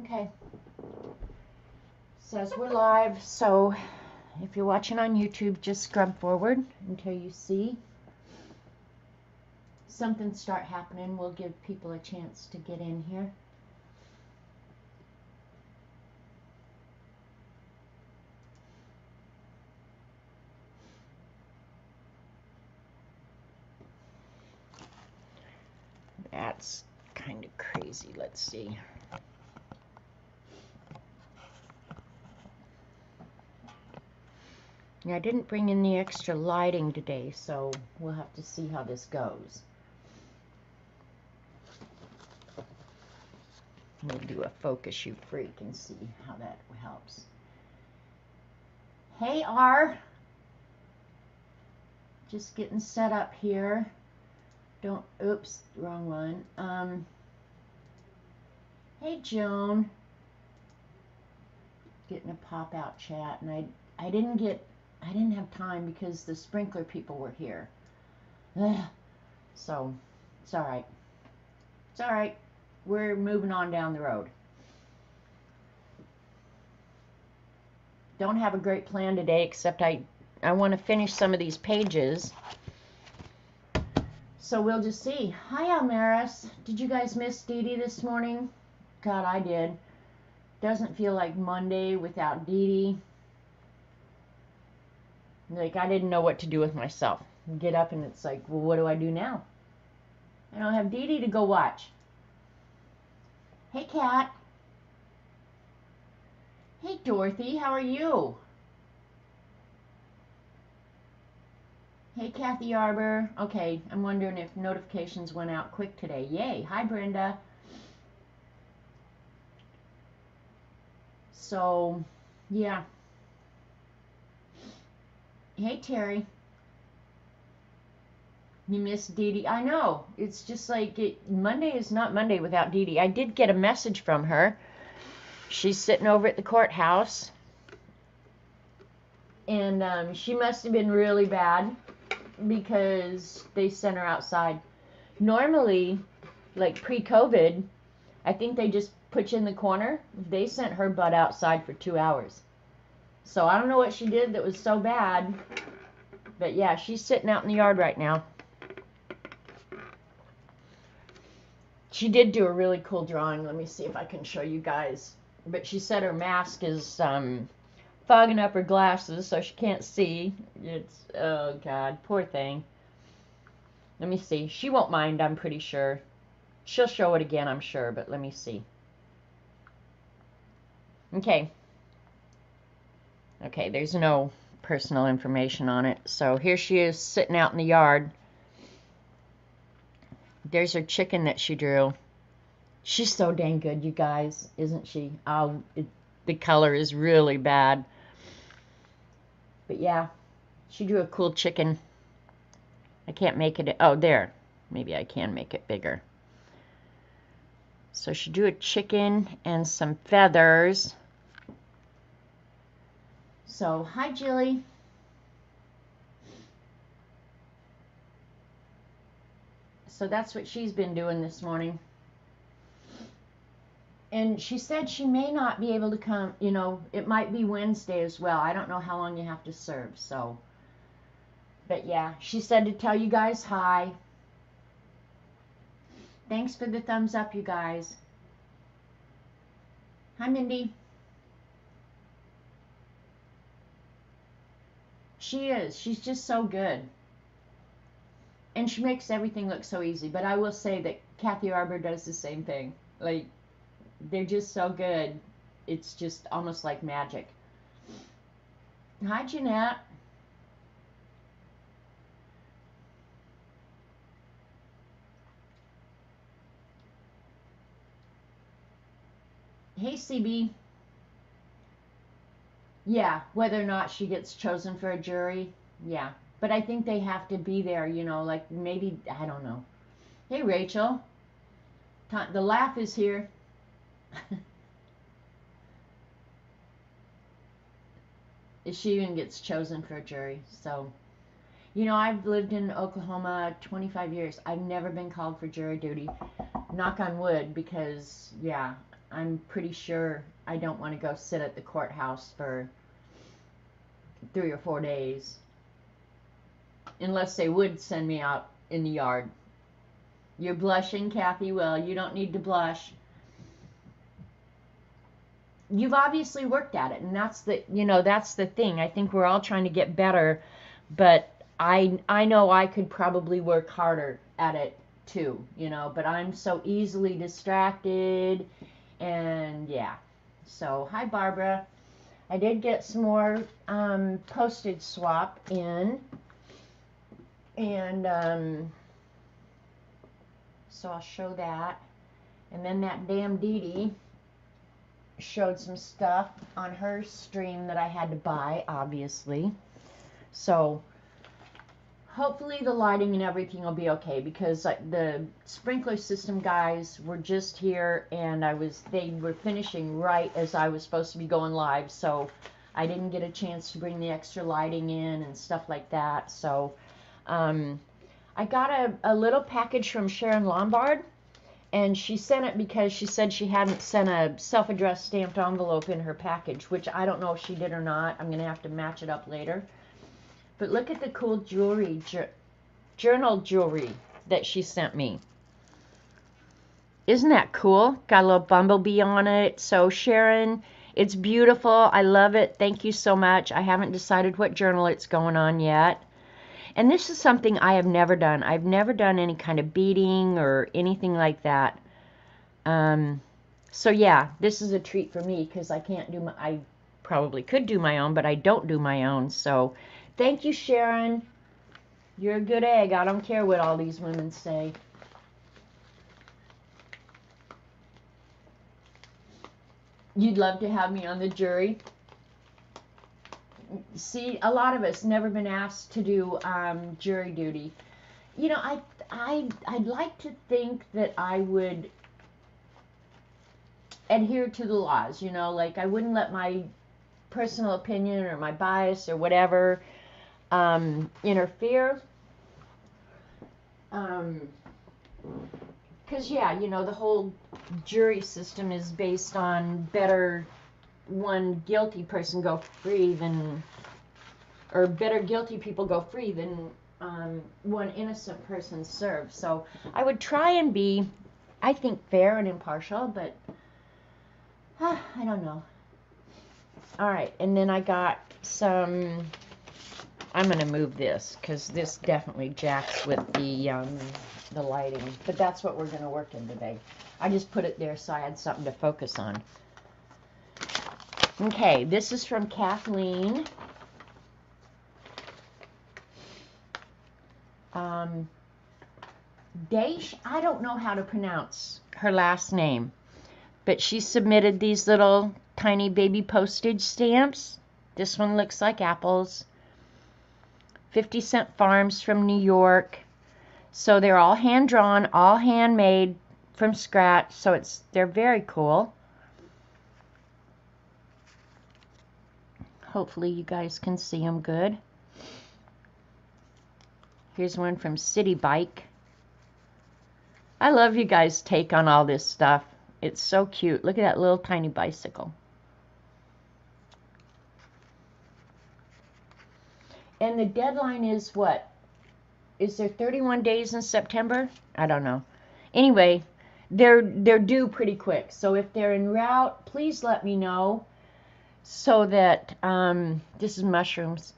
Okay. Says we're live, so if you're watching on YouTube, just scrub forward until you see something start happening. We'll give people a chance to get in here. That's kind of crazy. Let's see. I didn't bring in the extra lighting today, so we'll have to see how this goes. We'll do a focus you freak and see how that helps. Hey R, just getting set up here. Don't, oops, wrong one. Hey Joan, getting a pop out chat, and I didn't have time because the sprinkler people were here. Ugh. So it's all right. It's all right. We're moving on down the road. Don't have a great plan today, except I want to finish some of these pages. So we'll just see. Hi, Almaris. Did you guys miss Dee Dee this morning? God, I did. Doesn't feel like Monday without Dee Dee. Like, I didn't know what to do with myself. Get up and it's like, well, what do I do now? I don't have Dee Dee to go watch. Hey, Kat. Hey, Dorothy. How are you? Hey, Kathy Arbor. Okay, I'm wondering if notifications went out quick today. Yay. Hi, Brenda. So, yeah. Hey, Terry. You miss Dee Dee. I know. It's just like Monday is not Monday without Dee Dee. I did get a message from her. She's sitting over at the courthouse. And she must have been really bad because they sent her outside. Normally, like pre-COVID, I think they just put you in the corner. They sent her butt outside for 2 hours. So I don't know what she did that was so bad. But yeah, she's sitting out in the yard right now. She did do a really cool drawing. Let me see if I can show you guys. But she said her mask is fogging up her glasses so she can't see. It's, oh God, poor thing. Let me see. She won't mind, I'm pretty sure. She'll show it again, I'm sure, but let me see. Okay. Okay, there's no personal information on it. So here she is sitting out in the yard. There's her chicken that she drew. She's so dang good, you guys, isn't she? Oh, the color is really bad. But yeah, she drew a cool chicken. I can't make it. Oh, there. Maybe I can make it bigger. So she drew a chicken and some feathers. So, hi, Jilly. So that's what she's been doing this morning. And she said she may not be able to come, you know, it might be Wednesday as well. I don't know how long you have to serve, so. But yeah, she said to tell you guys hi. Thanks for the thumbs up, you guys. Hi, Mindy. She is. She's just so good. And she makes everything look so easy. But I will say that Kathy Arbor does the same thing. Like, they're just so good. It's just almost like magic. Hi, Jeanette. Hey, CB. Yeah, whether or not she gets chosen for a jury, yeah. But I think they have to be there, you know, like maybe, I don't know. Hey, Rachel. The laugh is here. She even gets chosen for a jury. So, you know, I've lived in Oklahoma 25 years. I've never been called for jury duty. Knock on wood, because, yeah, I'm pretty sure I don't want to go sit at the courthouse for 3 or 4 days. Unless they would send me out in the yard. You're blushing, Kathy. Well, you don't need to blush. You've obviously worked at it, and that's the thing. I think we're all trying to get better, but I know I could probably work harder at it too, but I'm so easily distracted, and yeah. So, hi Barbara. I did get some more postage swap in, and so I'll show that. And then that damn Dee Dee showed some stuff on her stream that I had to buy, obviously. So hopefully the lighting and everything will be okay, because the sprinkler system guys were just here, and they were finishing right as I was supposed to be going live, so I didn't get a chance to bring the extra lighting in and stuff like that. So I got a little package from Sharon Lombard, and she sent it because she said she hadn't sent a self-addressed stamped envelope in her package, which I don't know if she did or not. I'm going to have to match it up later. But look at the cool jewelry, journal jewelry that she sent me. Isn't that cool? Got a little bumblebee on it. So Sharon, it's beautiful. I love it. Thank you so much. I haven't decided what journal it's going on yet. And this is something I have never done. I've never done any kind of beading or anything like that. So yeah, this is a treat for me, because I probably could do my own, but I don't do my own. So thank you, Sharon. You're a good egg. I don't care what all these women say. You'd love to have me on the jury. See, a lot of us never been asked to do jury duty. I'd like to think that I would adhere to the laws. Like I wouldn't let my personal opinion or my bias or whatever interfere. Because the whole jury system is based on better one guilty person go free than, or better guilty people go free than one innocent person served. So I would try and be, I think, fair and impartial, but I don't know. All right, and then I got some, I'm going to move this because this definitely jacks with the lighting, but that's what we're going to work in today. I just put it there so I had something to focus on. Okay, this is from Kathleen. Daish, I don't know how to pronounce her last name, but she submitted these little tiny baby postage stamps. This one looks like apples. 50-cent farms from New York. So they're all hand-drawn, all handmade from scratch, so they're very cool. Hopefully you guys can see them good. Here's one from City Bike. I love you guys' take on all this stuff. It's so cute. Look at that little tiny bicycle. And the deadline is what? Is there 31 days in September? I don't know. Anyway, they're due pretty quick. So if they're en route, please let me know, so that this is mushrooms.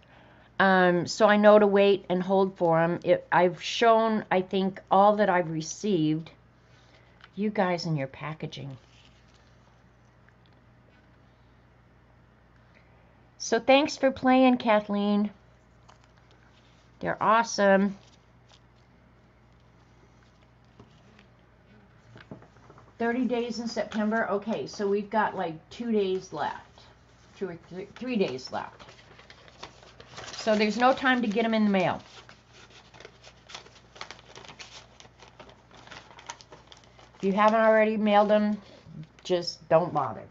So I know to wait and hold for them. I've shown, I think, all that I've received. You guys and your packaging. So thanks for playing, Kathleen. They're awesome. $30 days in September. Okay, so we've got like 2 days left. 2 or 3 days left. So there's no time to get them in the mail. If you haven't already mailed them, just don't bother.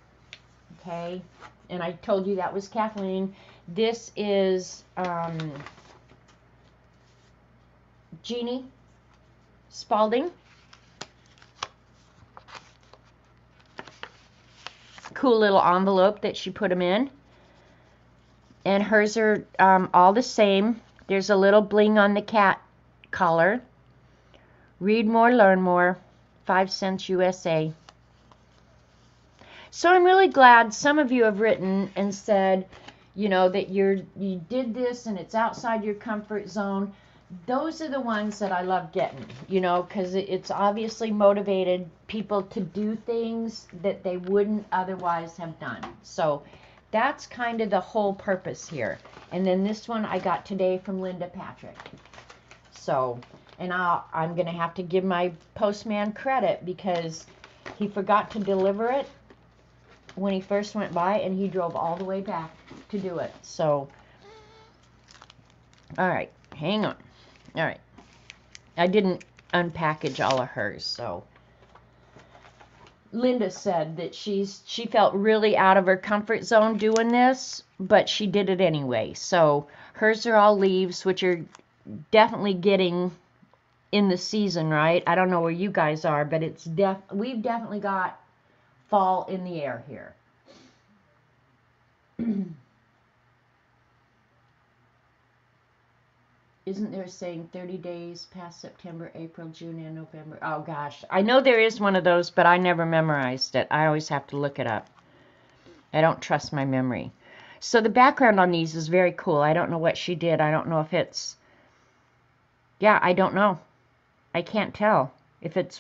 Okay? And I told you that was Kathleen. This is Jeannie Spalding. cool little envelope that she put them in. And hers are all the same. There's a little bling on the cat collar. Read more, learn more. 5 cents USA. So I'm really glad some of you have written and said, you know, that you did this and it's outside your comfort zone. Those are the ones that I love getting, you know, because it's obviously motivated people to do things that they wouldn't otherwise have done. So that's kind of the whole purpose here. And then this one I got today from Linda Patrick. So, and I'm going to have to give my postman credit because he forgot to deliver it when he first went by, and he drove all the way back to do it. So, all right, hang on. All right, I didn't unpackage all of hers, so Linda said that she felt really out of her comfort zone doing this, but she did it anyway. So hers are all leaves, which are definitely getting in the season, right? I don't know where you guys are, but it's we've definitely got fall in the air here. Isn't there a saying 30 days past September, April, June, and November? Oh gosh, I know there is one of those, but I never memorized it. I always have to look it up. I don't trust my memory. So the background on these is very cool. I don't know what she did. I don't know if it's, yeah, I don't know. I can't tell if it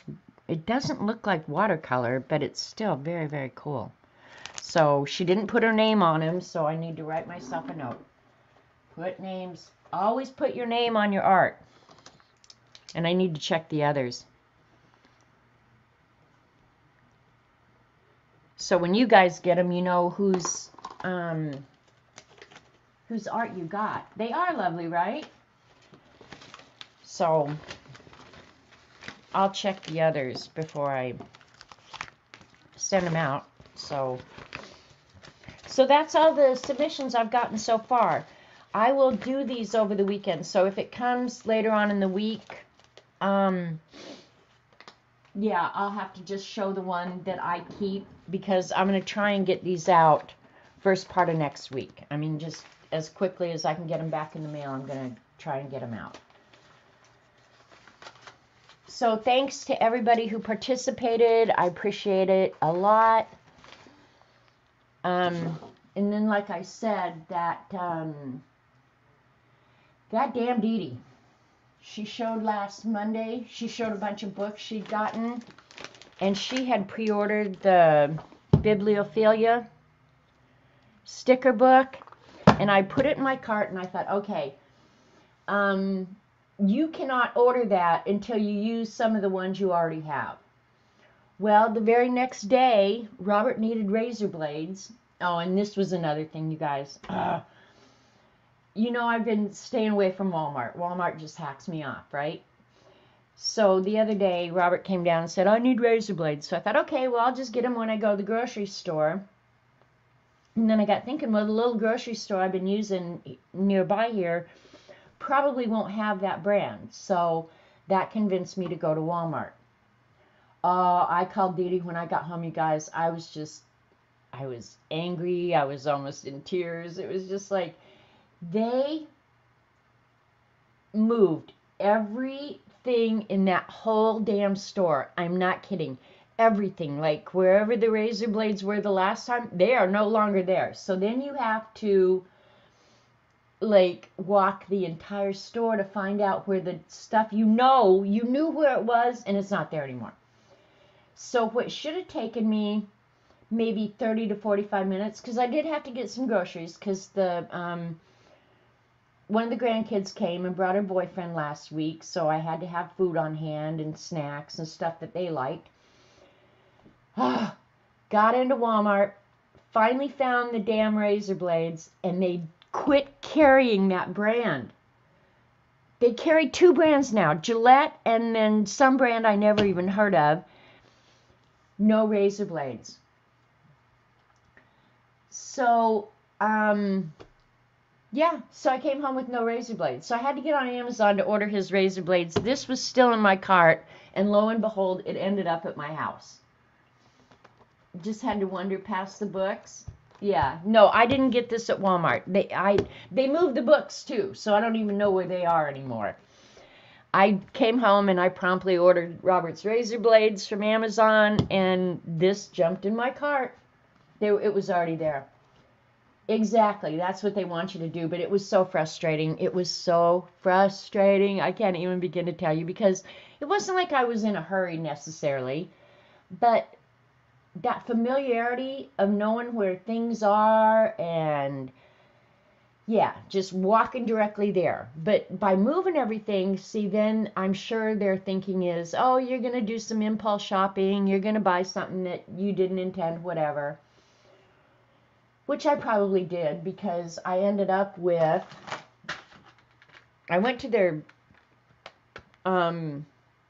doesn't look like watercolor, but it's still very, very cool. So she didn't put her name on him, so I need to write myself a note. Put names. Always put your name on your art. And I need to check the others. So when you guys get them, you know whose art you got. They are lovely, right? So I'll check the others before I send them out. So that's all the submissions I've gotten so far. I will do these over the weekend. So if it comes later on in the week, yeah, I'll have to just show the one that I keep because I'm going to try and get these out first part of next week. I mean, just as quickly as I can get them back in the mail, I'm going to try and get them out. So thanks to everybody who participated. I appreciate it a lot. And then, like I said, that damn Dee Dee, she showed last Monday. She showed a bunch of books she'd gotten, and she had pre-ordered the Bibliophilia sticker book, and I put it in my cart, and I thought, okay, you cannot order that until you use some of the ones you already have. Well, the very next day, Robert needed razor blades. Oh, and this was another thing, you guys. You know, I've been staying away from Walmart. Walmart just hacks me off, right? So the other day, Robert came down and said, I need razor blades. So I thought, okay, well, I'll just get them when I go to the grocery store. And then I got thinking, well, the little grocery store I've been using nearby here probably won't have that brand. So that convinced me to go to Walmart. I called Dee Dee when I got home, you guys. I was angry. I was almost in tears. It was just like, they moved everything in that whole damn store. I'm not kidding. Everything. Like wherever the razor blades were the last time, they are no longer there. So then you have to like walk the entire store to find out where the stuff you knew where it was, and it's not there anymore. So what should have taken me maybe 30 to 45 minutes, because I did have to get some groceries, because one of the grandkids came and brought her boyfriend last week, so I had to have food on hand and snacks and stuff that they liked. Got into Walmart, finally found the damn razor blades, and they quit carrying that brand. They carry 2 brands now, Gillette and then some brand I never even heard of. No razor blades. So, yeah, so I came home with no razor blades. So I had to get on Amazon to order his razor blades. This was still in my cart, and lo and behold, it ended up at my house. Just had to wander past the books. Yeah, no, I didn't get this at Walmart. They moved the books too, so I don't even know where they are anymore. I came home and I promptly ordered Robert's razor blades from Amazon, and this jumped in my cart. It was already there. Exactly, that's what they want you to do, but it was so frustrating. It was so frustrating. I can't even begin to tell you, because it wasn't like I was in a hurry necessarily, but that familiarity of knowing where things are, and yeah, just walking directly there. But by moving everything, see, then I'm sure their thinking is, oh, you're going to do some impulse shopping, you're going to buy something that you didn't intend, whatever. Which I probably did, because I ended up with, I went to their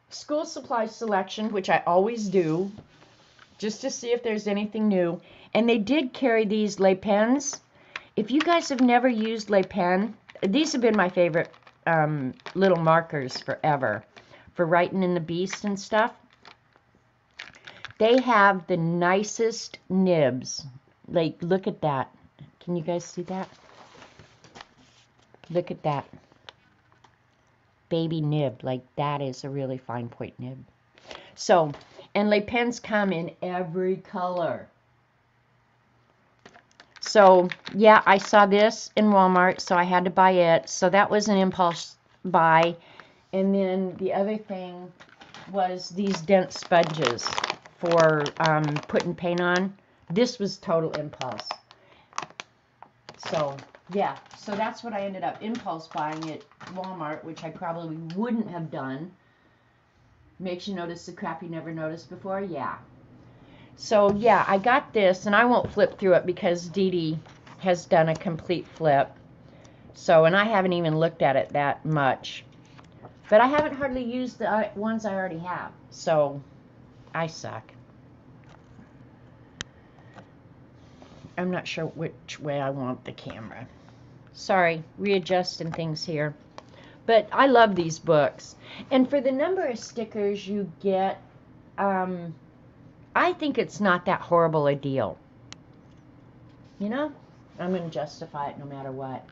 school supply selection, which I always do, just to see if there's anything new. And they did carry these Les Pens. If you guys have never used Les Pen, these have been my favorite little markers forever for writing in the Beast and stuff. They have the nicest nibs. Like, look at that. Can you guys see that? Look at that. Baby nib. Like, that is a really fine point nib. So, and Les Pens come in every color. So, yeah, I saw this in Walmart, so I had to buy it. So that was an impulse buy. And then the other thing was these dent sponges for putting paint on. This was total impulse. So, yeah, so that's what I ended up impulse buying at Walmart, which I probably wouldn't have done. Makes you notice the crap you never noticed before? Yeah. So, yeah, I got this, and I won't flip through it because Dee Dee has done a complete flip. So, and I haven't even looked at it that much. But I haven't hardly used the ones I already have. So, I suck. I'm not sure which way I want the camera. Sorry, readjusting things here. But I love these books. And for the number of stickers you get, I think it's not that horrible a deal. You know? I'm going to justify it no matter what.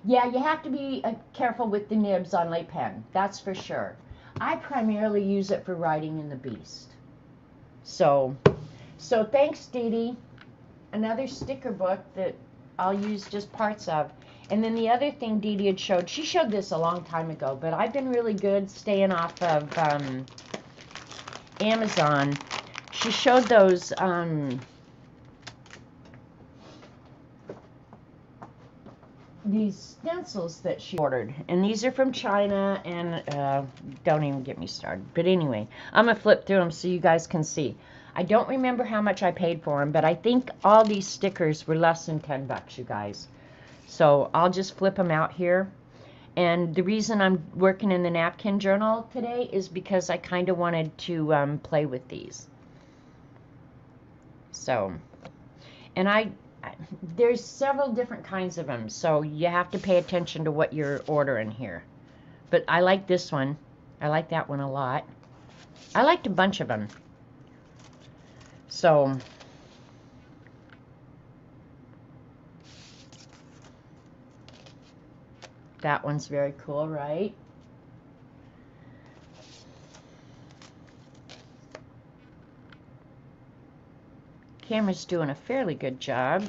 Yeah, you have to be careful with the nibs on Les Pen. That's for sure. I primarily use it for writing in the Beast. So thanks, Dee Dee. Another sticker book that I'll use just parts of. And then the other thing Dee Dee had showed, she showed this a long time ago, but I've been really good staying off of Amazon. She showed those these stencils that she ordered, and these are from China, and don't even get me started. But anyway, I'm gonna flip through them so you guys can see. I don't remember how much I paid for them, but I think all these stickers were less than 10 bucks, you guys. So I'll just flip them out here. And the reason I'm working in the napkin journal today is because I kind of wanted to play with these. So, and there's several different kinds of them, so you have to pay attention to what you're ordering here. But I like this one. I like that one a lot. I liked a bunch of them. So, that one's very cool, right? Camera's doing a fairly good job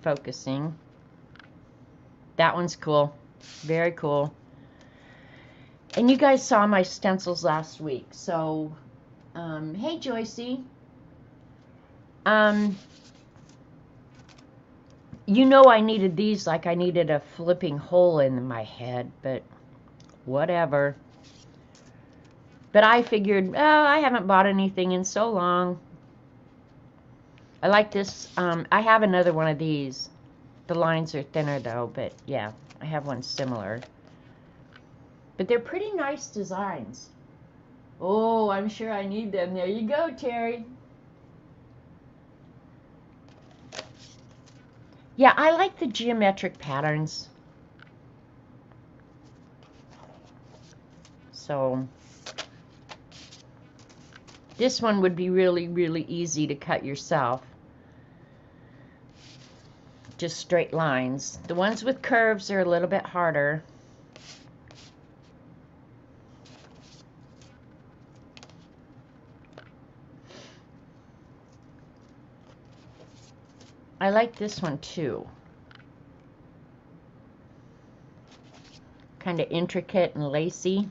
focusing. That one's cool. Very cool. And you guys saw my stencils last week. So, hey, Joycey. You know I needed these like I needed a flipping hole in my head, but whatever. But I figured, oh, I haven't bought anything in so long. I like this. I have another one of these. The lines are thinner though, but yeah, I have one similar. But they're pretty nice designs. Oh, I'm sure I need them. There you go, Terry. Yeah, I like the geometric patterns. So, This one would be really, really easy to cut yourself. Just straight lines. The ones with curves are a little bit harder. I like this one too. Kind of intricate and lacy.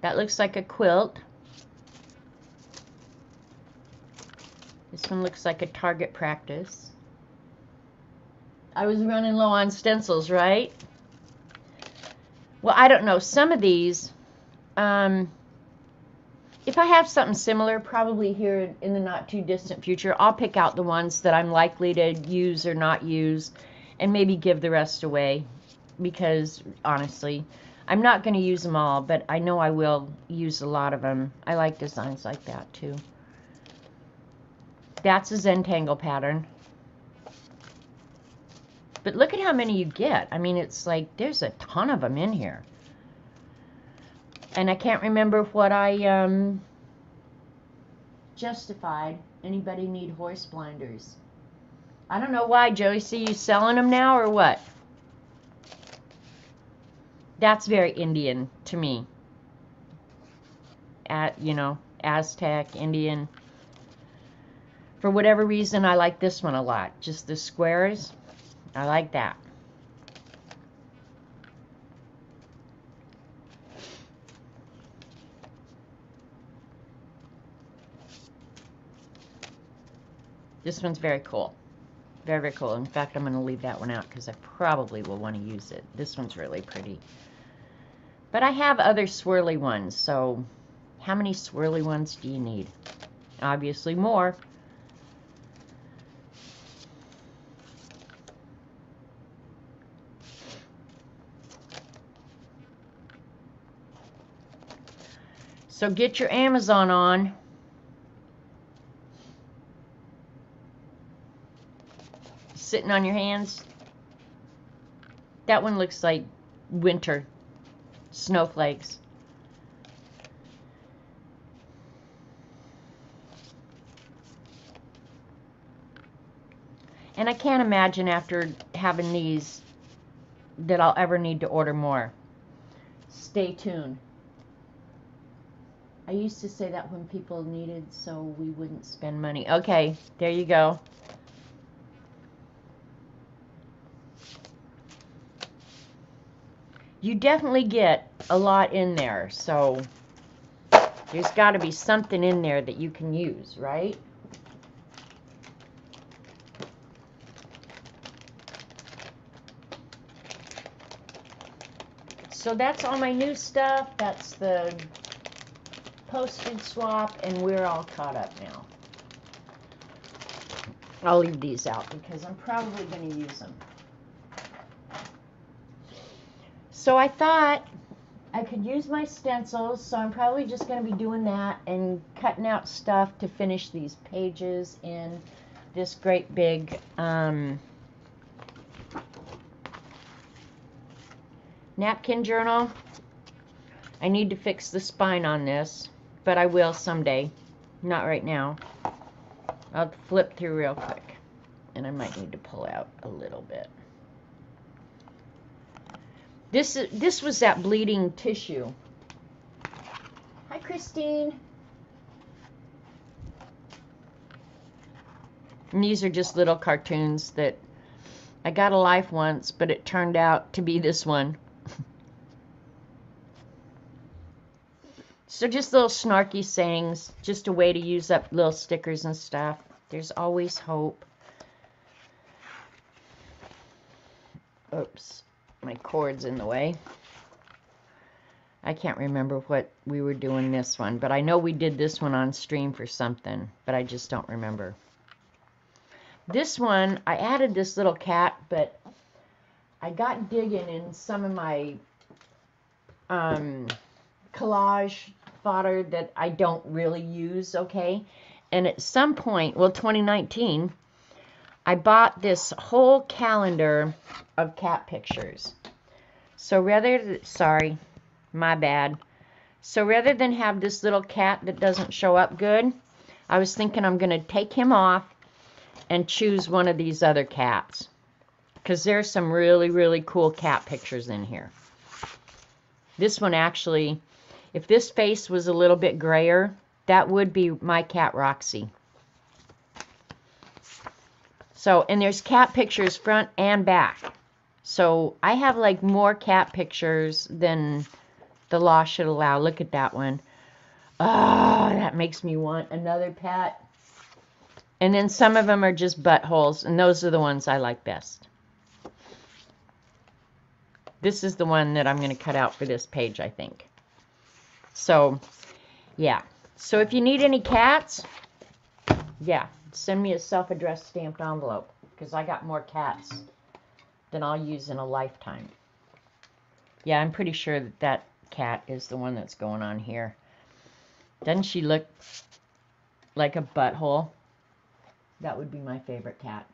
That looks like a quilt. This one looks like a target practice. I was running low on stencils, right? Well, I don't know. Some of these, if I have something similar, probably here in the not too distant future, I'll pick out the ones that I'm likely to use or not use and maybe give the rest away, because honestly, I'm not going to use them all, but I know I will use a lot of them. I like designs like that too. That's a Zentangle pattern. But look at how many you get. I mean, it's like there's a ton of them in here. And I can't remember what I justified. Anybody need horse blinders? I don't know why, Joey. See you selling them now or what? That's very Indian to me. You know, Aztec, Indian. For whatever reason, I like this one a lot. Just the squares. I like that. This one's very cool. Very, very cool. In fact, I'm going to leave that one out because I probably will want to use it. This one's really pretty. But I have other swirly ones, so how many swirly ones do you need? Obviously more. So get your Amazon on. Sitting on your hands. That one looks like winter. Snowflakes. And I can't imagine after having these that I'll ever need to order more. Stay tuned. I used to say that when people needed so we wouldn't spend money. Okay, there you go. You definitely get a lot in there, so there's got to be something in there that you can use, right? So that's all my new stuff. That's the postage swap, and we're all caught up now. I'll leave these out because I'm probably going to use them. So I thought I could use my stencils, so I'm probably just going to be doing that and cutting out stuff to finish these pages in this great big napkin journal. I need to fix the spine on this, but I will someday. Not right now. I'll flip through real quick, and I might need to pull out a little bit. This was that bleeding tissue. Hi, Christine. And these are just little cartoons that I got a life once, but it turned out to be this one. So just little snarky sayings, just a way to use up little stickers and stuff. There's always hope. Oops. My cord's in the way. I can't remember what we were doing this one, but I know we did this one on stream for something, but I just don't remember. This one, I added this little cat, but I got digging in some of my collage fodder that I don't really use, okay? And at some point, well, 2019, I bought this whole calendar of cat pictures. So sorry, my bad. So rather than have this little cat that doesn't show up good, I was thinking I'm going to take him off and choose one of these other cats. Because there's some really, really cool cat pictures in here. This one actually, if this face was a little bit grayer, that would be my cat Roxy. So, and there's cat pictures front and back. So I have like more cat pictures than the law should allow. Look at that one. Oh, that makes me want another pet. And then some of them are just buttholes, and those are the ones I like best. This is the one that I'm going to cut out for this page, I think. So, yeah. So if you need any cats, yeah, send me a self-addressed stamped envelope, because I got more cats than I'll use in a lifetime. Yeah, I'm pretty sure that that cat is the one that's going on here. Doesn't she look like a butthole? That would be my favorite cat.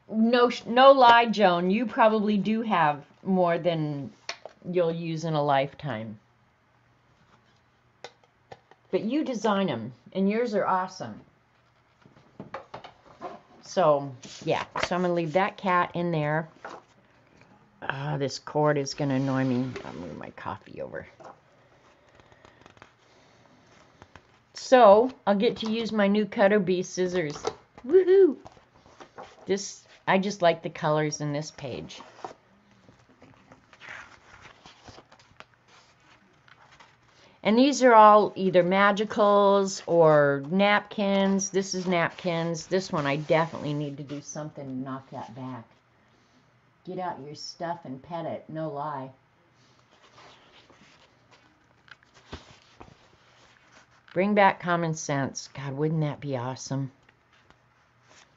No lie, Joan. You probably do have more than you'll use in a lifetime. But you design them, and yours are awesome. So, yeah. So I'm going to leave that cat in there. This cord is going to annoy me. I'll move my coffee over. So, I'll get to use my new Cutter Bee scissors. Woohoo! I just like the colors in this page. And these are all either magicals or napkins. This is napkins. This one I definitely need to do something to knock that back. Get out your stuff and pet it. No lie. Bring back common sense. God, wouldn't that be awesome?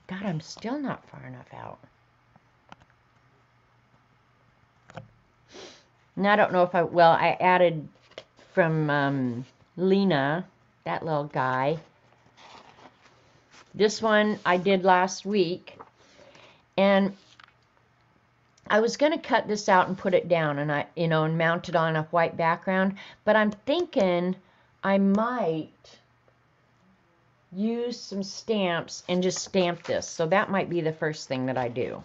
God, I'm still not far enough out. And I don't know if I added from Lena, that little guy. This one I did last week. And I was going to cut this out and put it down and and mount it on a white background. But I'm thinking I might use some stamps and just stamp this. So that might be the first thing that I do.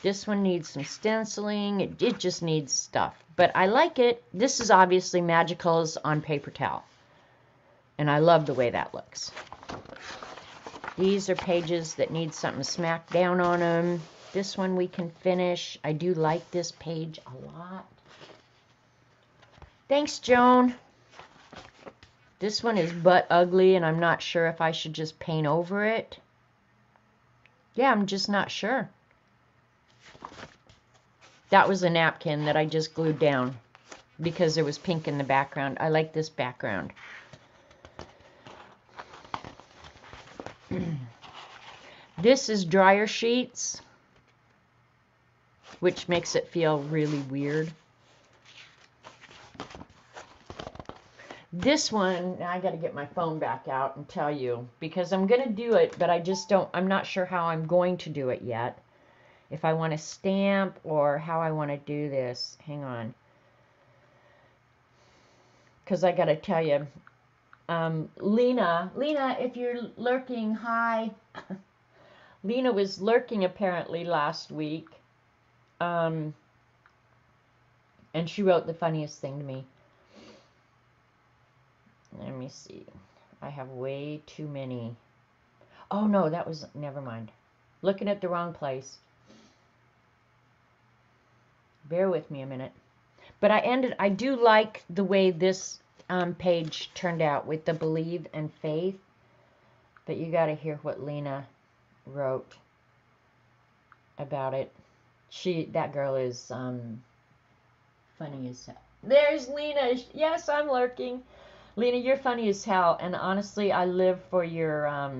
This one needs some stenciling. It just needs stuff. But I like it. This is obviously Magicals on paper towel. And I love the way that looks. These are pages that need something smacked down on them. This one we can finish. I do like this page a lot. Thanks, Joan. This one is butt ugly, and I'm not sure if I should just paint over it. Yeah, I'm just not sure. That was a napkin that I just glued down because there was pink in the background. I like this background. This is dryer sheets, which makes it feel really weird. This one, I got to get my phone back out and tell you, because I'm going to do it, but I'm not sure how I'm going to do it yet. If I want to stamp or how I want to do this. Hang on. Because I got to tell you, Lena, if you're lurking, hi. Lena was lurking apparently last week. And she wrote the funniest thing to me. Let me see. I have way too many. Oh, no, never mind. Looking at the wrong place. Bear with me a minute. But I do like the way this page turned out with the believe and faith. But you got to hear what Lena wrote about it. That girl is funny as hell. There's Lena. Yes, I'm lurking. Lena, you're funny as hell, and honestly, I live for your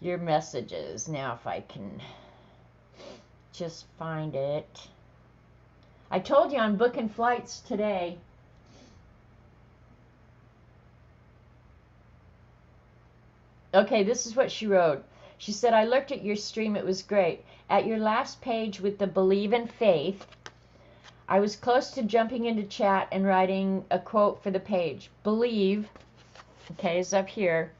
messages. Now, if I can just find it. I told you I'm booking flights today. Okay, this is what she wrote. She said, I looked at your stream. It was great. At your last page with the believe in faith, I was close to jumping into chat and writing a quote for the page. Believe, okay, is up here,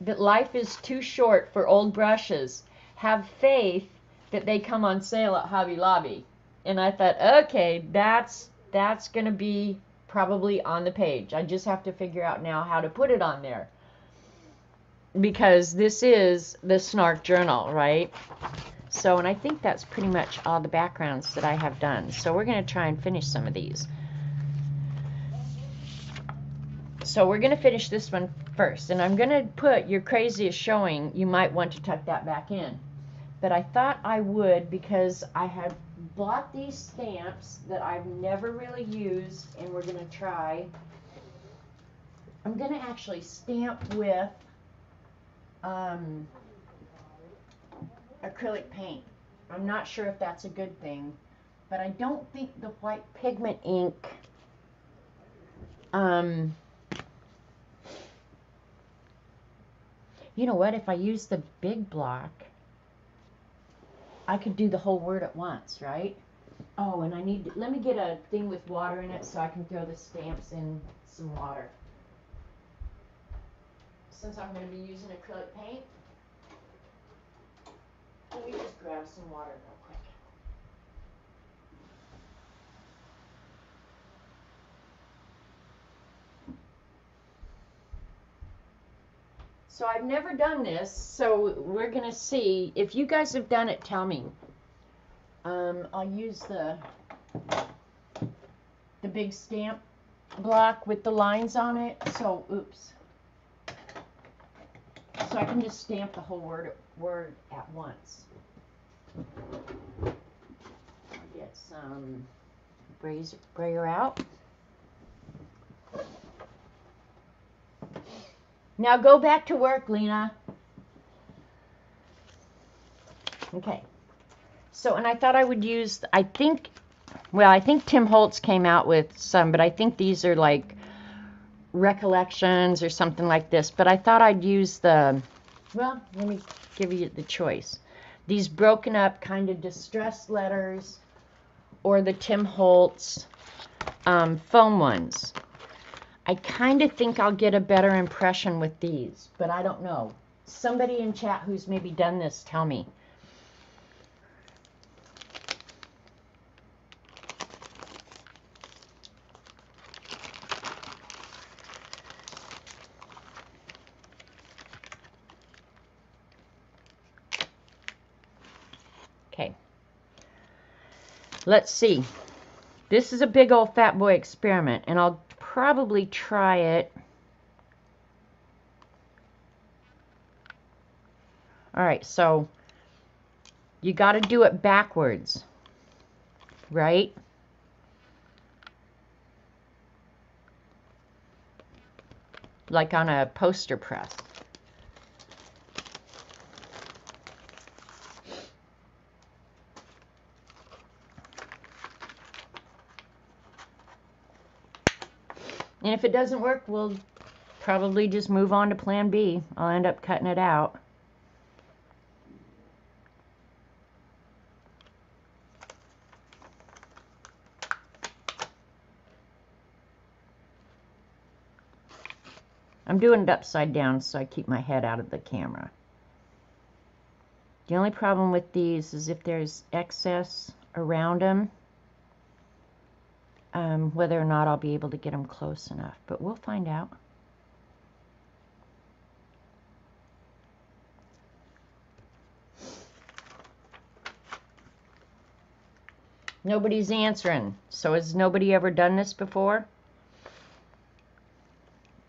that life is too short for old brushes. Have faith that they come on sale at Hobby Lobby. And I thought, okay, that's going to be probably on the page. I just have to figure out now how to put it on there. Because this is the Snark Journal, right? So, and I think that's pretty much all the backgrounds that I have done. So we're going to try and finish some of these. So we're going to finish this one first. And I'm going to put your craziest showing. You might want to tuck that back in. But I thought I would because I have bought these stamps that I've never really used. And we're going to try. I'm going to actually stamp with acrylic paint. I'm not sure if that's a good thing, but I don't think the white pigment ink you know what, if I use the big block I could do the whole word at once, right? Oh, and I need to, let me get a thing with water in it so I can throw the stamps in some water. Since I'm going to be using acrylic paint, let me just grab some water real quick. So I've never done this, so we're going to see. If you guys have done it, tell me. I'll use the big stamp block with the lines on it. So, oops. So I can just stamp the whole word at once. I'll get some brayer out. Now go back to work, Lena. Okay. So, and I thought I would use, I think Tim Holtz came out with some, but I think these are like recollections or something like this. But I thought I'd use the, well, let me give you the choice. These broken up kind of distressed letters or the Tim Holtz foam ones. I kind of think I'll get a better impression with these, but I don't know. Somebody in chat who's maybe done this, tell me. Okay. Let's see. This is a big old fat boy experiment, and I'll probably try it. All right, so you got to do it backwards, right? Like on a poster press. And if it doesn't work, we'll probably just move on to plan B. I'll end up cutting it out. I'm doing it upside down so I keep my head out of the camera. The only problem with these is if there's excess around them, whether or not I'll be able to get them close enough. But we'll find out. Nobody's answering. So has nobody ever done this before?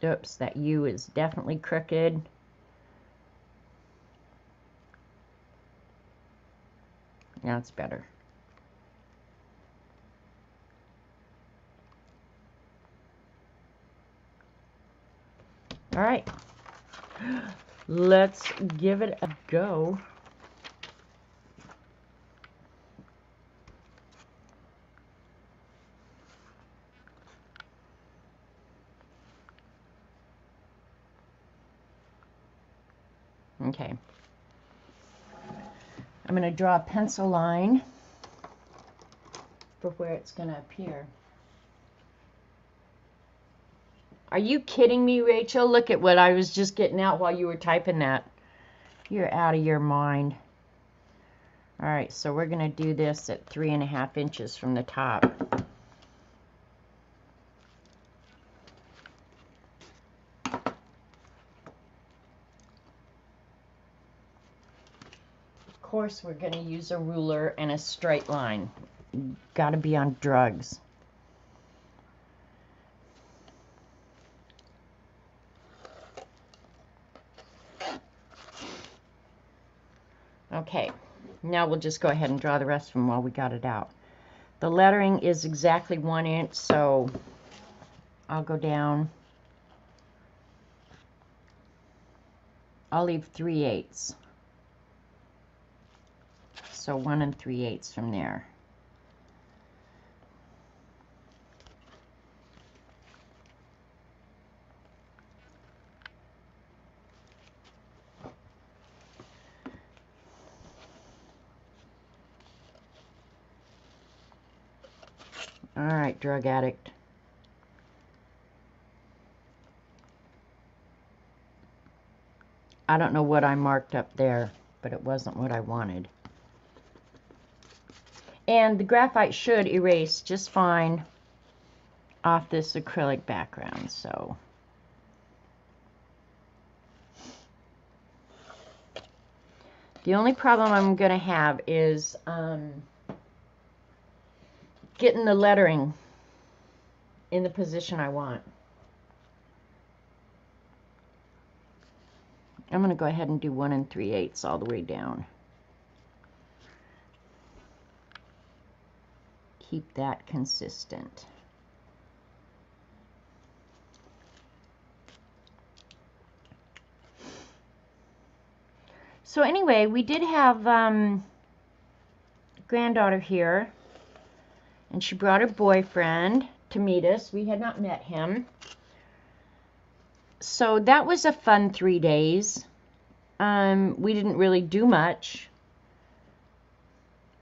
Oops, that U is definitely crooked. Now it's better. All right. Let's give it a go. Okay. I'm going to draw a pencil line for where it's going to appear. Are you kidding me, Rachel? Look at what I was just getting out while you were typing that. You're out of your mind. All right, so we're going to do this at 3.5 inches from the top. Of course, we're going to use a ruler and a straight line. Got to be on drugs. Okay, now we'll just go ahead and draw the rest of them while we got it out. The lettering is exactly 1 inch, so I'll go down. I'll leave 3/8. So 1 3/8 from there. All right, drug addict. I don't know what I marked up there, but it wasn't what I wanted. And the graphite should erase just fine off this acrylic background, so. The only problem I'm going to have is getting the lettering in the position I want. I'm going to go ahead and do 1 3/8 all the way down. Keep that consistent. So anyway, we did have granddaughter here, and she brought her boyfriend to meet us. We had not met him. So that was a fun 3 days. We didn't really do much.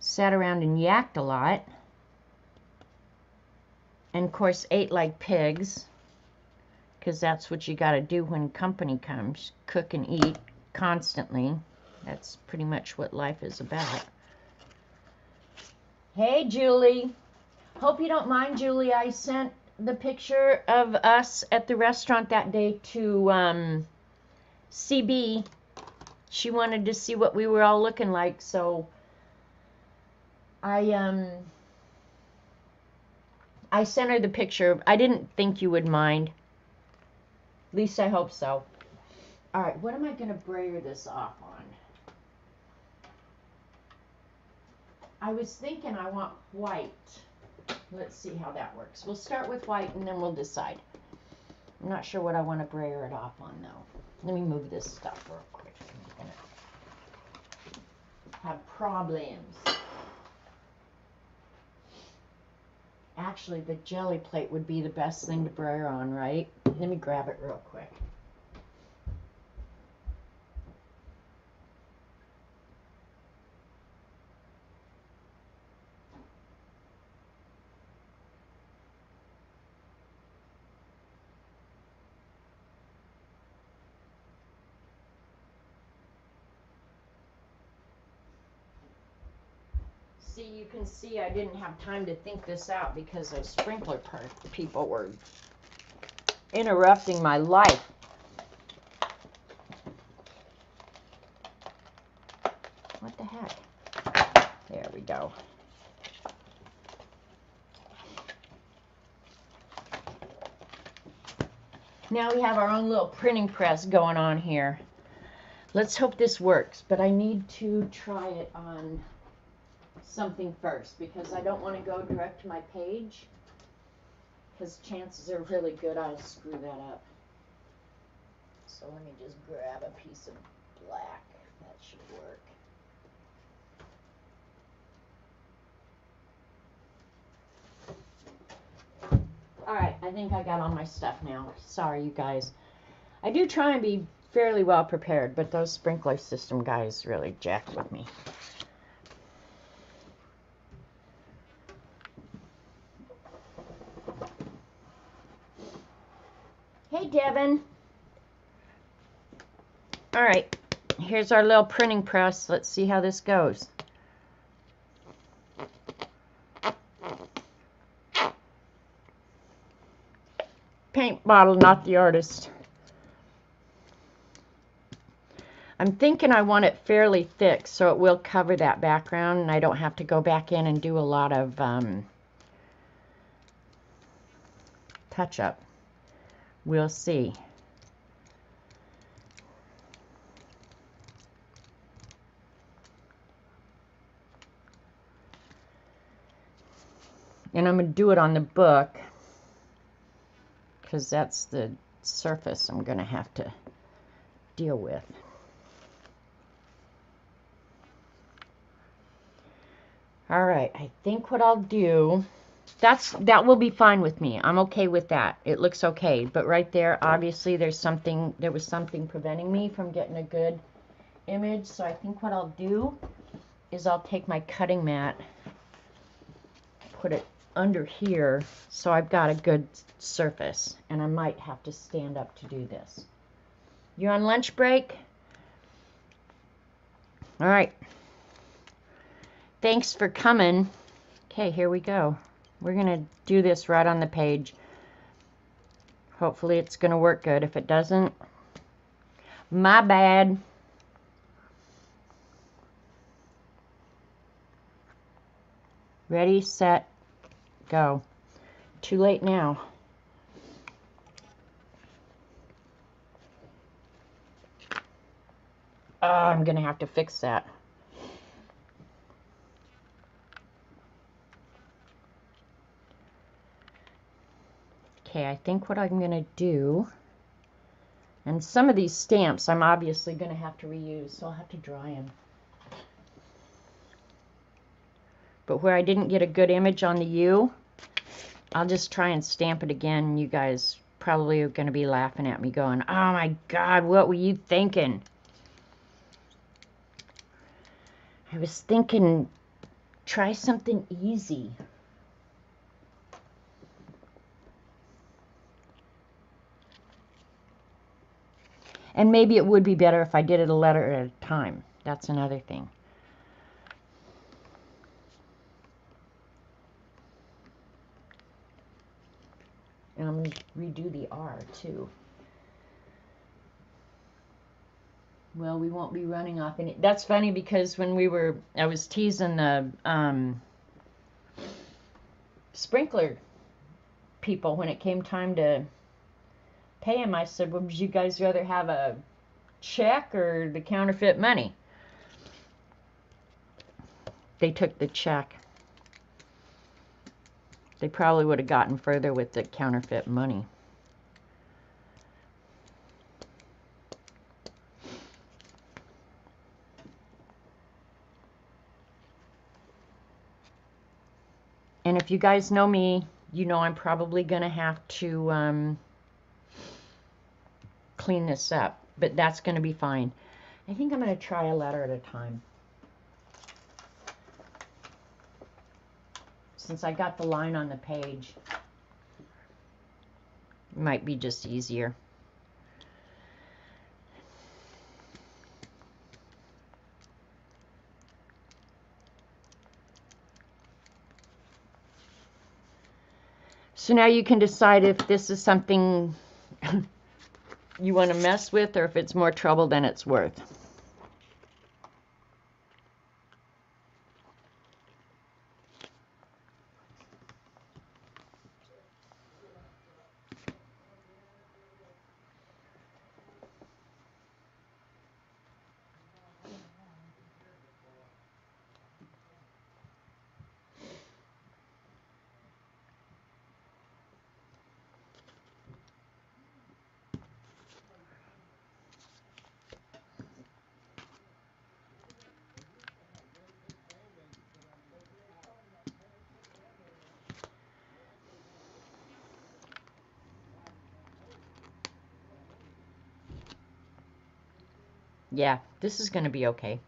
Sat around and yacked a lot. And of course ate like pigs, because that's what you got to do when company comes. Cook and eat constantly. That's pretty much what life is about. Hey, Julie. Hope you don't mind, Julie. I sent the picture of us at the restaurant that day to CB. She wanted to see what we were all looking like, so I sent her the picture. I didn't think you would mind. At least I hope so. All right, what am I going to brayer this off on? I was thinking I want white. Let's see how that works. We'll start with white and then we'll decide. I'm not sure what I want to brayer it off on though. Let me move this stuff real quick. I'm going to have problems. Actually, the jelly plate would be the best thing to brayer on, right? Let me grab it real quick. See, you can see I didn't have time to think this out because those sprinkler people were interrupting my life. What the heck? There we go. Now we have our own little printing press going on here. Let's hope this works, but I need to try it on something first because I don't want to go direct to my page because chances are really good I'll screw that up. So let me just grab a piece of black. That should work. Alright, I think I got all my stuff now. Sorry, you guys. I do try and be fairly well prepared, but those sprinkler system guys really jacked with me. Hey, Devin. All right, here's our little printing press. Let's see how this goes. Paint bottle, not the artist. I'm thinking I want it fairly thick so it will cover that background and I don't have to go back in and do a lot of touch-up. We'll see. And I'm going to do it on the book because that's the surface I'm going to have to deal with. All right, I think what I'll do, that will be fine with me. I'm okay with that. It looks okay. But right there, obviously, there was something preventing me from getting a good image. So I think what I'll do is I'll take my cutting mat, put it under here, so I've got a good surface. And I might have to stand up to do this. You on lunch break? All right. Thanks for coming. Okay, here we go. We're going to do this right on the page. Hopefully it's going to work good. If it doesn't, my bad. Ready, set, go. Too late now. I'm going to have to fix that. Okay, I think what I'm going to do, and some of these stamps I'm obviously going to have to reuse, so I'll have to dry them. But where I didn't get a good image on the U, I'll just try and stamp it again. You guys probably are going to be laughing at me going, oh my God, what were you thinking? I was thinking, try something easy. And maybe it would be better if I did it a letter at a time. That's another thing. And I'm going to redo the R too. Well, we won't be running off any. That's funny because when I was teasing the sprinkler people when it came time to pay them. I said, well, would you guys rather have a check or the counterfeit money? They took the check. They probably would have gotten further with the counterfeit money. And if you guys know me, you know I'm probably going to have to clean this up. But that's going to be fine. I think I'm going to try a letter at a time. Since I got the line on the page, it might be just easier. So now you can decide if this is something you want to mess with or if it's more trouble than it's worth. Yeah, this is going to be okay.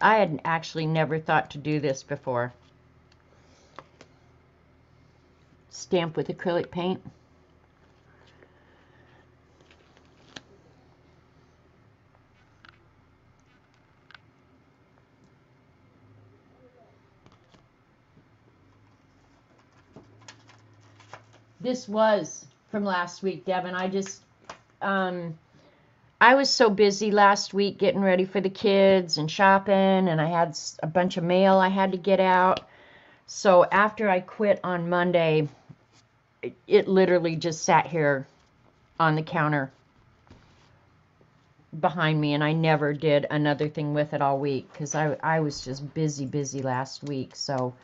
I had actually never thought to do this before. Stamp with acrylic paint. This was from last week, Devin. I was so busy last week getting ready for the kids and shopping, and I had a bunch of mail I had to get out. So after I quit on Monday, it literally just sat here on the counter behind me, and I never did another thing with it all week because I was just busy last week. So,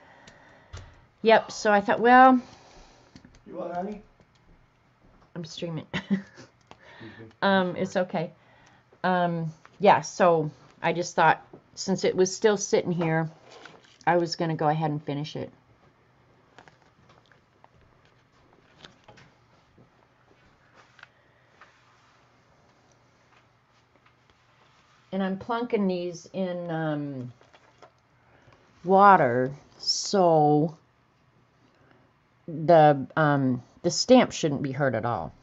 yep, so I thought, well, You want honey? I'm streaming. It's okay. Yeah, so I just thought since it was still sitting here, I was going to go ahead and finish it. And I'm plunking these in water, so the stamp shouldn't be hurt at all.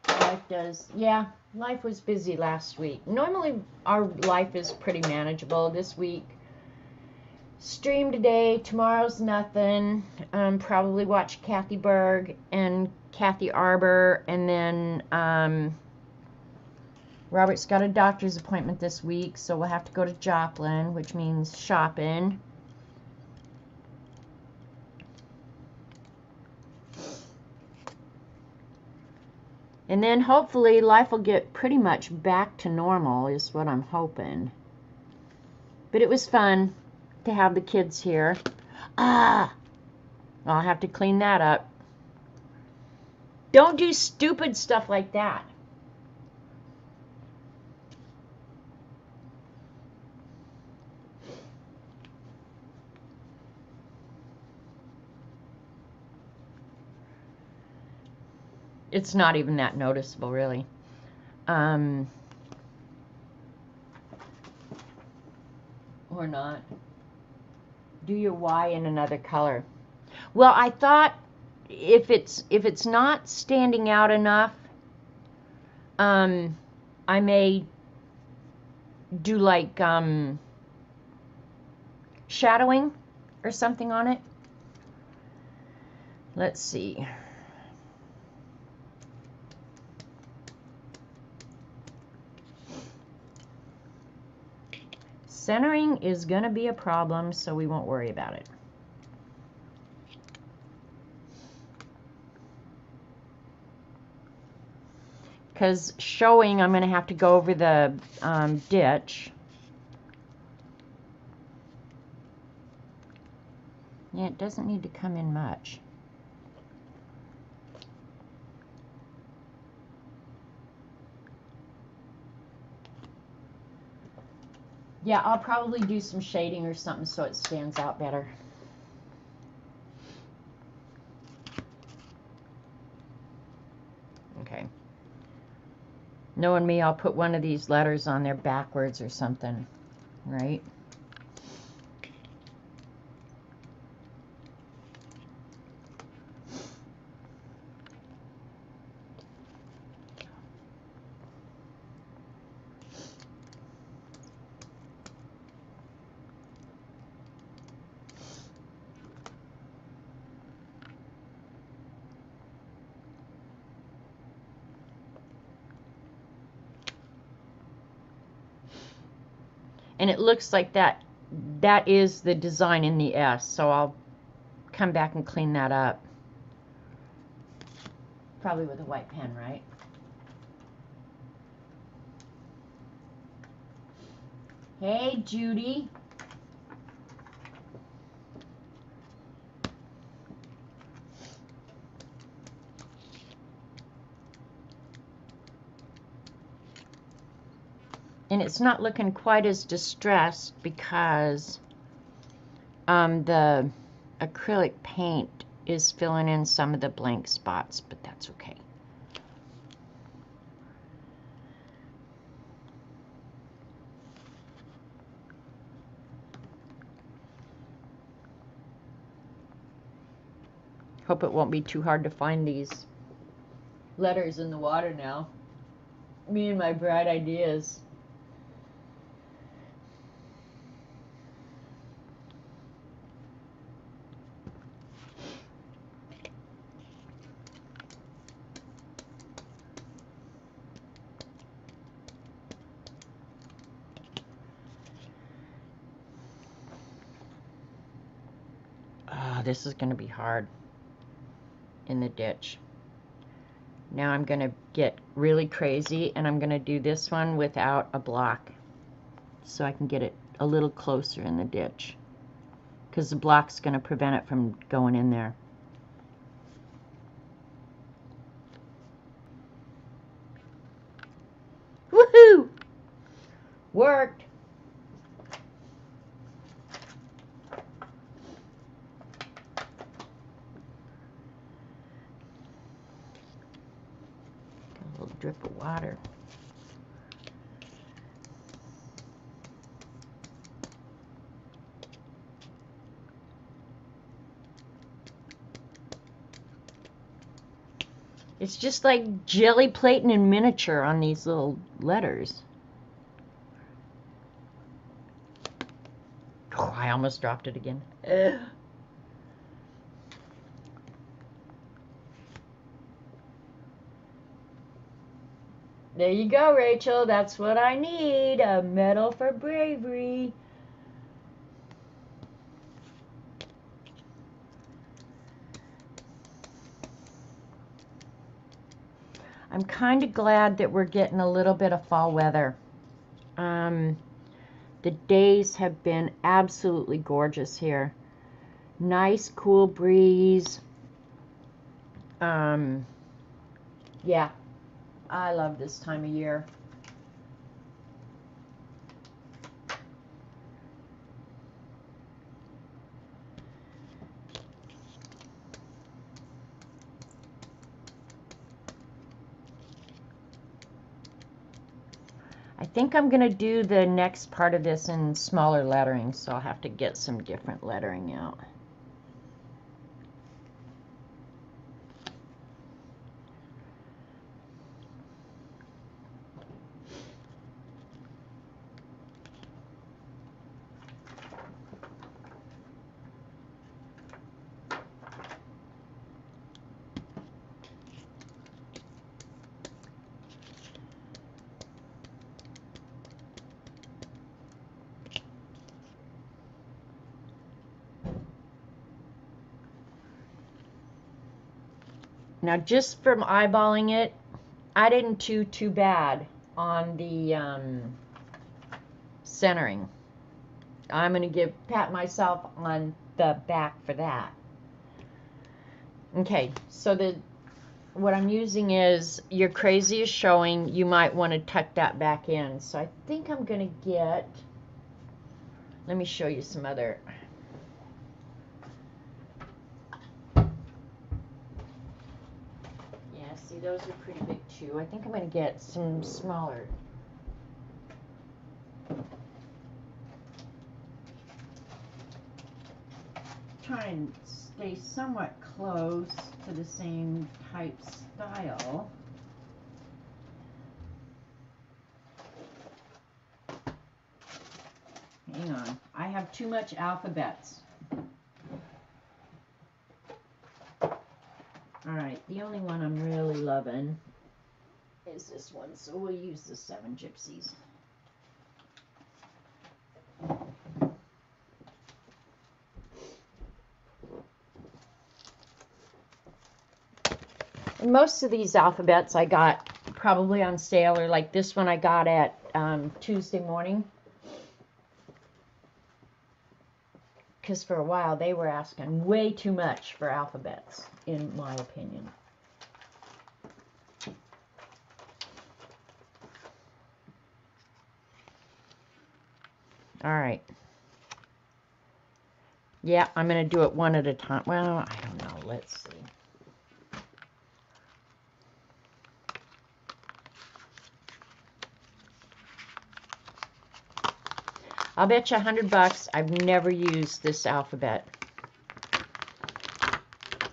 Life does, yeah, life was busy last week. Normally our life is pretty manageable. This week, stream today, tomorrow's nothing. Probably watch Kathy Berg and Kathy Arbor, and then Robert's got a doctor's appointment this week, so we'll have to go to Joplin, which means shopping. And then hopefully life will get pretty much back to normal, is what I'm hoping. But it was fun to have the kids here. I'll have to clean that up. Don't do stupid stuff like that. It's not even that noticeable, really. Or not. Do your Y in another color. Well, I thought if it's not standing out enough, I may do like shadowing or something on it. Let's see. Centering is going to be a problem, so we won't worry about it. Because showing, I'm going to have to go over the ditch. Yeah, it doesn't need to come in much. Yeah, I'll probably do some shading or something so it stands out better. Okay. Knowing me, I'll put one of these letters on there backwards or something, right? And it looks like that is the design in the S, so I'll come back and clean that up. Probably with a white pen, right? Hey, Judy. And it's not looking quite as distressed because the acrylic paint is filling in some of the blank spots, but that's okay. Hope it won't be too hard to find these letters in the water now. Me and my bright ideas. This is going to be hard in the ditch. Now I'm going to get really crazy and I'm going to do this one without a block so I can get it a little closer in the ditch because the block's going to prevent it from going in there. Woohoo! Worked! A little drip of water. It's just like jelly plating in miniature on these little letters. Oh, I almost dropped it again. Ugh. There you go, Rachel. That's what I need. A medal for bravery. I'm kind of glad that we're getting a little bit of fall weather. The days have been absolutely gorgeous here. Nice, cool breeze. Yeah, I love this time of year. I think I'm going to do the next part of this in smaller lettering, so I'll have to get some different lettering out. Now, just from eyeballing it, I didn't do too bad on the centering. I'm going to pat myself on the back for that. Okay, so what I'm using is your crazy is showing. You might want to tuck that back in. So I think I'm going to get, let me show you some other. Yeah, see, those are pretty big too. I think I'm going to get some smaller. Try and stay somewhat close to the same type style. Hang on, I have too much alphabets. Alright, the only one I'm really loving is this one, so we'll use the 7 Gypsies. And most of these alphabets I got probably on sale, or like this one I got at Tuesday morning. Because for a while they were asking way too much for alphabets, in my opinion. All right. Yeah, I'm going to do it one at a time. Well, I don't know. Let's see. I'll bet you $100 I've never used this alphabet.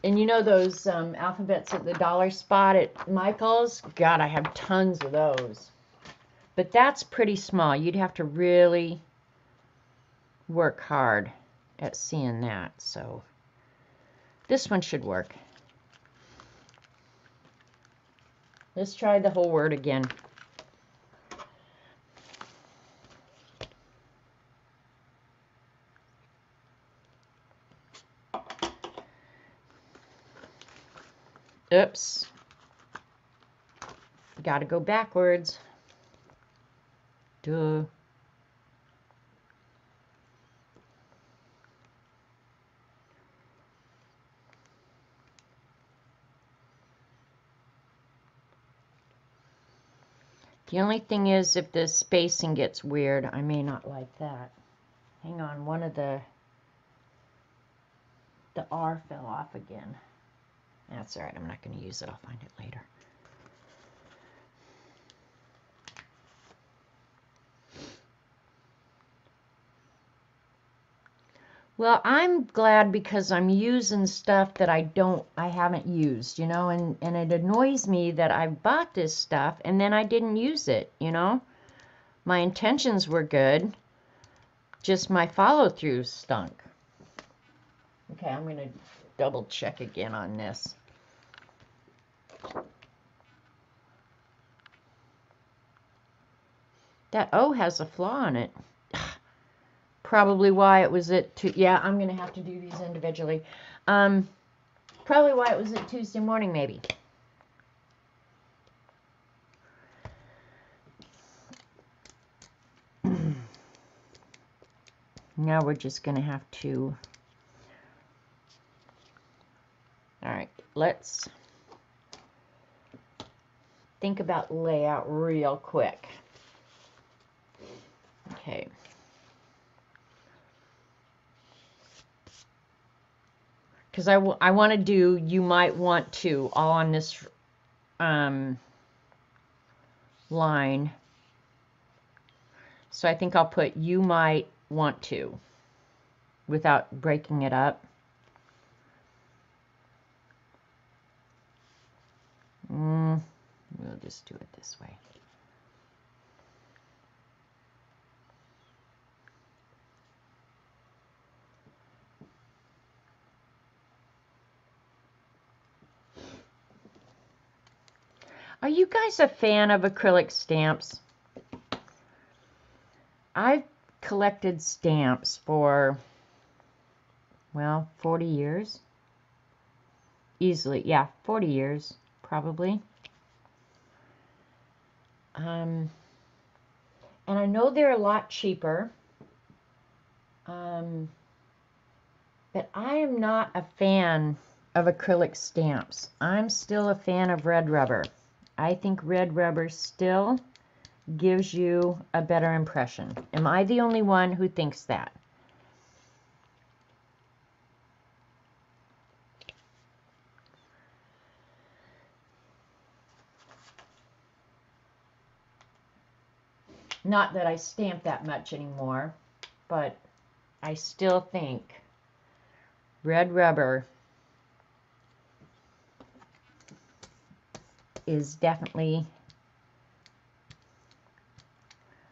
And you know those alphabets at the dollar spot at Michael's? God, I have tons of those. But that's pretty small. You'd have to really work hard at seeing that. So this one should work. Let's try the whole word again. Oops. Got to go backwards. Duh. The only thing is, if the spacing gets weird, I may not like that. Hang on, one of the R fell off again. That's all right, I'm not going to use it. I'll find it later. Well, I'm glad because I'm using stuff that I haven't used, you know, and it annoys me that I bought this stuff and then I didn't use it, you know. My intentions were good, just my follow-through stunk. Okay, I'm going to double check again on this. That O has a flaw in it. Probably why it was at 2. Yeah, I'm going to have to do these individually. Probably why it was at Tuesday morning, maybe. Now we're just going to have to... All right, let's think about layout real quick. Okay. Because I want to do, you might want to, all on this line. So I think I'll put you might want to without breaking it up. We'll just do it this way. Are you guys a fan of acrylic stamps? I've collected stamps for, well, 40 years. Easily, yeah, 40 years, probably. And I know they're a lot cheaper. But I am not a fan of acrylic stamps. I'm still a fan of red rubber. I think red rubber still gives you a better impression. Am I the only one who thinks that? Not that I stamp that much anymore, but I still think red rubber is definitely...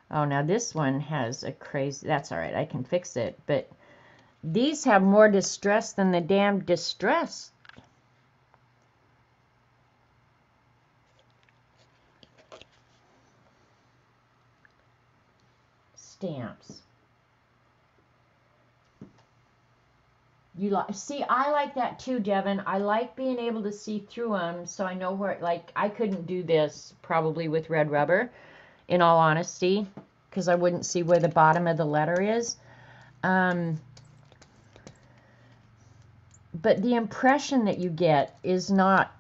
Oh, now this one has a crazy... That's all right, I can fix it. But these have more distress than the damn distress. Stamps. You like, see, I like that too, Devin. I like being able to see through them, so I know where, like, I couldn't do this probably with red rubber, in all honesty, because I wouldn't see where the bottom of the letter is. But the impression that you get is not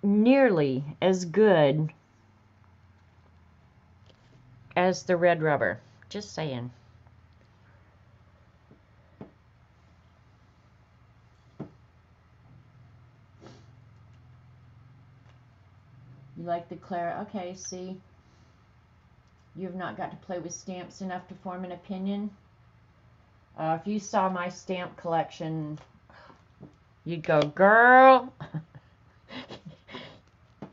nearly as good as the red rubber. Just saying. You like the Claire? Okay, see. You have not got to play with stamps enough to form an opinion. If you saw my stamp collection, you'd go, girl,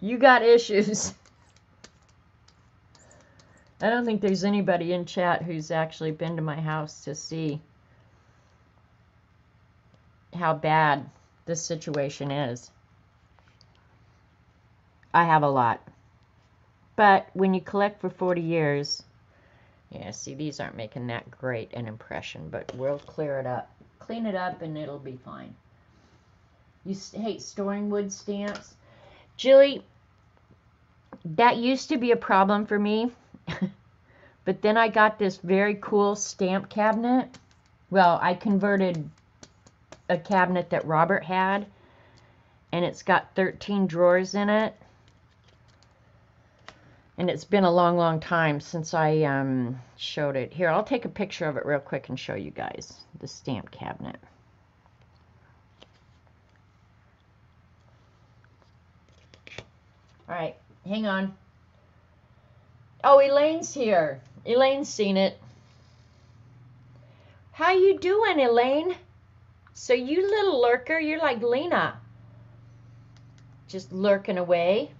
you got issues. I don't think there's anybody in chat who's actually been to my house to see how bad this situation is. I have a lot. But when you collect for 40 years, yeah, see, these aren't making that great an impression, but we'll clear it up. Clean it up and it'll be fine. You hate storing wood stamps? Jilly, that used to be a problem for me. But then I got this very cool stamp cabinet. Well, I converted a cabinet that Robert had, and it's got 13 drawers in it. And it's been a long, long time since I showed it. Here, I'll take a picture of it real quick and show you guys the stamp cabinet. All right, hang on. Oh, Elaine's here. Elaine's seen it. How you doing, Elaine? So you little lurker, you're like Lena. Just lurking away.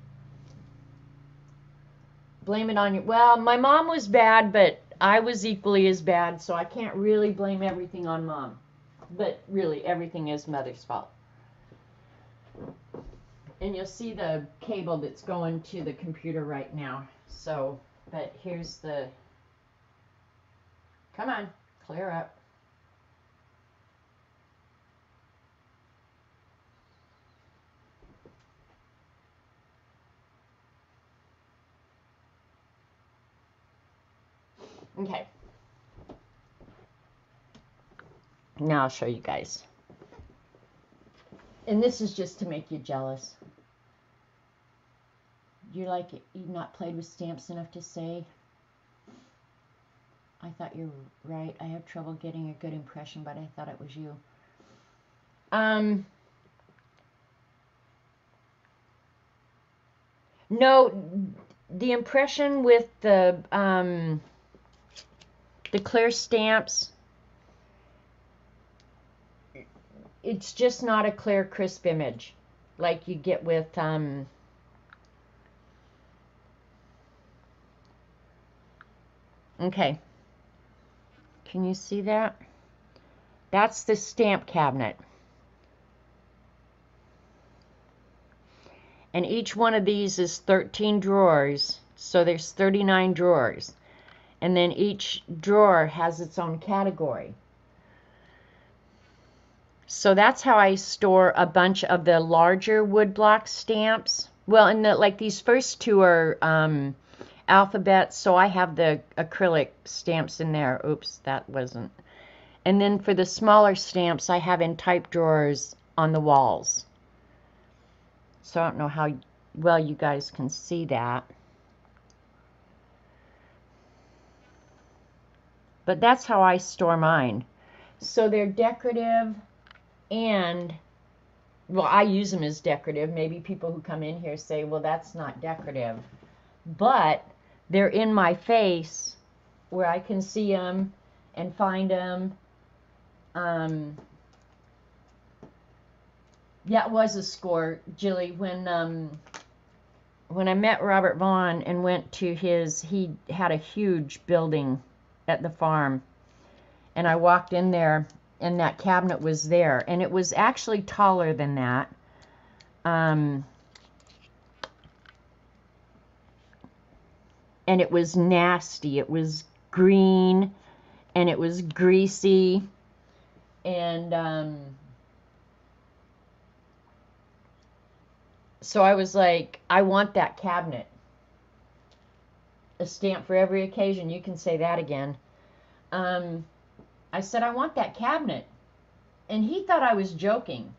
Blame it on you. Well, my mom was bad, but I was equally as bad, so I can't really blame everything on mom. But really, everything is mother's fault. And you'll see the cable that's going to the computer right now. So, but here's the... Come on, clear up. Okay. Now I'll show you guys. And this is just to make you jealous. You're like, you've not played with stamps enough to say. I thought you're right. I have trouble getting a good impression, but I thought it was you. No, the impression with the clear stamps, it's just not a clear, crisp image like you get with okay. Can you see that? That's the stamp cabinet. And each one of these is 13 drawers, so there's 39 drawers. And then each drawer has its own category. So that's how I store a bunch of the larger woodblock stamps. Well, and like these first two are alphabets, so I have the acrylic stamps in there. Oops, that wasn't. And then for the smaller stamps, I have in type drawers on the walls. So I don't know how well you guys can see that. But that's how I store mine. So they're decorative and, well, I use them as decorative. Maybe people who come in here say, well, that's not decorative. But they're in my face where I can see them and find them. Yeah, it was a score, Jilly, when I met Robert Vaughn and went to he had a huge building at the farm, and I walked in there and that cabinet was there, and it was actually taller than that. And it was nasty. It was green and it was greasy, and so I was like, I want that cabinet. A stamp for every occasion. You can say that again. I said, I want that cabinet. And he thought I was joking.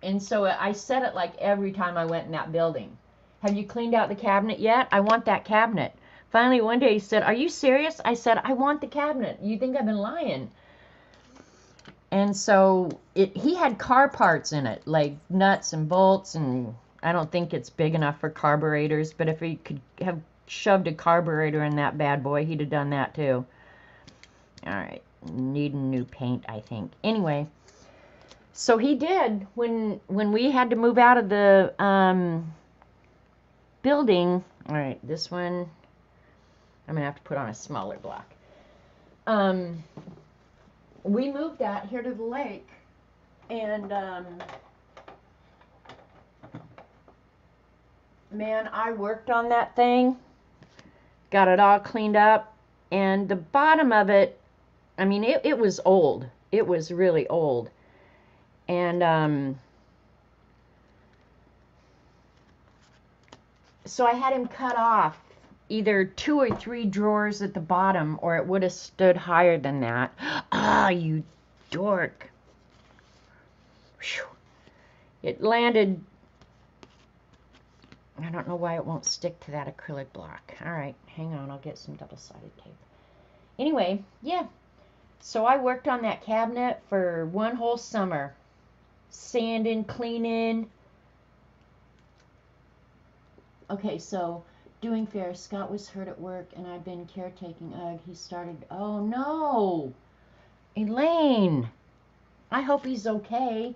And so I said it like every time I went in that building. Have you cleaned out the cabinet yet? I want that cabinet. Finally, one day he said, are you serious? I said, I want the cabinet. You think I've been lying? And so he had car parts in it, like nuts and bolts and I don't think it's big enough for carburetors, but if he could have shoved a carburetor in that bad boy, he'd have done that too. Alright, needing new paint, I think. Anyway, so he did. When we had to move out of the building, alright, this one, I'm going to have to put on a smaller block. We moved out here to the lake, and man, I worked on that thing, got it all cleaned up, and the bottom of it, I mean, it was old. It was really old. And so I had him cut off either 2 or 3 drawers at the bottom, or it would have stood higher than that. Ah, you dork. Whew. It landed. I don't know why it won't stick to that acrylic block. All right, hang on, I'll get some double-sided tape. Anyway, yeah. So I worked on that cabinet for one whole summer. Sanding, cleaning. Okay, so doing fair. Scott was hurt at work, and I've been caretaking. Ugh, he started. Oh no, Elaine. I hope he's okay.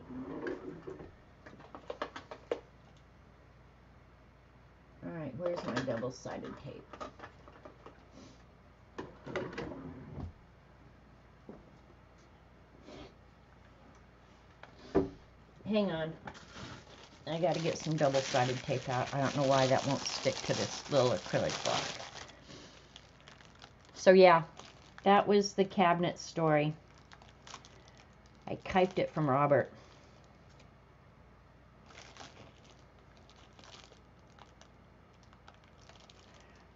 All right, where's my double-sided tape? Hang on. I got to get some double-sided tape out. I don't know why that won't stick to this little acrylic block. So yeah, that was the cabinet story. I kiped it from Robert.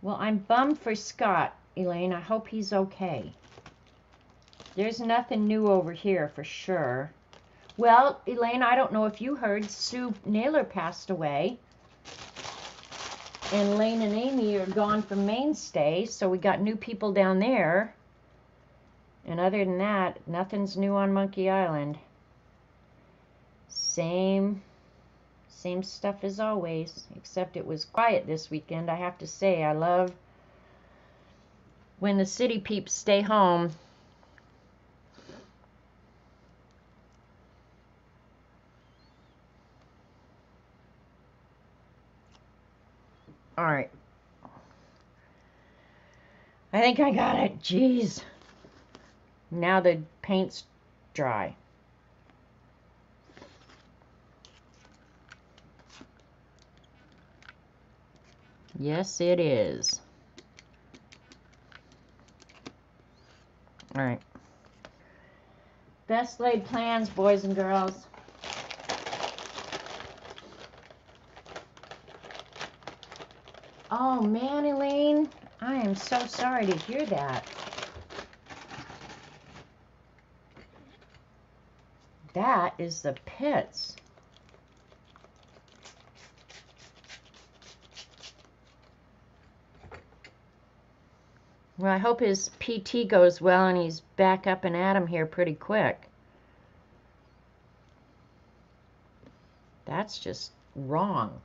Well, I'm bummed for Scott, Elaine. I hope he's okay. There's nothing new over here for sure. Well, Elaine, I don't know if you heard, Sue Naylor passed away. And Lane and Amy are gone from Mainstay, so we got new people down there. And other than that, nothing's new on Monkey Island. Same stuff as always, except it was quiet this weekend. I have to say, I love when the city peeps stay home. All right. I think I got it. Jeez. Now the paint's dry. Yes, it is. All right. Best laid plans, boys and girls. Oh, man, Elaine. I am so sorry to hear that. That is the pits. Well, I hope his PT goes well and he's back up and at 'em here pretty quick. That's just wrong.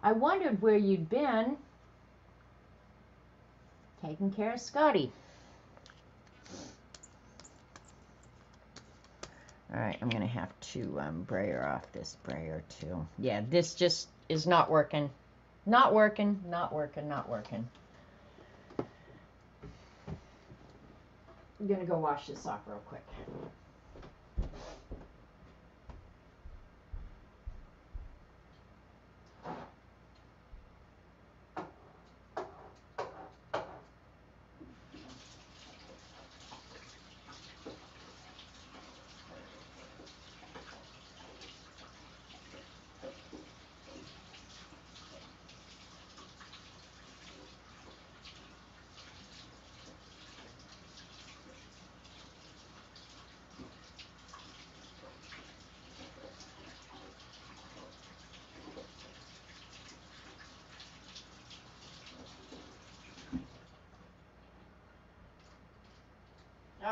I wondered where you'd been. Taking care of Scotty. Alright, I'm going to have to brayer off this brayer too. Yeah, this just is not working. Not working, not working, not working. I'm going to go wash this off real quick.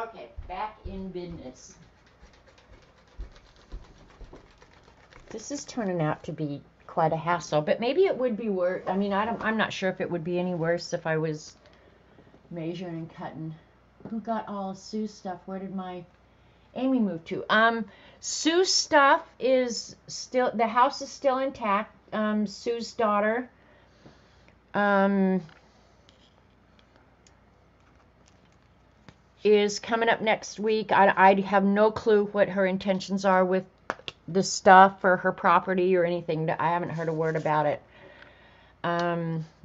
Okay, back in business. This is turning out to be quite a hassle, but maybe it would be worse. I mean, I'm not sure if it would be any worse if I was measuring and cutting. Who got all of Sue's stuff? Where did my Amy move to? Sue's stuff is still, the house is still intact. Sue's daughter, is coming up next week. I have no clue what her intentions are with the stuff or her property or anything. I haven't heard a word about it.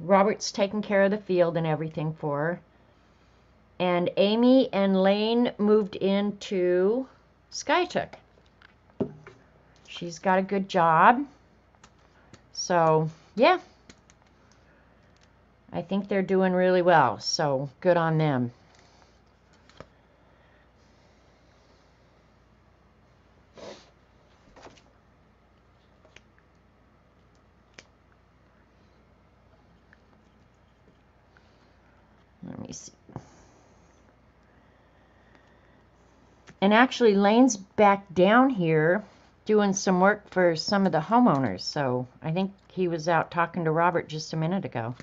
Robert's taking care of the field and everything for her. And Amy and Lane moved into Skytook. She's got a good job. So, yeah. I think they're doing really well. So, good on them. Let me see. And actually, Lane's back down here doing some work for some of the homeowners. So I think he was out talking to Robert just a minute ago.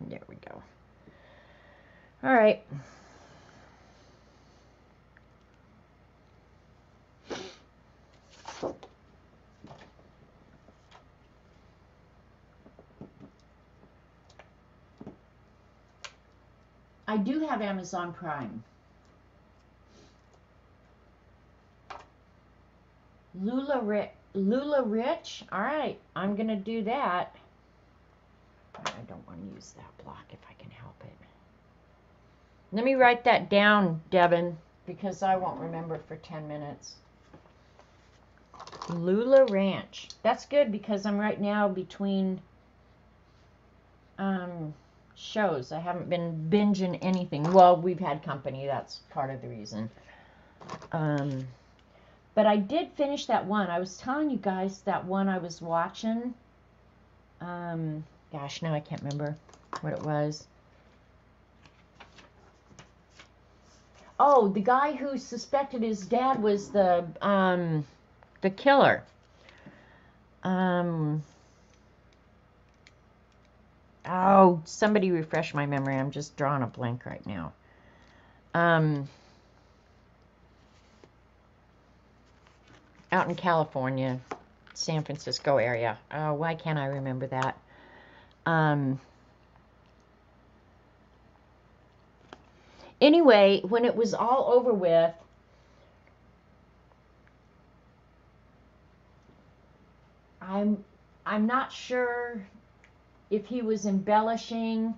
There we go. All right. I do have Amazon Prime. Lula Rich. All right, I'm gonna do that. I don't want to use that block if I can help it. Let me write that down, Devin, because I won't remember for 10 minutes. Lula Ranch. That's good because I'm right now between shows. I haven't been binging anything. Well, we've had company. That's part of the reason. But I did finish that one. I was telling you guys that one I was watching. Gosh, now I can't remember what it was. Oh, the guy who suspected his dad was the killer. Oh, somebody refresh my memory. I'm just drawing a blank right now. Out in California, San Francisco area. Oh, why can't I remember that? Anyway, when it was all over with, I'm not sure if he was embellishing.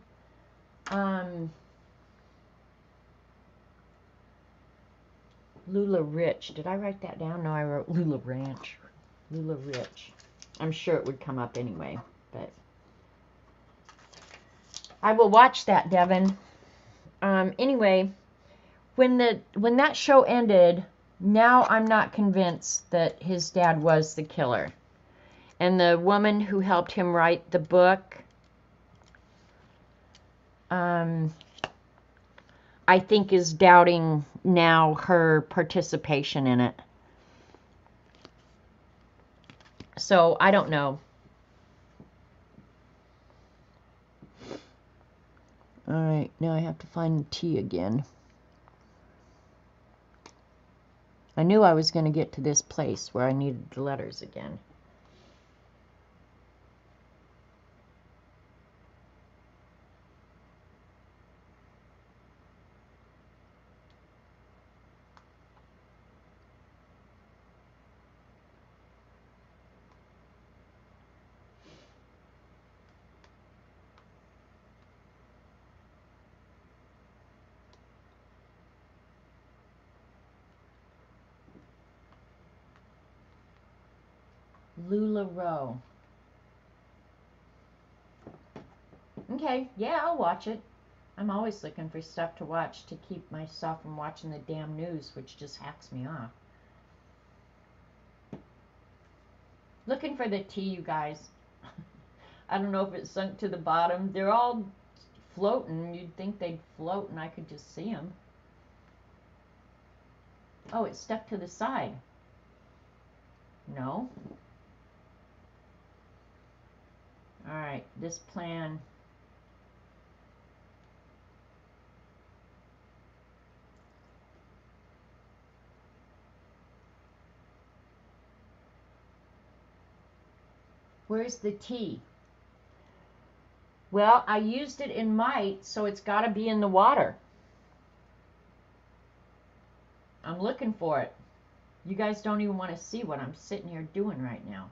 Lula Rich. Did I write that down? No, I wrote Lula Ranch. Lula Rich. I'm sure it would come up anyway, but I will watch that, Devin. Anyway, when that show ended, now I'm not convinced that his dad was the killer. And the woman who helped him write the book, I think is doubting now her participation in it. So, I don't know. Alright, now I have to find the T again. I knew I was going to get to this place where I needed the letters again. Lula Row. Okay, yeah, I'll watch it. I'm always looking for stuff to watch to keep myself from watching the damn news, which just hacks me off. Looking for the T, you guys. I don't know if it sunk to the bottom. They're all floating. You'd think they'd float and I could just see them. Oh, it's stuck to the side. No. All right, this plan. Where's the tea? Well, I used it in might, so it's got to be in the water. I'm looking for it. You guys don't even want to see what I'm sitting here doing right now.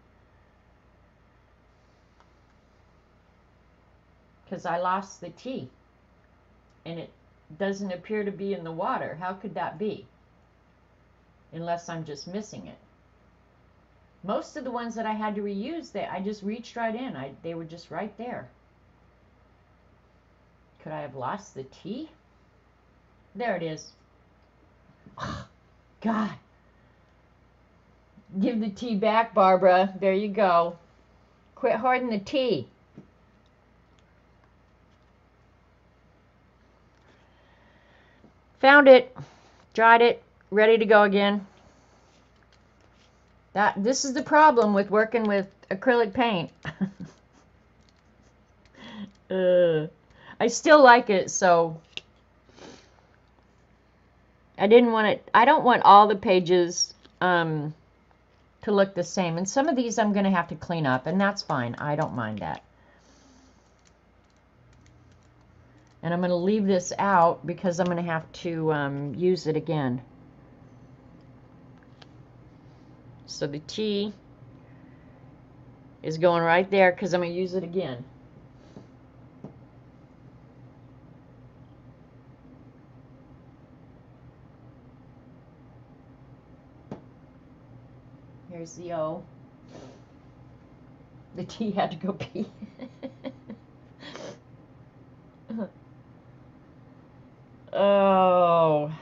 Because I lost the tea. And it doesn't appear to be in the water. How could that be? Unless I'm just missing it. Most of the ones that I had to reuse, I just reached right in. They were just right there. Could I have lost the tea? There it is. Oh, God. Give the tea back, Barbara. There you go. Quit hoarding the tea. Found it. Dried it. Ready to go again. This is the problem with working with acrylic paint. I still like it, so I didn't want it. I don't want all the pages to look the same. And some of these I'm going to have to clean up, and that's fine. I don't mind that. And I'm going to leave this out because I'm going to have to use it again. So the tea is going right there because I'm going to use it again. Here's the O. The tea had to go pee. Oh.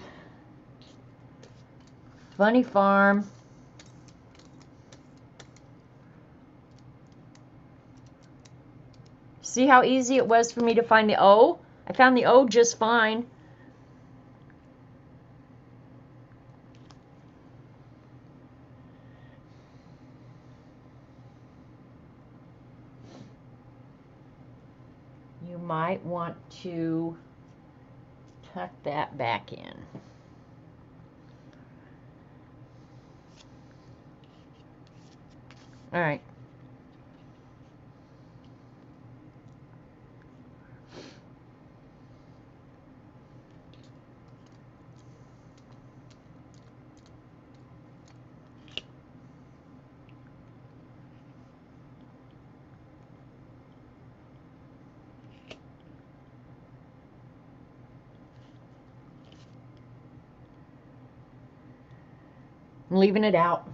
Funny farm. See how easy it was for me to find the O? I found the O just fine. You might want to tuck that back in. All right. I'm leaving it out.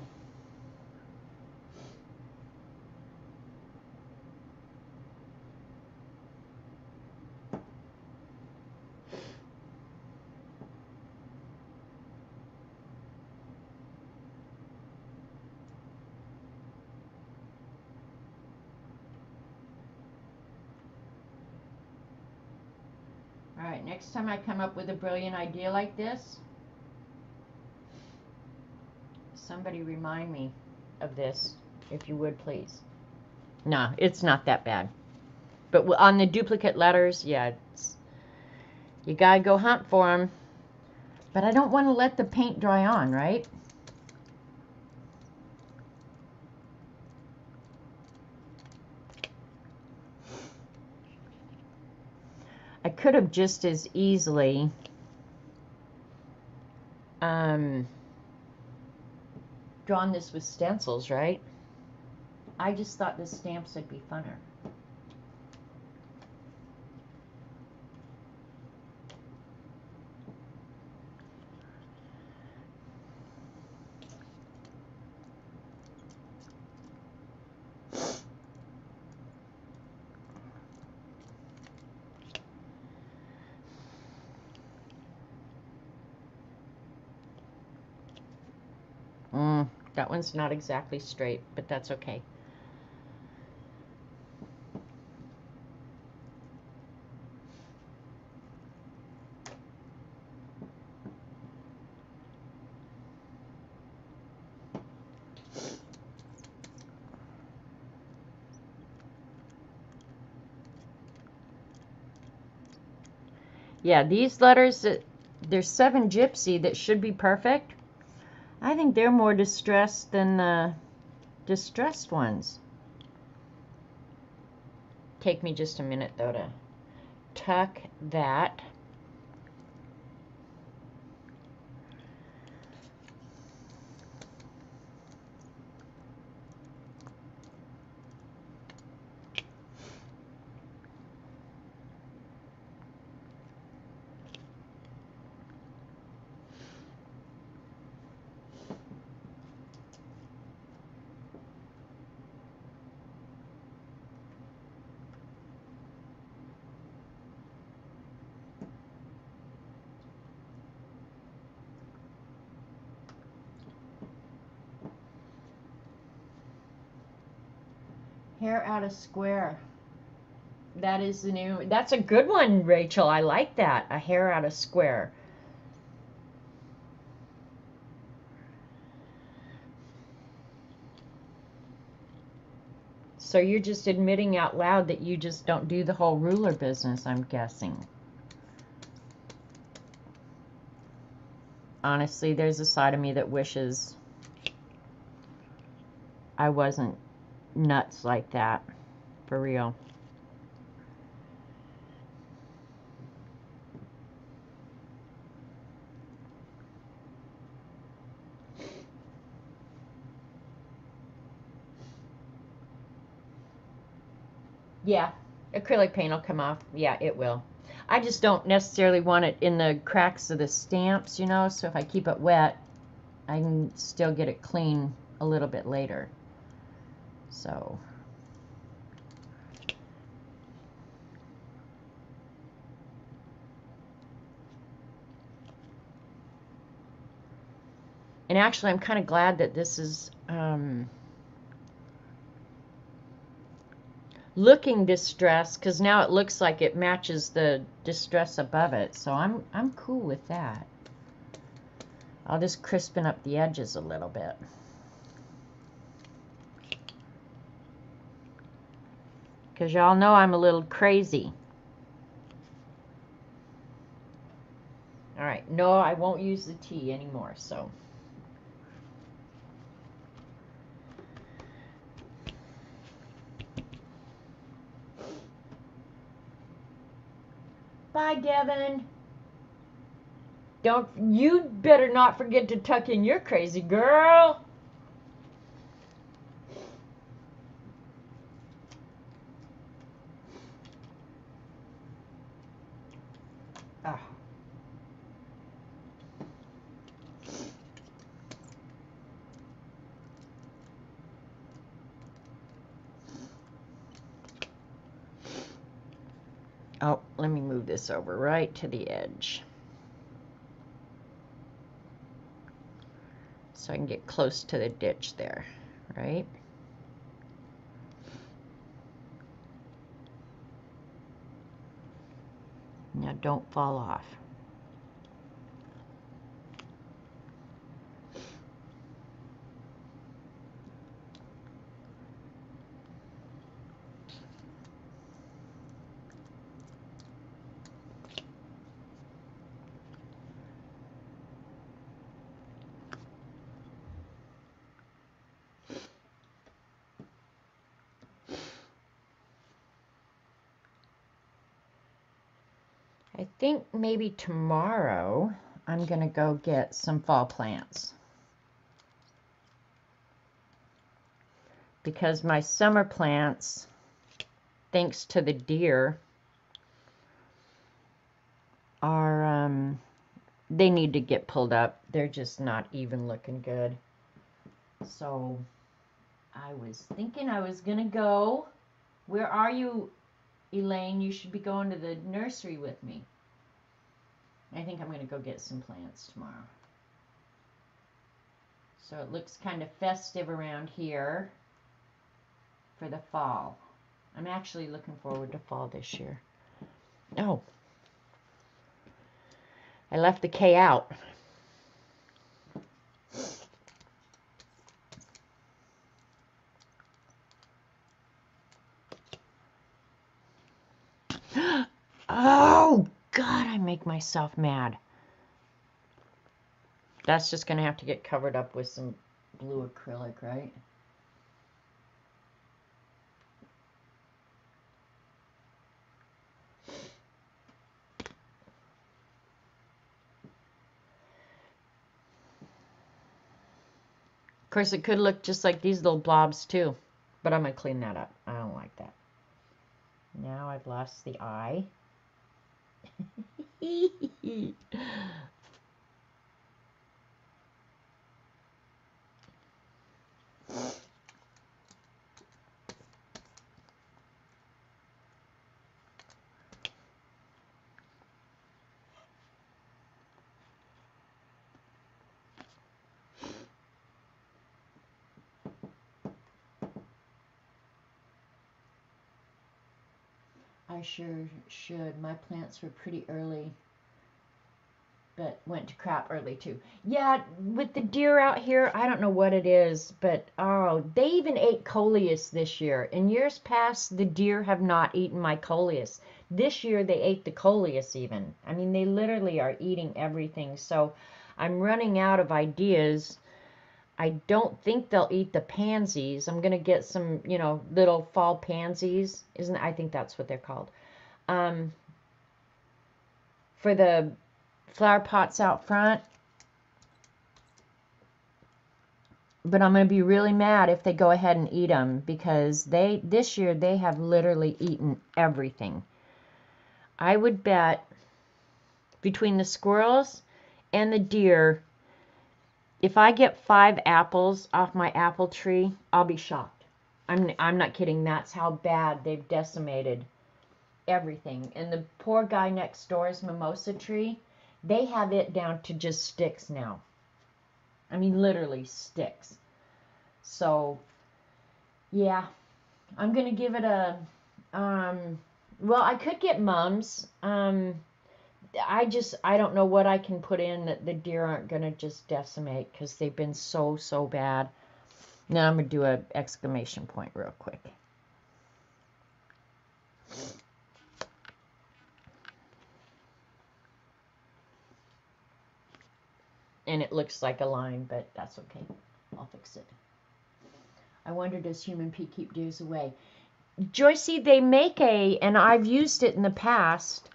All right, next time I come up with a brilliant idea like this, somebody remind me of this, if you would, please. No, it's not that bad. But on the duplicate letters, yeah, you gotta go hunt for them. But I don't want to let the paint dry on, right? I could have just as easily drawn this with stencils, right? I just thought the stamps would be funner. That one's not exactly straight, but that's okay. Yeah, these letters, there's 7 gypsy that should be perfect. I think they're more distressed than the distressed ones. Take me just a minute though to tuck that. Hair out of square. That is the new, that's a good one, Rachel. I like that. A hair out of square. So you're just admitting out loud that you just don't do the whole ruler business, I'm guessing. Honestly, there's a side of me that wishes I wasn't nuts like that. For real. Yeah, acrylic paint will come off. Yeah, it will. I just don't necessarily want it in the cracks of the stamps, you know, so if I keep it wet, I can still get it clean a little bit later. So, and actually I'm kind of glad that this is looking distressed, because now it looks like it matches the distress above it, so I'm cool with that. I'll just crispen up the edges a little bit. Because y'all know I'm a little crazy. Alright, no, I won't use the T anymore, so. Bye, Devin. You better not forget to tuck in your crazy girl. Ah. Oh, let me move this over right to the edge, so I can get close to the ditch there, right? Now don't fall off. I think maybe tomorrow I'm going to go get some fall plants, because my summer plants, thanks to the deer, are they need to get pulled up. They're just not even looking good. So I was thinking I was gonna go. Where are you, Elaine? You should be going to the nursery with me. I think I'm gonna go get some plants tomorrow. So it looks kind of festive around here for the fall. I'm actually looking forward to fall this year. Oh, I left the K out. Oh, God, I make myself mad. That's just going to have to get covered up with some blue acrylic, right? Of course, it could look just like these little blobs too, but I'm going to clean that up. I don't like that. Now I've lost the eye. I sure should. My plants were pretty early, but went to crap early too. Yeah, with the deer out here, I don't know what it is, but oh, they even ate coleus this year. In years past, the deer have not eaten my coleus. This year, they ate the coleus even. I mean, they literally are eating everything. So I'm running out of ideas. I don't think they'll eat the pansies. I'm gonna get some, little fall pansies. I think that's what they're called. For the flower pots out front. But I'm gonna be really mad if they go ahead and eat them, because this year they have literally eaten everything. I would bet between the squirrels and the deer, if I get 5 apples off my apple tree, I'll be shocked. I'm not kidding. That's how bad they've decimated everything. And the poor guy next door's mimosa tree, they have it down to just sticks now. I mean, literally sticks. So, yeah, I'm gonna give it a. Well, I could get mums. I don't know what I can put in that the deer aren't gonna just decimate, because they've been so bad. Now I'm gonna do a exclamation point real quick. And it looks like a line, but that's okay. I'll fix it. I wonder, does human pea keep deers away? Joycey, they make and I've used it in the past,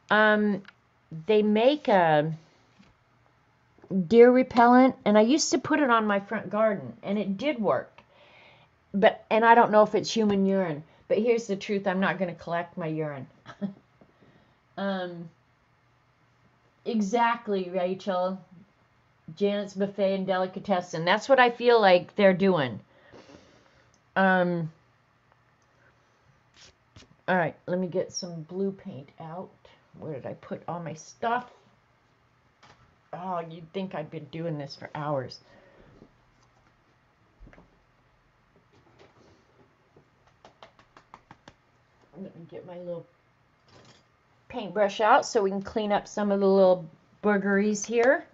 they make a deer repellent, and I used to put it on my front garden, and it did work. And I don't know if it's human urine, but here's the truth, I'm not going to collect my urine. Exactly, Rachel. Janet's Buffet and Delicatessen. That's what I feel like they're doing. All right, let me get some blue paint out. Where did I put all my stuff? Oh, you'd think I'd been doing this for hours. Let me get my little paintbrush out so we can clean up some of the little burgeries here.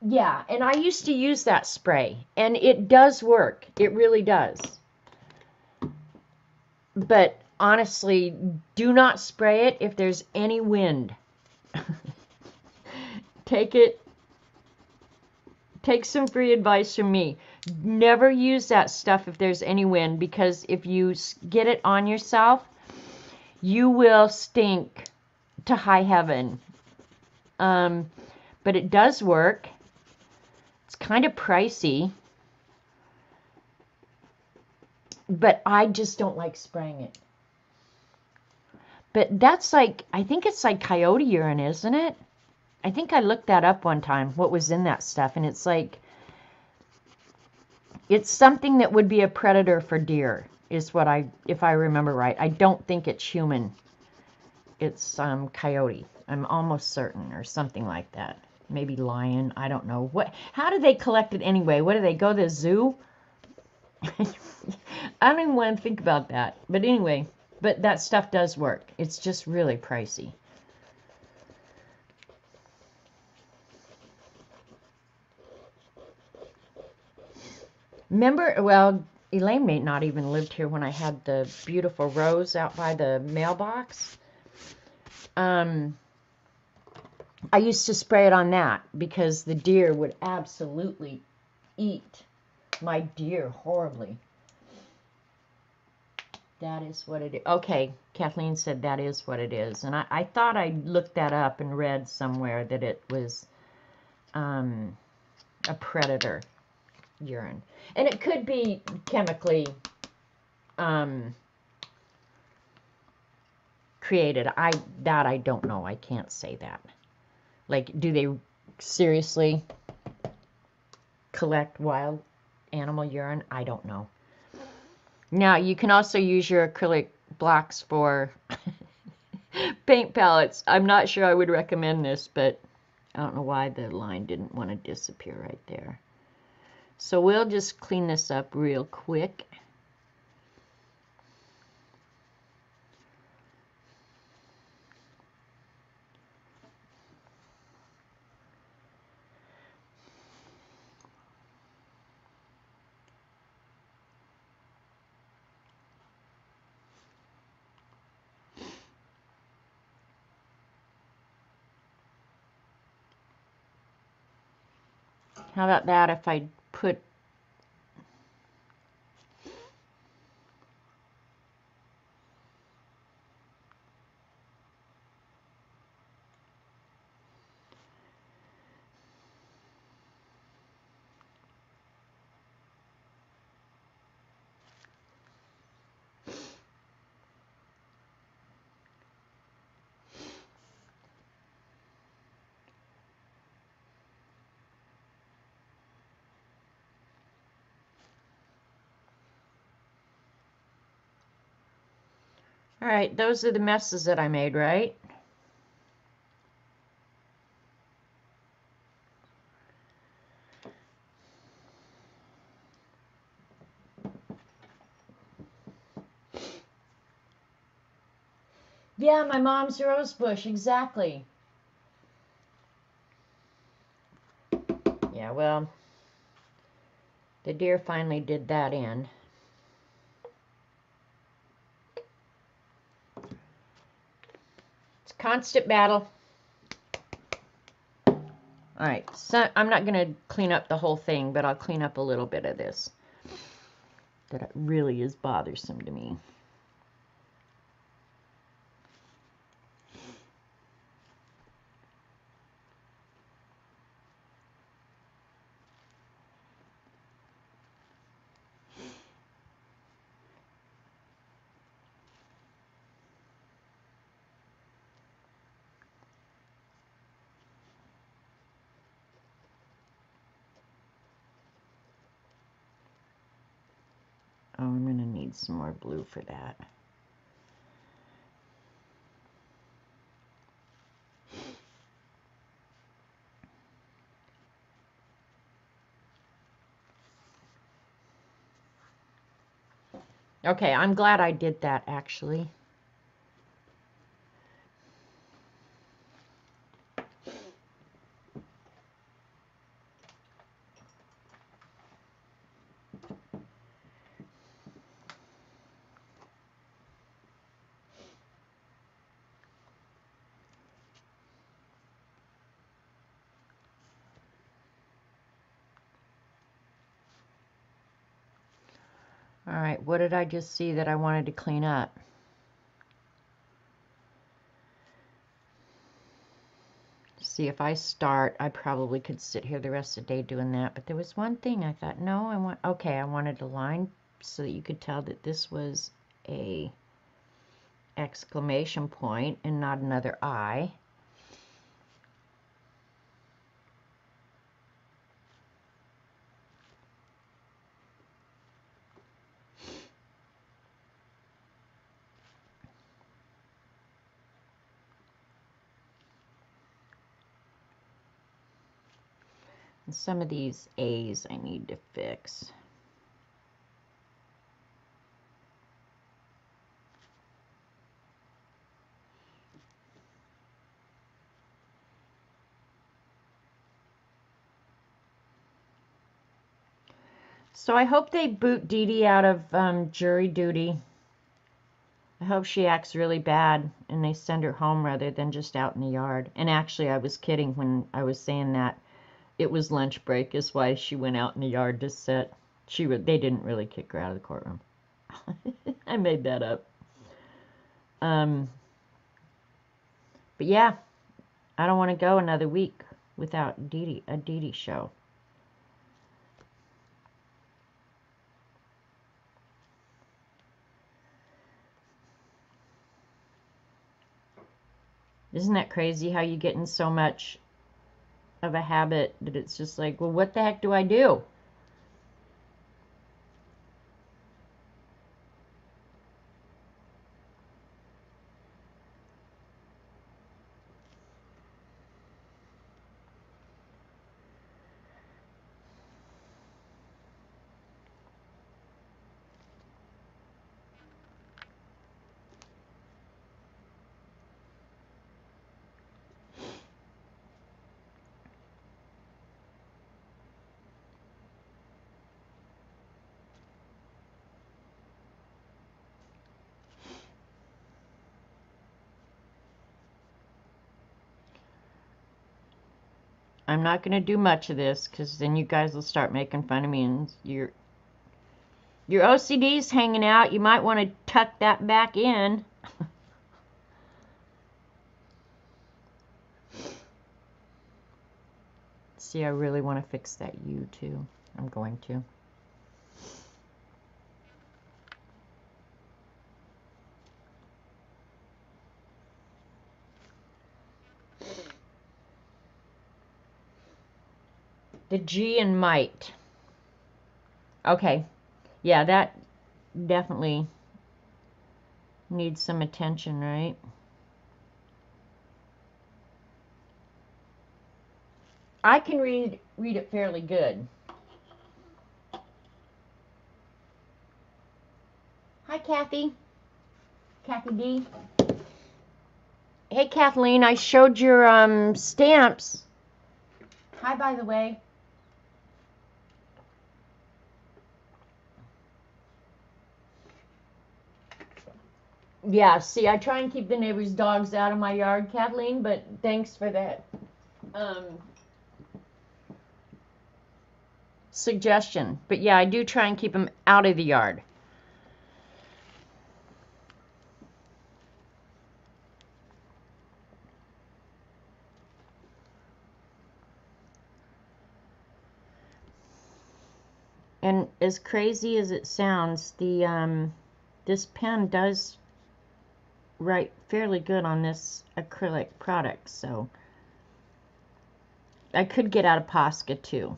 Yeah, and I used to use that spray, and it does work. It really does. But honestly, do not spray it if there's any wind. Take some free advice from me. Never use that stuff if there's any wind, because if you get it on yourself, you will stink to high heaven. But it does work. It's kind of pricey, but I just don't like spraying it. But that's like, I think it's like coyote urine, isn't it? I think I looked that up one time, what was in that stuff, and it's like, it's something that would be a predator for deer, is what if I remember right. I don't think it's human. It's coyote. I'm almost certain, or something like that. Maybe lion. I don't know. How do they collect it anyway? What do they go to the zoo? I don't even want to think about that. But anyway, but that stuff does work. It's just really pricey. Remember, well, Elaine may not even lived here when I had the beautiful rose out by the mailbox. I used to spray it on that because the deer would absolutely eat my deer horribly. That is what it is. Okay, Kathleen said that is what it is. And I thought I looked that up and read somewhere that it was a predator urine. And it could be chemically created. I don't know. I can't say that. Like, do they seriously collect wild animal urine? I don't know. Now, you can also use your acrylic blocks for paint palettes. I'm not sure I would recommend this, but I don't know why the line didn't want to disappear right there. So we'll just clean this up real quick. How about that if I put all right, those are the messes that I made, right? Yeah, my mom's rose bush, exactly. Yeah, well, the deer finally did that in. It's a constant battle. All right, so I'm not going to clean up the whole thing, but I'll clean up a little bit of this that really is bothersome to me. Oh, I'm going to need some more blue for that. Okay, I'm glad I did that, actually. All right, what did I just see that I wanted to clean up? See, if I start, I probably could sit here the rest of the day doing that. But there was one thing I thought, no, I wanted a line so that you could tell that this was a exclamation point and not another I. And some of these A's I need to fix. So I hope they boot Dee Dee out of jury duty. I hope she acts really bad and they send her home rather than just out in the yard. And actually, I was kidding when I was saying that. It was lunch break is why she went out in the yard to sit. They didn't really kick her out of the courtroom. I made that up. But yeah, I don't want to go another week without a Dee Dee show. Isn't that crazy how you get in so much of a habit that it's just like, well, what the heck do I do? I'm not going to do much of this because then you guys will start making fun of me and your OCD's hanging out. You might want to tuck that back in. See, I really want to fix that U too. I'm going to. The G in might. Okay. Yeah, that definitely needs some attention, right? I can read it fairly good. Hi, Kathy. Kathy D. Hey, Kathleen, I showed your stamps. Hi, by the way. Yeah, see, I try and keep the neighbors' dogs out of my yard, Kathleen, but thanks for that suggestion. But yeah, I do try and keep them out of the yard. And as crazy as it sounds, this pen does write fairly good on this acrylic product, so I could get out of Posca too.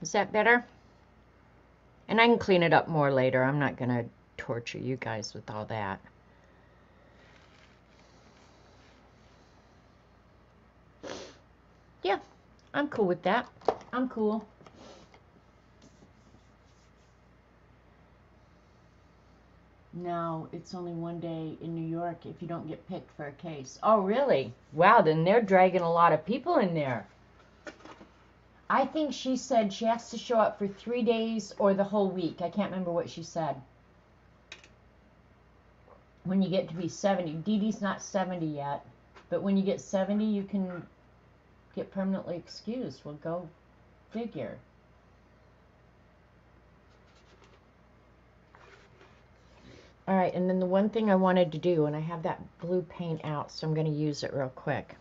Is that better? And I can clean it up more later. I'm not going to torture you guys with all that. Yeah, I'm cool with that. I'm cool. No, it's only one day in New York if you don't get picked for a case. Oh, really? Wow, then they're dragging a lot of people in there. I think she said she has to show up for 3 days or the whole week. I can't remember what she said. When you get to be 70. Dee Dee's not 70 yet. But when you get 70, you can get permanently excused. Well, go figure. All right, and then the one thing I wanted to do, and I have that blue paint out, so I'm going to use it real quick.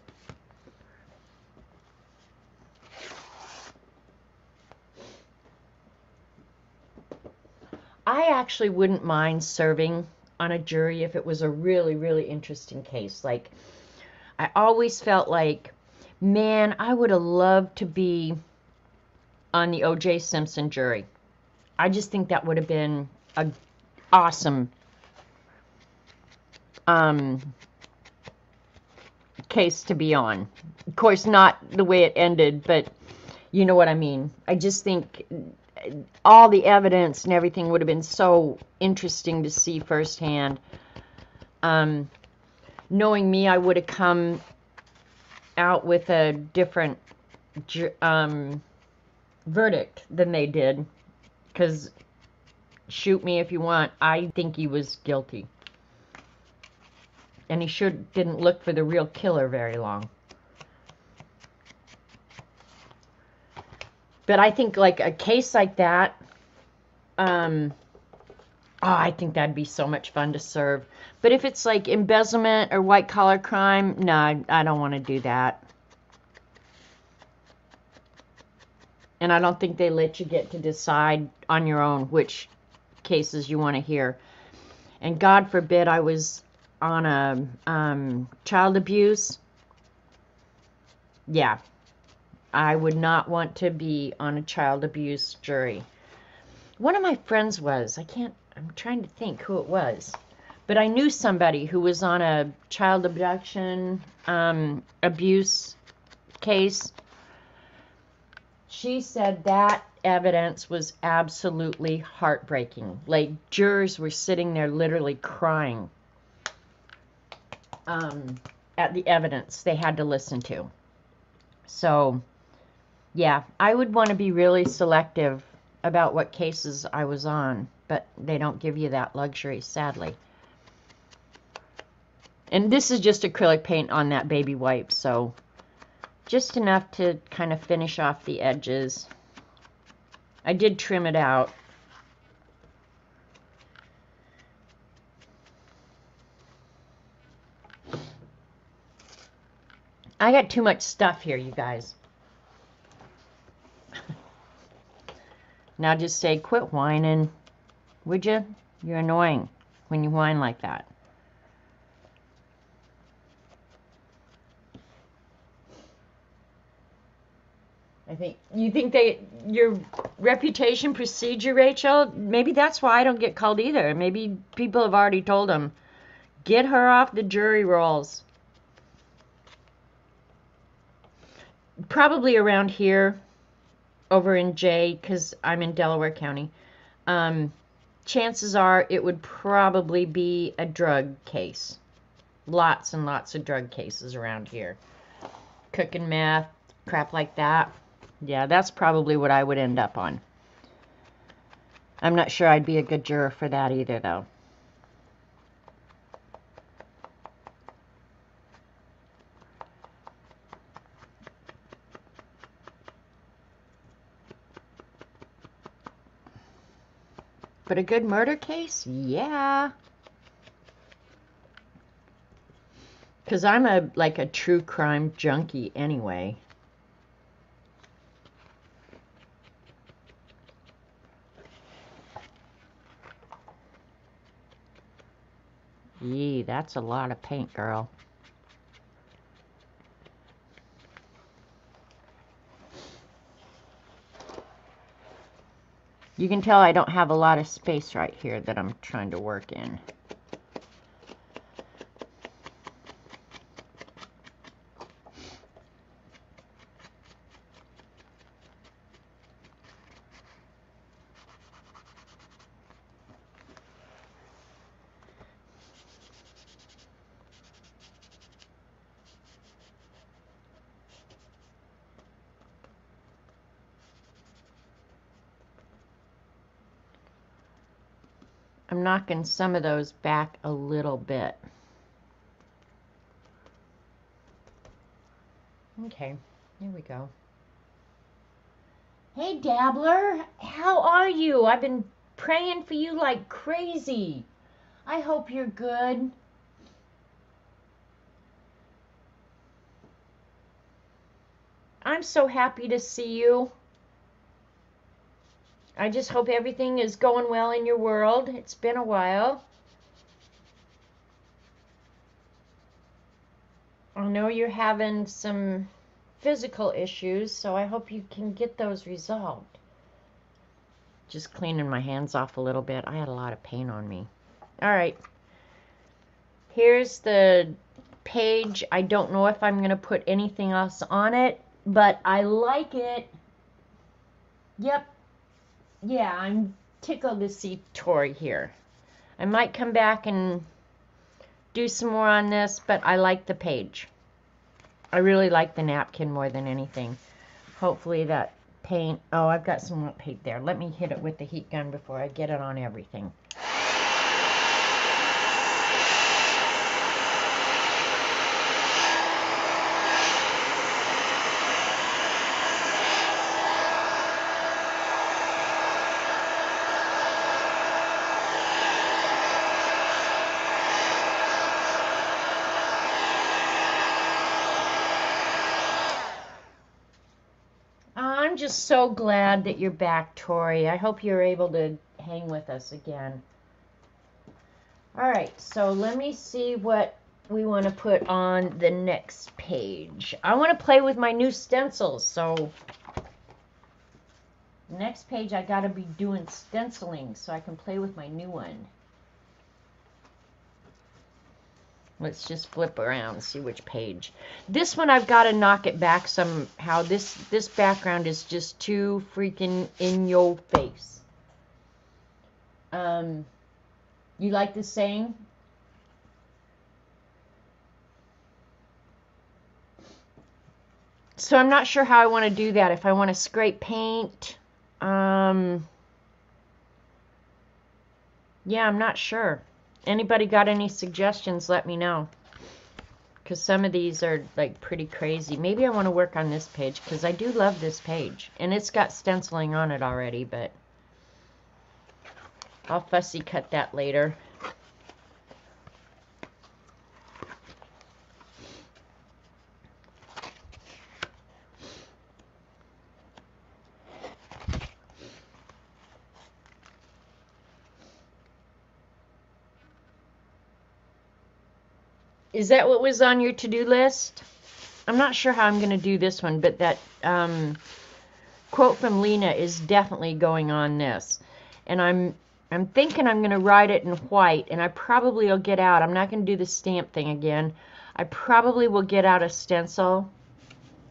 I actually wouldn't mind serving on a jury if it was a really, really interesting case. Like, I always felt like, man, I would have loved to be on the O.J. Simpson jury. I just think that would have been an awesome case to be on. Of course, not the way it ended, but you know what I mean. I just think all the evidence and everything would have been so interesting to see firsthand. Knowing me, I would have come out with a different verdict than they did. Because, shoot me if you want, I think he was guilty. And he didn't look for the real killer very long. But I think like a case like that, I think that'd be so much fun to serve. But if it's like embezzlement or white collar crime, no, I don't want to do that. And I don't think they let you get to decide on your own which cases you want to hear. And God forbid I was on a child abuse. Yeah, I would not want to be on a child abuse jury. One of my friends was. I'm trying to think who it was. But I knew somebody who was on a child abduction abuse case. She said that evidence was absolutely heartbreaking. Like, jurors were sitting there literally crying at the evidence they had to listen to. So, yeah, I would want to be really selective about what cases I was on, but they don't give you that luxury, sadly. And this is just acrylic paint on that baby wipe, so just enough to kind of finish off the edges. I did trim it out. I got too much stuff here, you guys. Now just say, quit whining, would you? You're annoying when you whine like that. You think your reputation precedes you, Rachel? Maybe that's why I don't get called either. Maybe people have already told them, get her off the jury rolls. Probably around here, over in J, because I'm in Delaware County. Chances are it would probably be a drug case. Lots and lots of drug cases around here. Cooking meth, crap like that. Yeah, that's probably what I would end up on. I'm not sure I'd be a good juror for that either, though. But a good murder case? Yeah. Because I'm like a true crime junkie anyway. Yee, that's a lot of paint, girl. You can tell I don't have a lot of space right here that I'm trying to work in. I'm knocking some of those back a little bit. Okay, here we go. Hey, Dabbler, how are you? I've been praying for you like crazy. I hope you're good. I'm so happy to see you. I just hope everything is going well in your world. It's been a while. I know you're having some physical issues, so I hope you can get those resolved. Just cleaning my hands off a little bit. I had a lot of paint on me. All right. Here's the page. I don't know if I'm going to put anything else on it, but I like it. Yep. Yeah, I'm tickled to see Tori here. I might come back and do some more on this, but I like the page. I really like the napkin more than anything. Hopefully that paint... Oh, I've got some more paint there. Let me hit it with the heat gun before I get it on everything. I'm just so glad that you're back, Tori. I hope you're able to hang with us again. All right, so let me see what we want to put on the next page. I want to play with my new stencils, so next page I got to be doing stenciling so I can play with my new one. Let's just flip around and see which page. This one I've got to knock it back somehow. This background is just too freaking in your face. You like this saying? So I'm not sure how I want to do that. If I want to scrape paint. Yeah, I'm not sure. Anybody got any suggestions, let me know. Because some of these are like pretty crazy. Maybe I want to work on this page because I do love this page. And it's got stenciling on it already, but I'll fussy cut that later. Is that what was on your to-do list? I'm not sure how I'm going to do this one, but that quote from Lena is definitely going on this. And I'm thinking I'm going to write it in white, and I probably will get out. I'm not going to do the stamp thing again. I probably will get out a stencil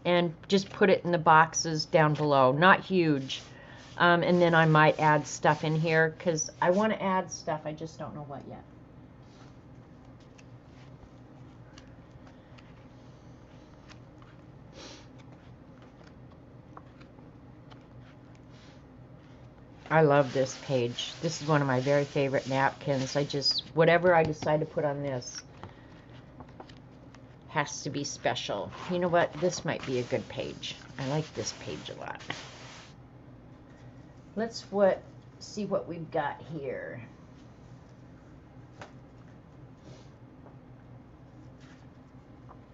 and just put it in the boxes down below. Not huge. And then I might add stuff in here because I want to add stuff. I just don't know what yet. I love this page. This is one of my very favorite napkins. Whatever I decide to put on this has to be special. You know what? This might be a good page. I like this page a lot. Let's see what we've got here.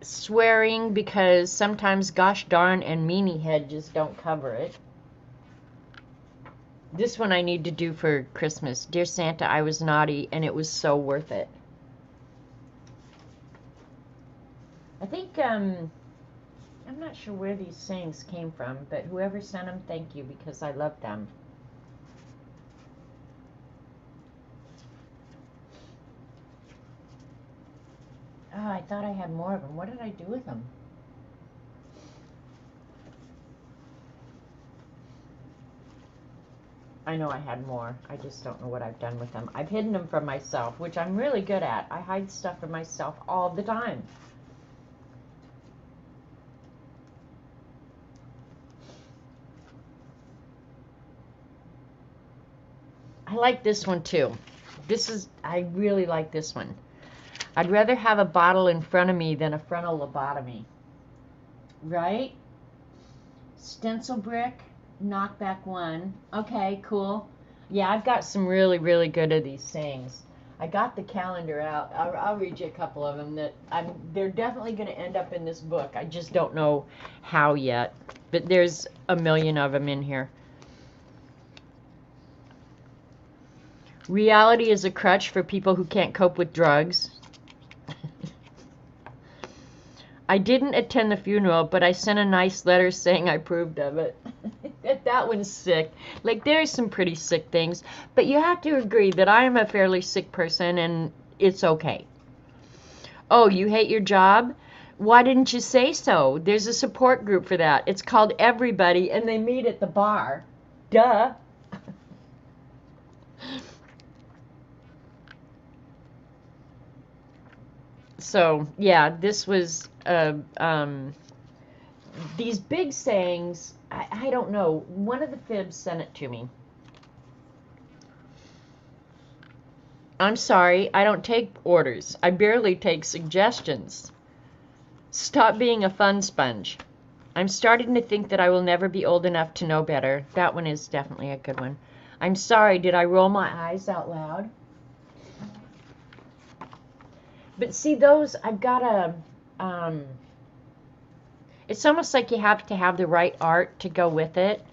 Swearing because sometimes gosh darn and meanie head just don't cover it. This one I need to do for Christmas. Dear Santa, I was naughty and it was so worth it. I think, I'm not sure where these sayings came from, but whoever sent them, thank you because I love them. Oh, I thought I had more of them. What did I do with them? I know I had more. I just don't know what I've done with them. I've hidden them from myself, which I'm really good at. I hide stuff from myself all the time. I like this one too. I really like this one. I'd rather have a bottle in front of me than a frontal lobotomy. Right? Stencil brick. Knockback 1. Okay, cool. Yeah, I've got some really, really good of these sayings. I got the calendar out. I'll read you a couple of them they're definitely going to end up in this book. I just don't know how yet. But there's a million of them in here. Reality is a crutch for people who can't cope with drugs. I didn't attend the funeral, but I sent a nice letter saying I approved of it. That one's sick. Like, there's some pretty sick things, but you have to agree that I am a fairly sick person, and it's okay. Oh, you hate your job? Why didn't you say so? There's a support group for that. It's called Everybody, and they meet at the bar. Duh. So, yeah, this was these big sayings. I don't know. One of the fibs sent it to me. I'm sorry, I don't take orders. I barely take suggestions. Stop being a fun sponge. I'm starting to think that I will never be old enough to know better. That one is definitely a good one. I'm sorry, did I roll my eyes out loud? But see, those, I've got a, it's almost like you have to have the right art to go with it.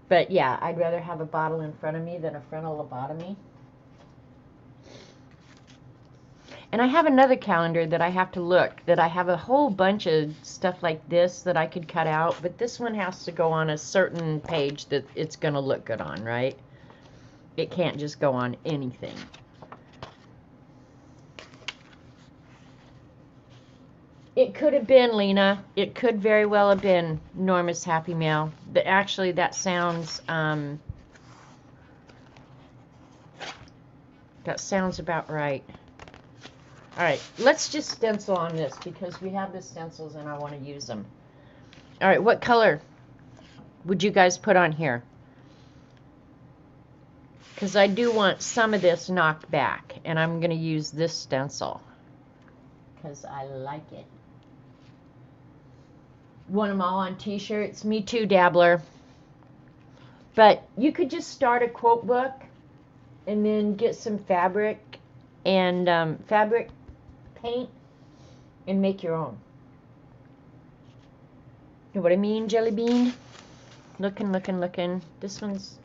But yeah, I'd rather have a bottle in front of me than a frontal lobotomy. And I have another calendar that I have to look, that I have a whole bunch of stuff like this that I could cut out, but this one has to go on a certain page that it's going to look good on, right? It can't just go on anything. It could have been, Lena. It could very well have been Norma's Happy Mail. Actually, that sounds about right. All right, let's just stencil on this because we have the stencils and I want to use them. All right, what color would you guys put on here? Because I do want some of this knocked back, and I'm going to use this stencil because I like it. Want them all on t-shirts? Me too, dabbler. But you could just start a quote book and then get some fabric and fabric paint and make your own. You know what I mean, Jelly Bean? Looking. This one's...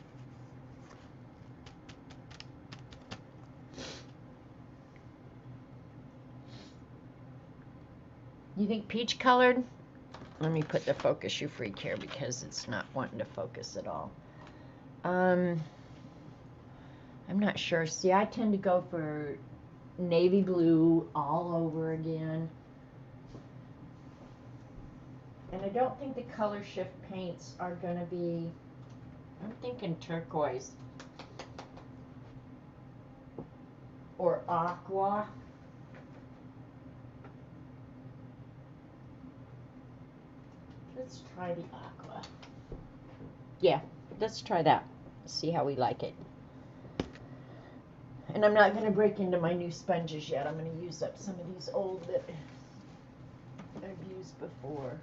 You think peach colored? Let me put the focus you freak here because it's not wanting to focus at all. I'm not sure. See, I tend to go for navy blue all over again. And I don't think the color shift paints are going to be... I'm thinking turquoise. Or aqua. Let's try the aqua. Yeah, let's try that. See how we like it. And I'm not going to break into my new sponges yet. I'm going to use up some of these old that I've used before.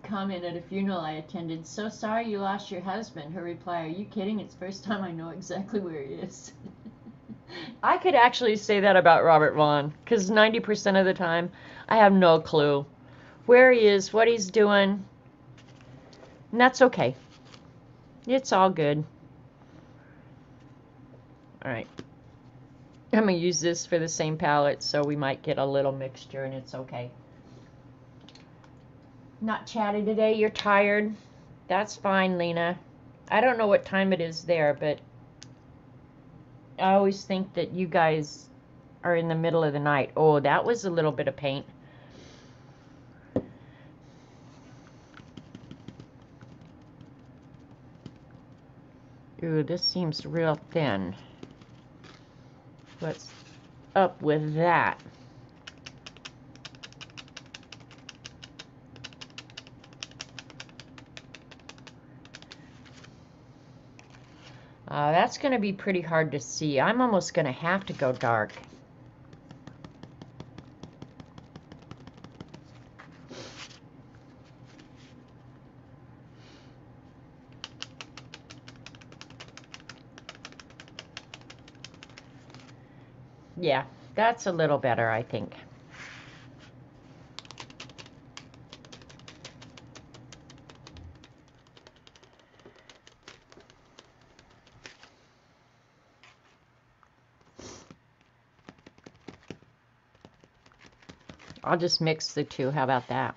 Comment at a funeral I attended. So sorry you lost your husband. Her reply, are you kidding? It's the first time I know exactly where he is. I could actually say that about Robert Vaughn, because 90% of the time I have no clue where he is, what he's doing, and that's okay. It's all good. Alright. I'm going to use this for the same palette, so we might get a little mixture, and it's okay. Not chatty today? You're tired? That's fine, Lena. I don't know what time it is there, but I always think that you guys are in the middle of the night. Oh, that was a little bit of paint. Ooh, this seems real thin. What's up with that? That's going to be pretty hard to see. I'm almost going to have to go dark. Yeah, that's a little better, I think. I'll just mix the two. How about that?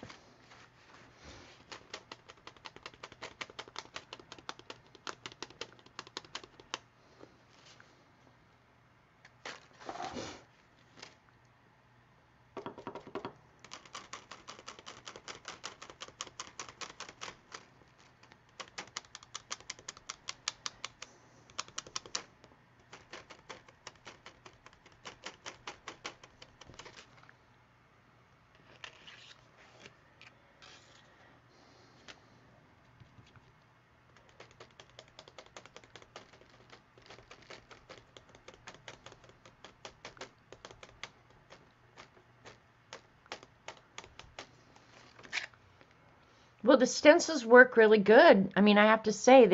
Well, the stencils work really good. I mean, I have to say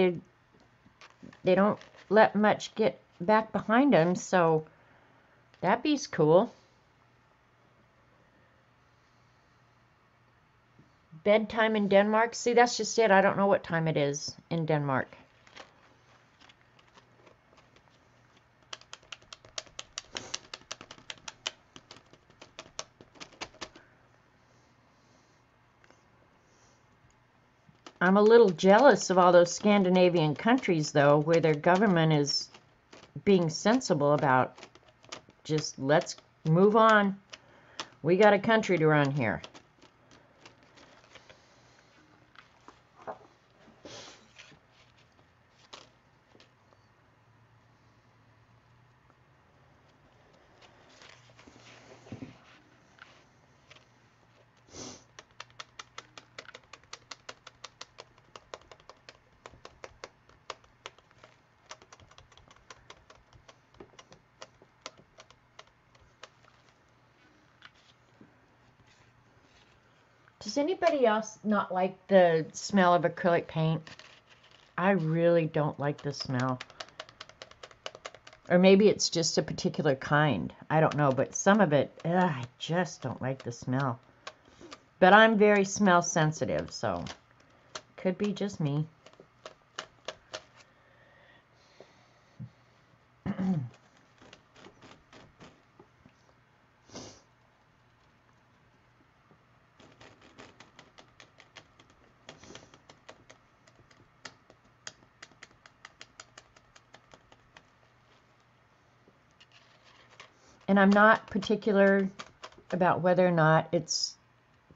they don't let much get back behind them, so that be's cool. Bedtime in Denmark. See, that's just it. I don't know what time it is in Denmark. I'm a little jealous of all those Scandinavian countries, though, where their government is being sensible about just let's move on. We got a country to run here. Does anybody else not like the smell of acrylic paint? I really don't like the smell. Or maybe it's just a particular kind. I don't know, but some of it, I just don't like the smell. But I'm very smell sensitive, so could be just me. And I'm not particular about whether or not it's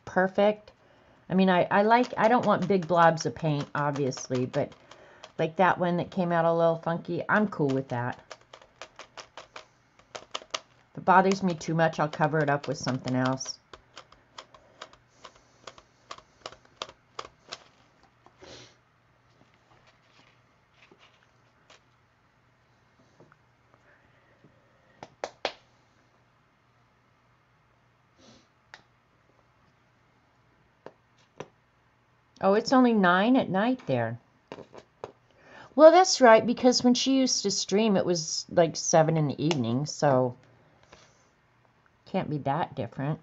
perfect. I mean, I don't want big blobs of paint, obviously, but like that one that came out a little funky, I'm cool with that. If it bothers me too much, I'll cover it up with something else. Oh, it's only 9 at night there. Well, that's right, because when she used to stream, it was like 7 in the evening, so can't be that different.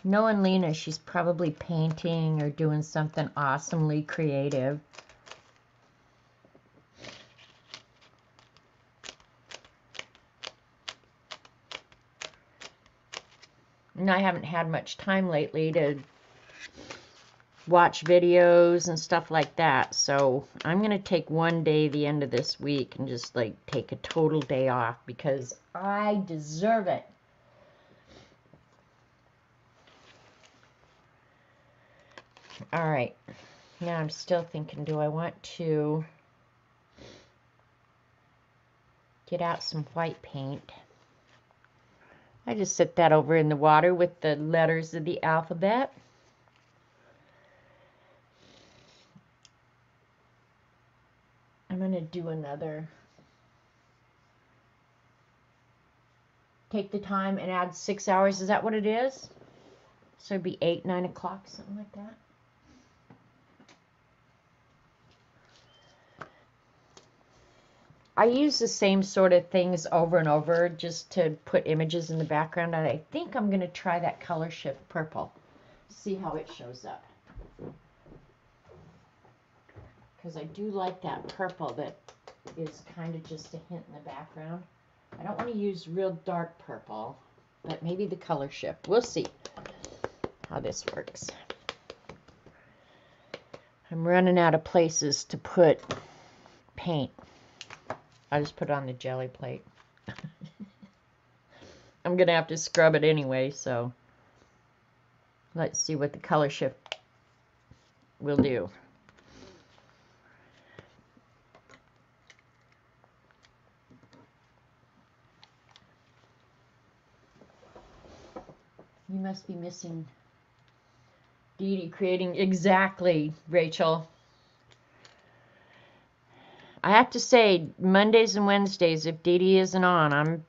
Knowing Lena, she's probably painting or doing something awesomely creative. And I haven't had much time lately to watch videos and stuff like that, so I'm going to take one day the end of this week and just like take a total day off because I deserve it. Alright, now I'm still thinking, do I want to get out some white paint? I just set that over in the water with the letters of the alphabet. I'm going to do another. Take the time and add 6 hours. Is that what it is? So it'd be 8, 9 o'clock, something like that. I use the same sort of things over and over just to put images in the background, and I think I'm going to try that color shift purple. See how it shows up. Because I do like that purple that is kind of just a hint in the background. I don't want to use real dark purple, but maybe the color shift. We'll see how this works. I'm running out of places to put paint. I just put it on the jelly plate. I'm going to have to scrub it anyway, so let's see what the color shift will do. You must be missing Dee Dee creating. Exactly, Rachel. I have to say, Mondays and Wednesdays, if Dee Dee isn't on, I'm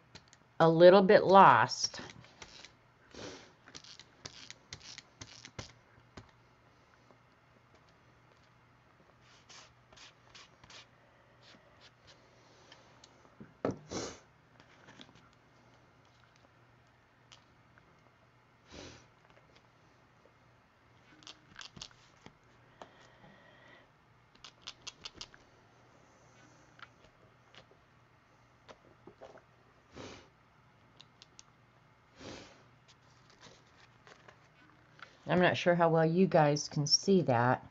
a little bit lost. I'm not sure how well you guys can see that.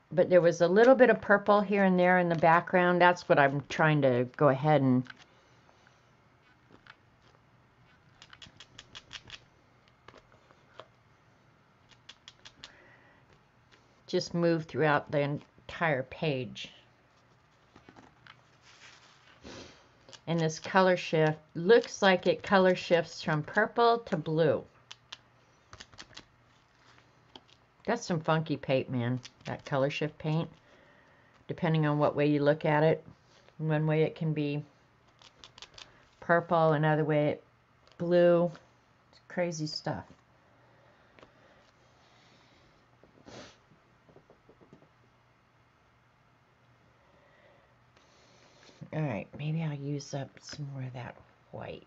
But there was a little bit of purple here and there in the background. That's what I'm trying to go ahead and just move throughout the entire page. And this color shift looks like it color shifts from purple to blue. That's some funky paint, man, that color shift paint. Depending on what way you look at it. One way it can be purple, another way it blue. It's crazy stuff. Alright, maybe I'll use up some more of that white.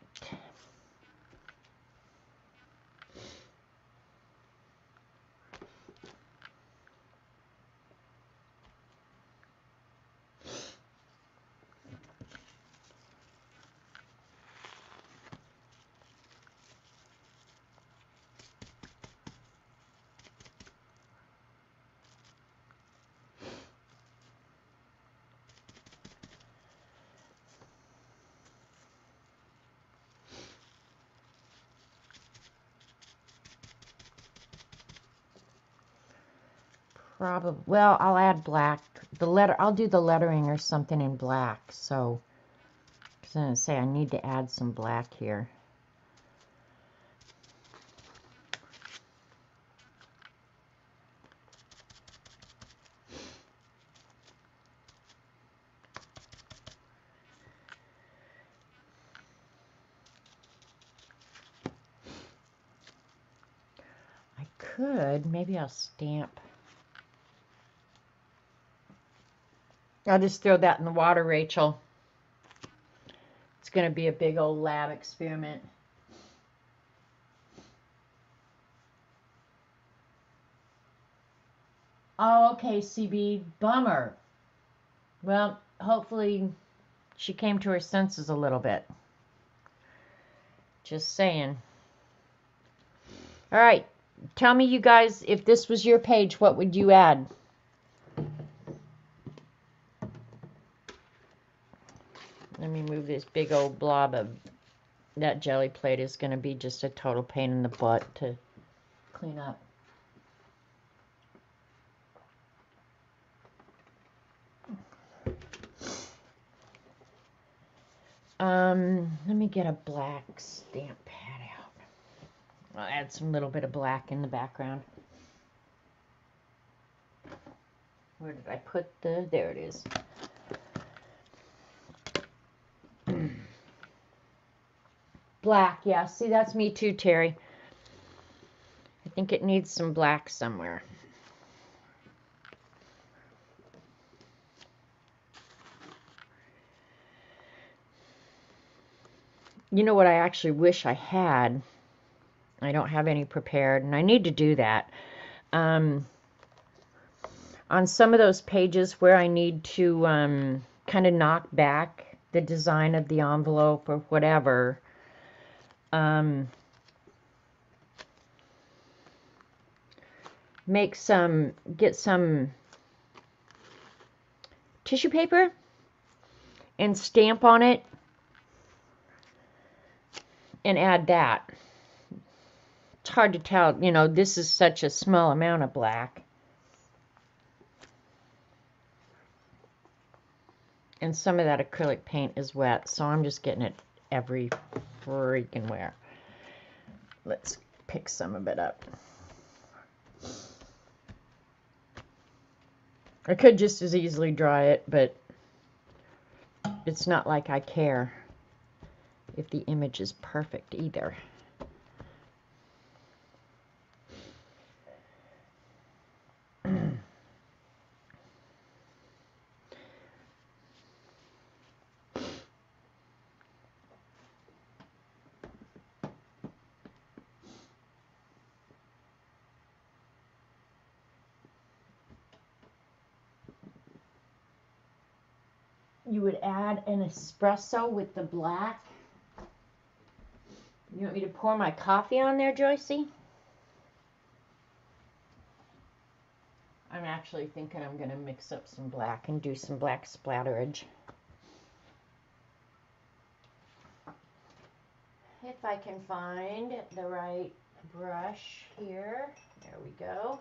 Probably, well, I'll add black. I'll do the lettering or something in black. So, I was going to say I need to add some black here. I could, maybe I'll stamp. I'll just throw that in the water, Rachel. It's going to be a big old lab experiment. Oh, okay, CB. Bummer. Well, hopefully she came to her senses a little bit. Just saying. All right. Tell me, you guys, if this was your page, what would you add? Let me move this big old blob of that jelly plate. Is going to be just a total pain in the butt to clean up. Let me get a black stamp pad out. I'll add some little bit of black in the background. Where did I put there it is. Black, yeah. See, that's me too, Terry. I think it needs some black somewhere. You know what I actually wish I had? I don't have any prepared, and I need to do that. On some of those pages where I need to kind of knock back the design of the envelope or whatever, get some tissue paper and stamp on it and add that. It's hard to tell, you know, this is such a small amount of black. And some of that acrylic paint is wet, so I'm just getting it every freaking where. Let's pick some of it up. I could just as easily dry it, but it's not like I care if the image is perfect either. You would add an espresso with the black. You want me to pour my coffee on there, Joycey? I'm actually thinking I'm going to mix up some black and do some black splatterage. If I can find the right brush here. There we go.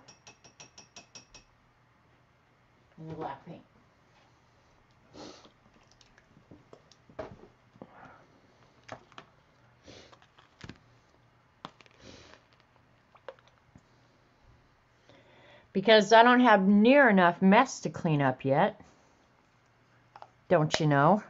And the black paint. Because I don't have near enough mess to clean up yet. Don't you know?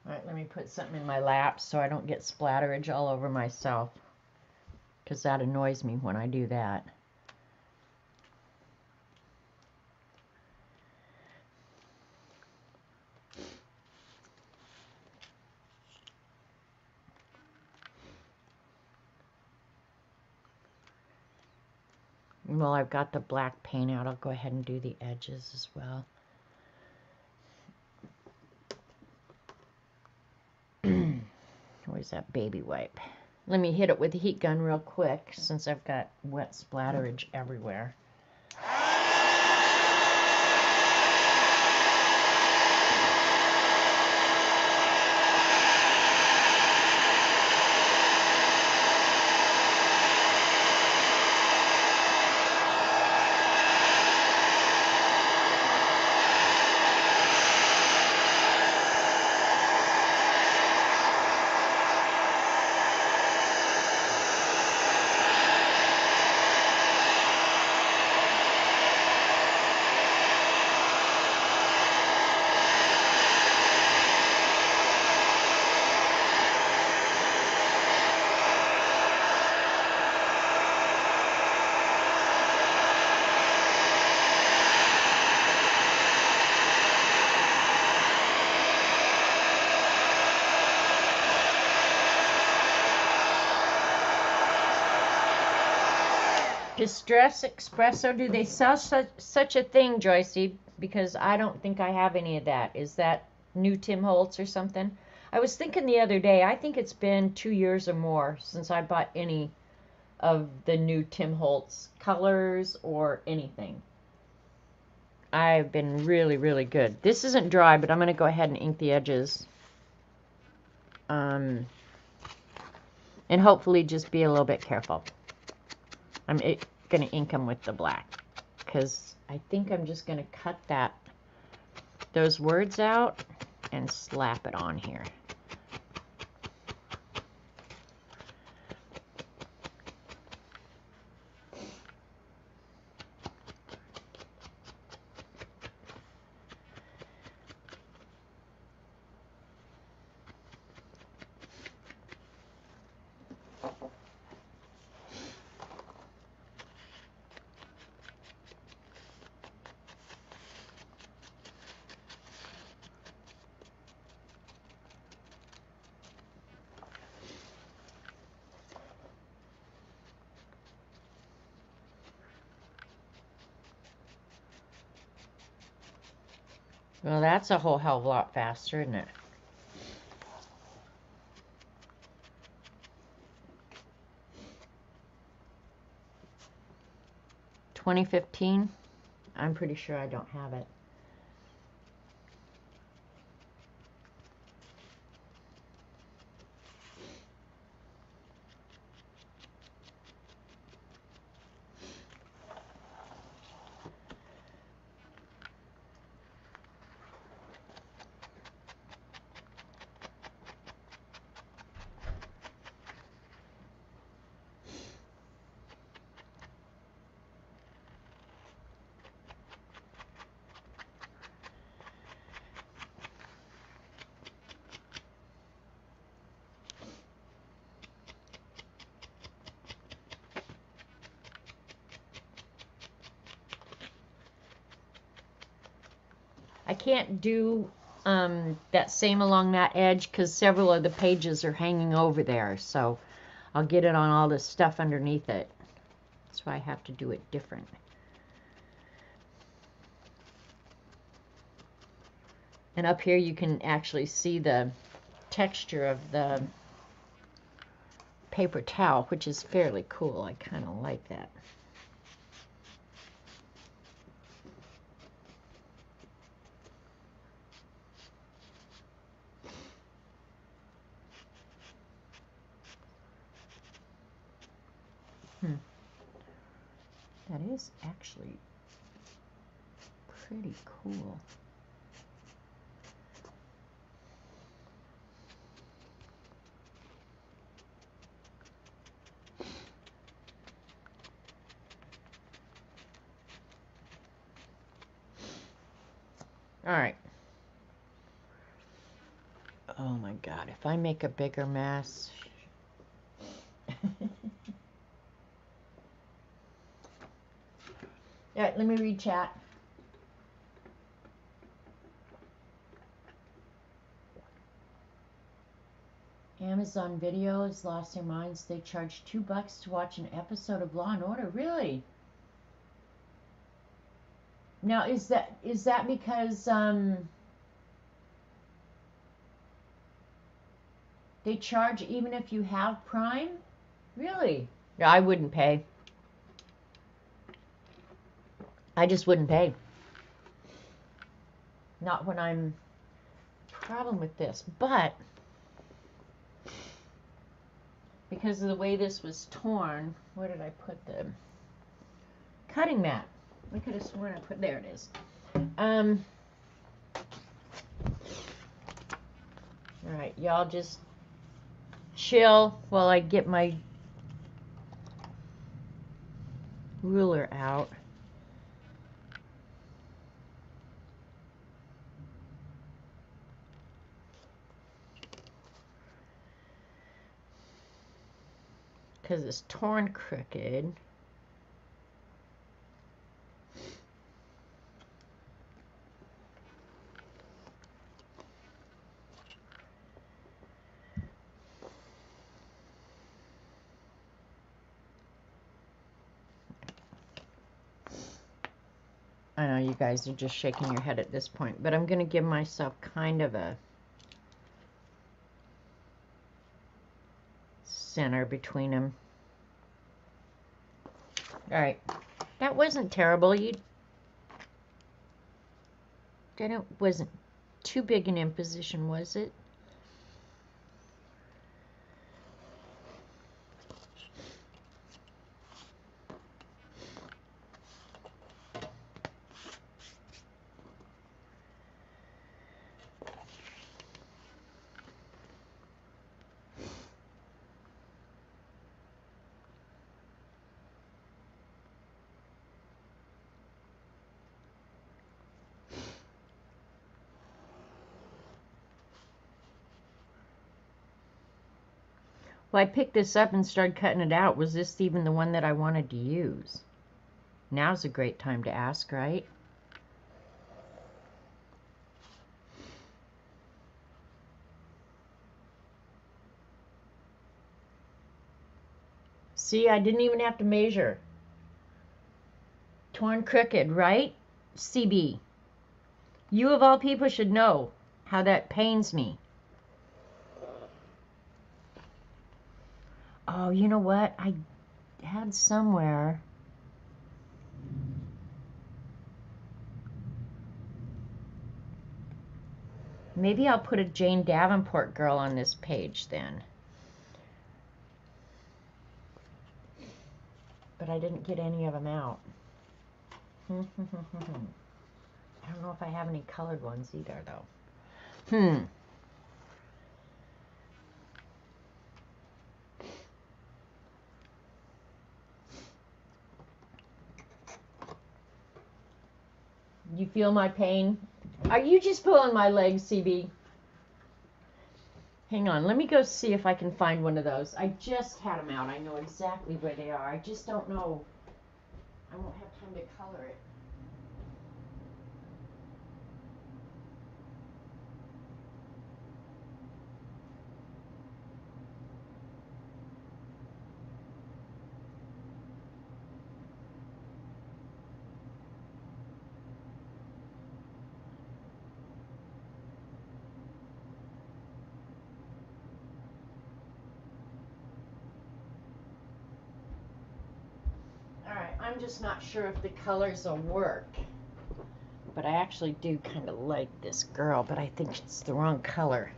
Alright, let me put something in my lap so I don't get splatterage all over myself. Because that annoys me when I do that. And while I've got the black paint out, I'll go ahead and do the edges as well. Where's that baby wipe? Let me hit it with the heat gun real quick since I've got wet splatterage everywhere. Distress Espresso, do they sell such a thing, Joycey? Because I don't think I have any of that. Is that new Tim Holtz or something? I was thinking the other day, I think it's been 2 years or more since I bought any of the new Tim Holtz colors or anything. I've been really, really good. This isn't dry, but I'm going to go ahead and ink the edges. And hopefully just be a little bit careful. I'm going to ink them with the black because I think I'm just going to cut those words out and slap it on here. Well, that's a whole hell of a lot faster, isn't it? 2015? I'm pretty sure I don't have it. I can't do that same along that edge because several of the pages are hanging over there, so I'll get it on all this stuff underneath it. That's why I have to do it different. And up here you can actually see the texture of the paper towel, which is fairly cool. I kind of like that. That is actually pretty cool. All right. Oh my God, if I make a bigger mess. All right, let me read chat. Amazon Video has lost their minds. They charge $2 to watch an episode of Law and Order. Really? Now, is that because they charge even if you have Prime? Really? Yeah, I wouldn't pay. I just wouldn't pay. Not when I'm problem with this, but because of the way this was torn, where did I put the cutting mat? I could have sworn I put, there it is. All right, y'all just chill while I get my ruler out. Because it's torn crooked. I know you guys are just shaking your head at this point, but I'm going to give myself kind of a center between them. All right, that wasn't terrible. That wasn't too big an imposition, was it? Well, I picked this up and started cutting it out. Was this even the one that I wanted to use? Now's a great time to ask, right? See, I didn't even have to measure. Torn crooked, right? CB. You of all people should know how that pains me. Oh, you know what? I had somewhere. Maybe I'll put a Jane Davenport girl on this page then. But I didn't get any of them out. I don't know if I have any colored ones either, though. You feel my pain? Are you just pulling my legs, CB? Hang on, let me go see if I can find one of those. I just had them out. I know exactly where they are. I just don't know. I won't have time to color it. Alright, I'm just not sure if the colors will work. But I actually do kind of like this girl, but I think it's the wrong color.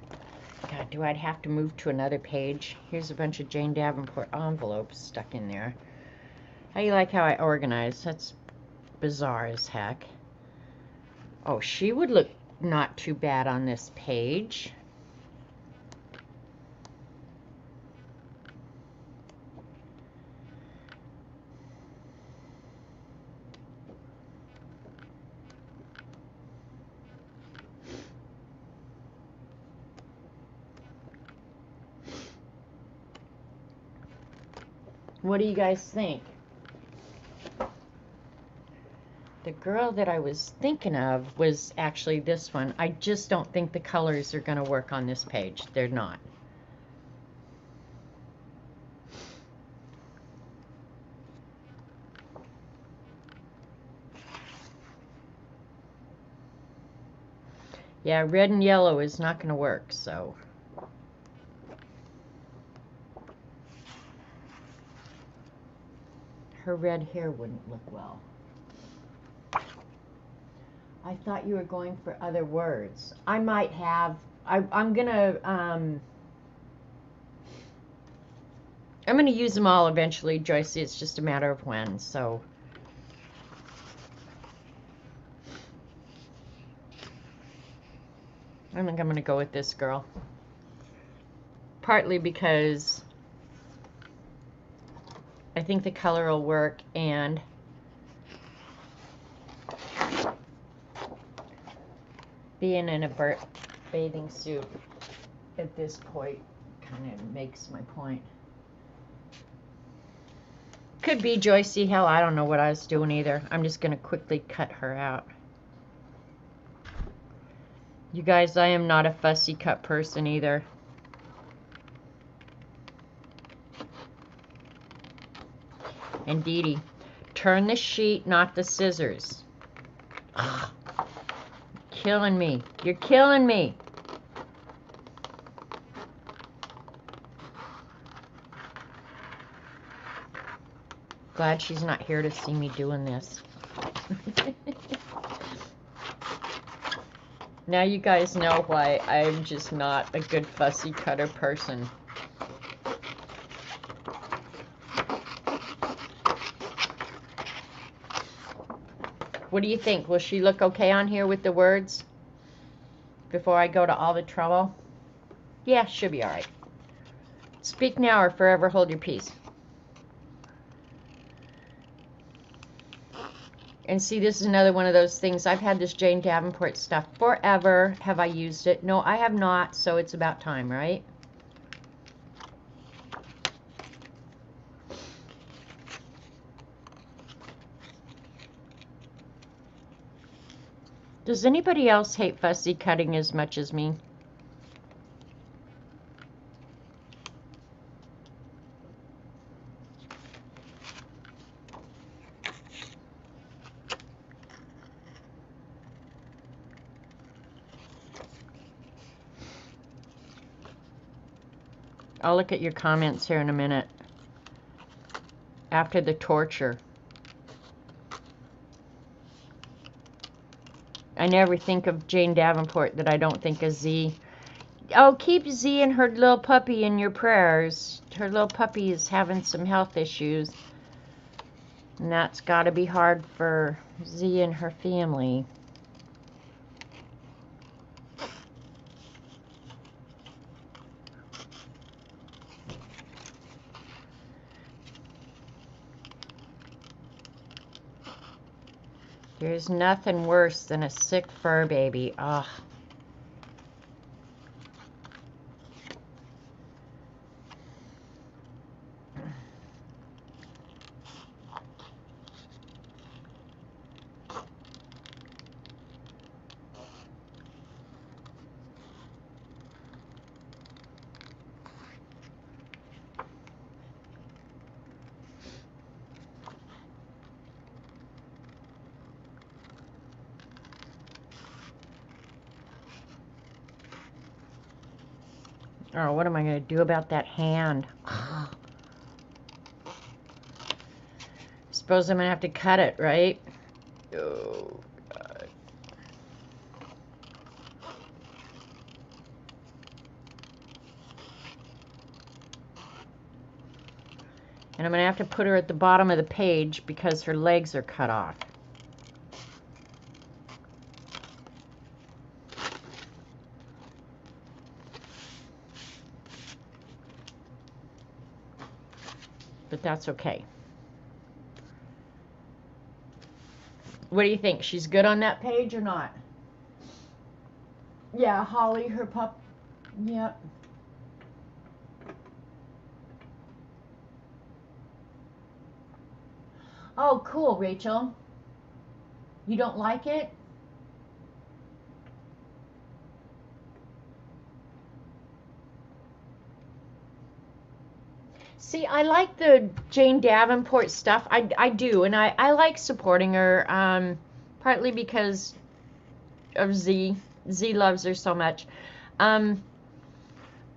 God, do I have to move to another page? Here's a bunch of Jane Davenport envelopes stuck in there. How you like how I organize? That's bizarre as heck. Oh, she would look not too bad on this page. What do you guys think? The girl that I was thinking of was actually this one. I just don't think the colors are going to work on this page. They're not. Yeah, red and yellow is not going to work, so. Her red hair wouldn't look well. I thought you were going for other words. I might have. I'm gonna use them all eventually, Joyce. It's just a matter of when. So. I think I'm gonna go with this girl. Partly because I think the color will work, and being in a bathing suit at this point kind of makes my point. Could be Joycey. Hell, I don't know what I was doing either. I'm just going to quickly cut her out. You guys, I am not a fussy cut person either. And Dee Dee, turn the sheet, not the scissors. Ugh. Killing me. You're killing me. Glad she's not here to see me doing this. Now you guys know why I'm just not a good fussy cutter person. What do you think? Will she look okay on here with the words? Before I go to all the trouble? Yeah, she'll be alright. Speak now or forever hold your peace. And see, this is another one of those things. I've had this Jane Davenport stuff forever. Have I used it? No, I have not, so it's about time, right? Does anybody else hate fussy cutting as much as me? I'll look at your comments here in a minute. After the torture. I never think of Jane Davenport that I don't think of Z. Oh, keep Z and her little puppy in your prayers. Her little puppy is having some health issues. And that's got to be hard for Z and her family. There's nothing worse than a sick fur baby. Ugh. Oh, what am I going to do about that hand? Suppose I'm going to have to cut it, right? Oh, God. And I'm going to have to put her at the bottom of the page because her legs are cut off. But that's okay. What do you think? She's good on that page or not? Yeah, Holly, her pup. Yep. Oh, cool, Rachel. You don't like it? See, I like the Jane Davenport stuff. I do, and I like supporting her, partly because of Z. Z loves her so much. But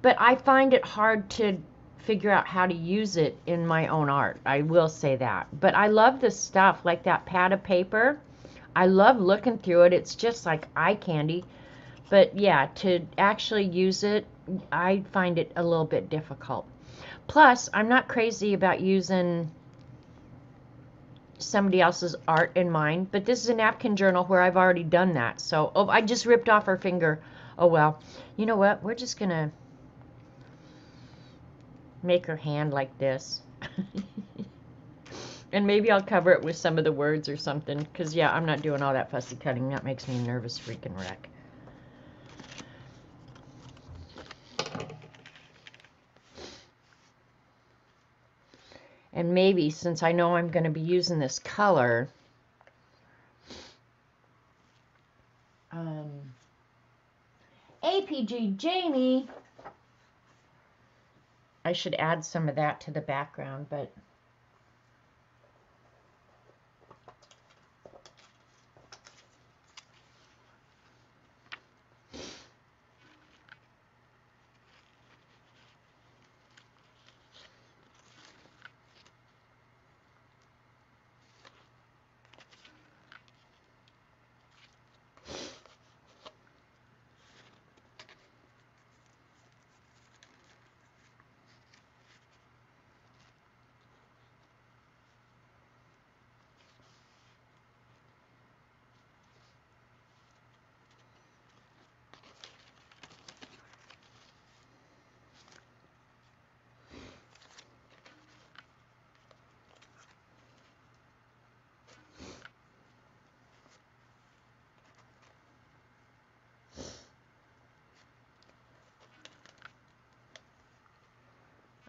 I find it hard to figure out how to use it in my own art. I will say that. But I love the stuff, like that pad of paper. I love looking through it. It's just like eye candy. But yeah, to actually use it, I find it a little bit difficult. Plus, I'm not crazy about using somebody else's art in mine, but this is a napkin journal where I've already done that. So, oh, I just ripped off her finger. Oh well. You know what? We're just gonna make her hand like this. And maybe I'll cover it with some of the words or something, because yeah, I'm not doing all that fussy cutting. That makes me a nervous freaking wreck. And maybe, since I know I'm going to be using this color, APG Jamie, I should add some of that to the background, but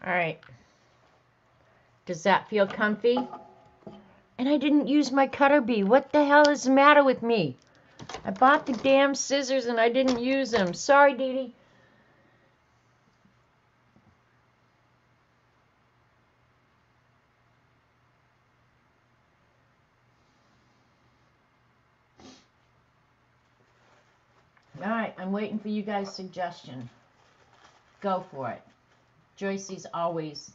all right. Does that feel comfy? And I didn't use my cutter bee. What the hell is the matter with me? I bought the damn scissors and I didn't use them. Sorry, Dee Dee. All right, I'm waiting for you guys' suggestion. Go for it. Joycey's always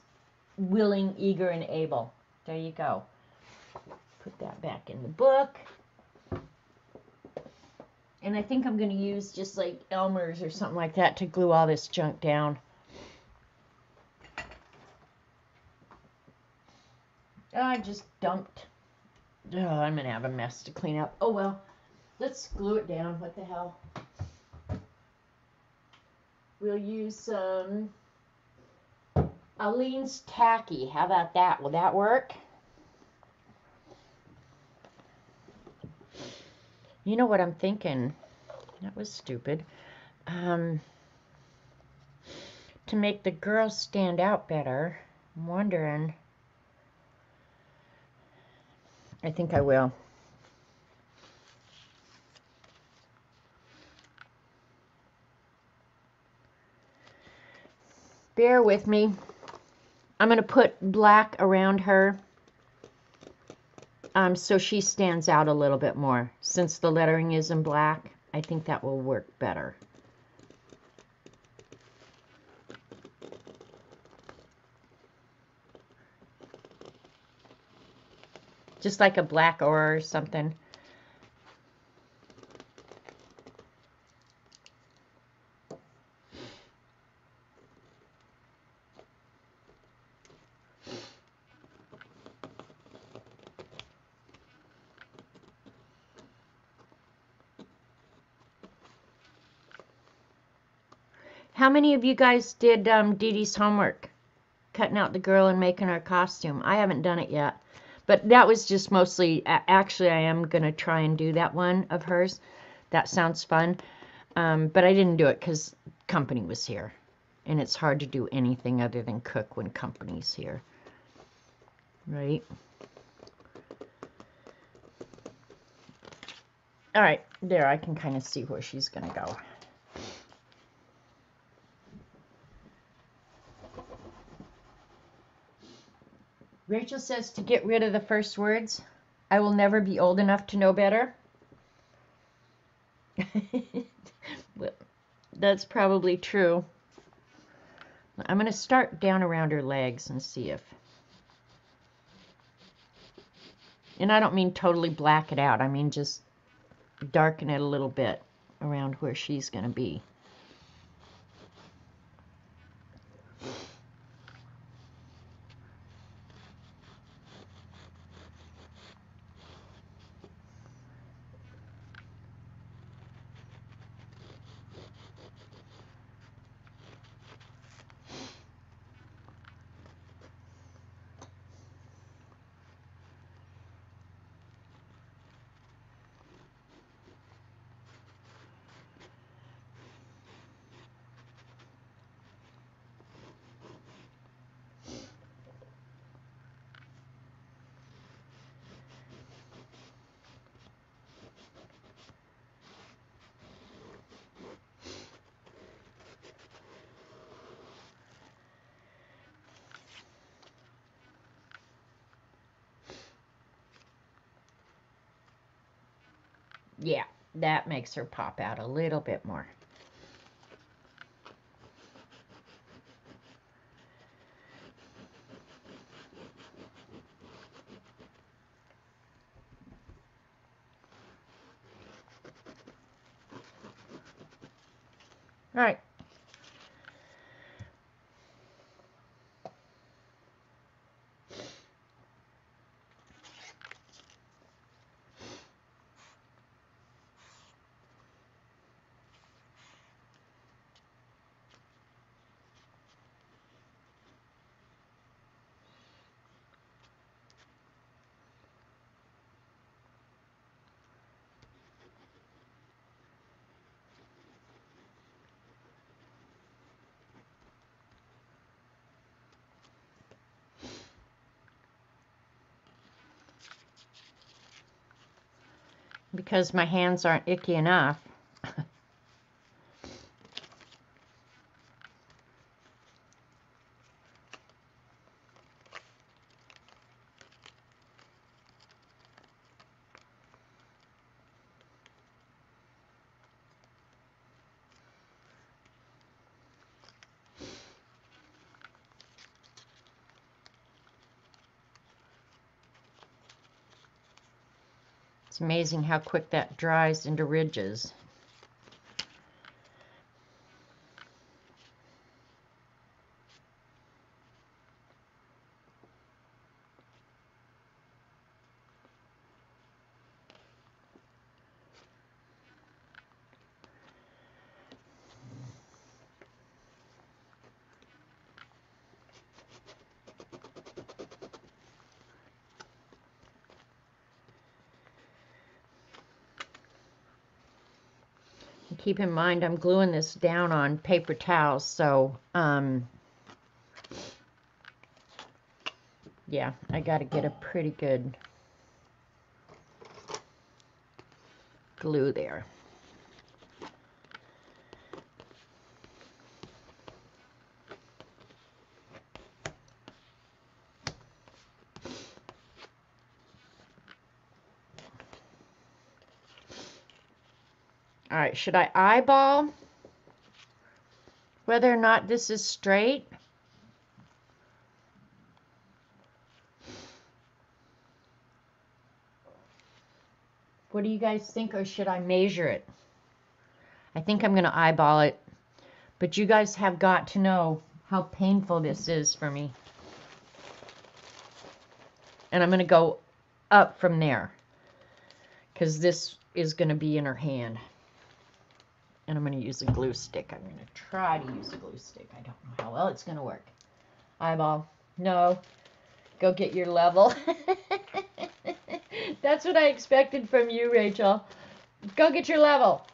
willing, eager, and able. There you go. Put that back in the book. And I think I'm going to use just like Elmer's or something like that to glue all this junk down. Oh, I just dumped. Oh, I'm going to have a mess to clean up. Oh, well. Let's glue it down. What the hell? We'll use some Aleene's Tacky. How about that? Will that work? You know what I'm thinking? That was stupid. To make the girls stand out better, I'm wondering. I think I will. Bear with me. I'm going to put black around her so she stands out a little bit more. Since the lettering is in black, I think that will work better. Just like a black or something. How many of you guys did Dee Dee's homework? Cutting out the girl and making her costume. I haven't done it yet. But that was just mostly, actually I am going to try and do that one of hers. That sounds fun. But I didn't do it because company was here. And it's hard to do anything other than cook when company's here. Right? Alright, there, I can kind of see where she's going to go. Rachel says to get rid of the first words. I will never be old enough to know better. Well, that's probably true. I'm going to start down around her legs and see if... And I don't mean totally black it out. I mean just darken it a little bit around where she's going to be. Yeah, that makes her pop out a little bit more. All right. Because my hands aren't icky enough. It's amazing how quick that dries into ridges. Keep in mind, I'm gluing this down on paper towels, so, yeah, I got to get a pretty good glue there. All right, should I eyeball whether or not this is straight? What do you guys think, or should I measure it? I think I'm going to eyeball it, but you guys have got to know how painful this is for me. And I'm going to go up from there, because this is going to be in her hand. And I'm going to use a glue stick. I'm going to try to use a glue stick. I don't know how well it's going to work. Eyeball. No. Go get your level. That's what I expected from you, Rachel. Go get your level.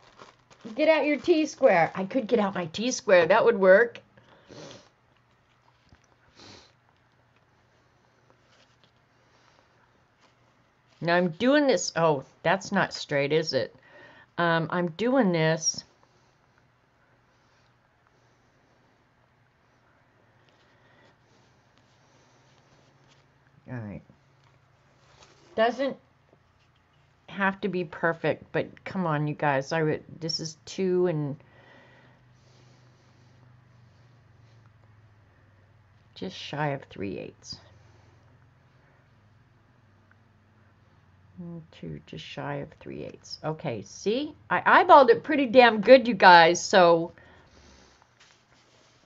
Get out your T-square. I could get out my T-square. That would work. Now I'm doing this. Oh, that's not straight, is it? I'm doing this. All right. Doesn't have to be perfect, but come on, you guys. This is 2 and just shy of 3/8. 2, just shy of 3/8. Okay, see? I eyeballed it pretty damn good, you guys, so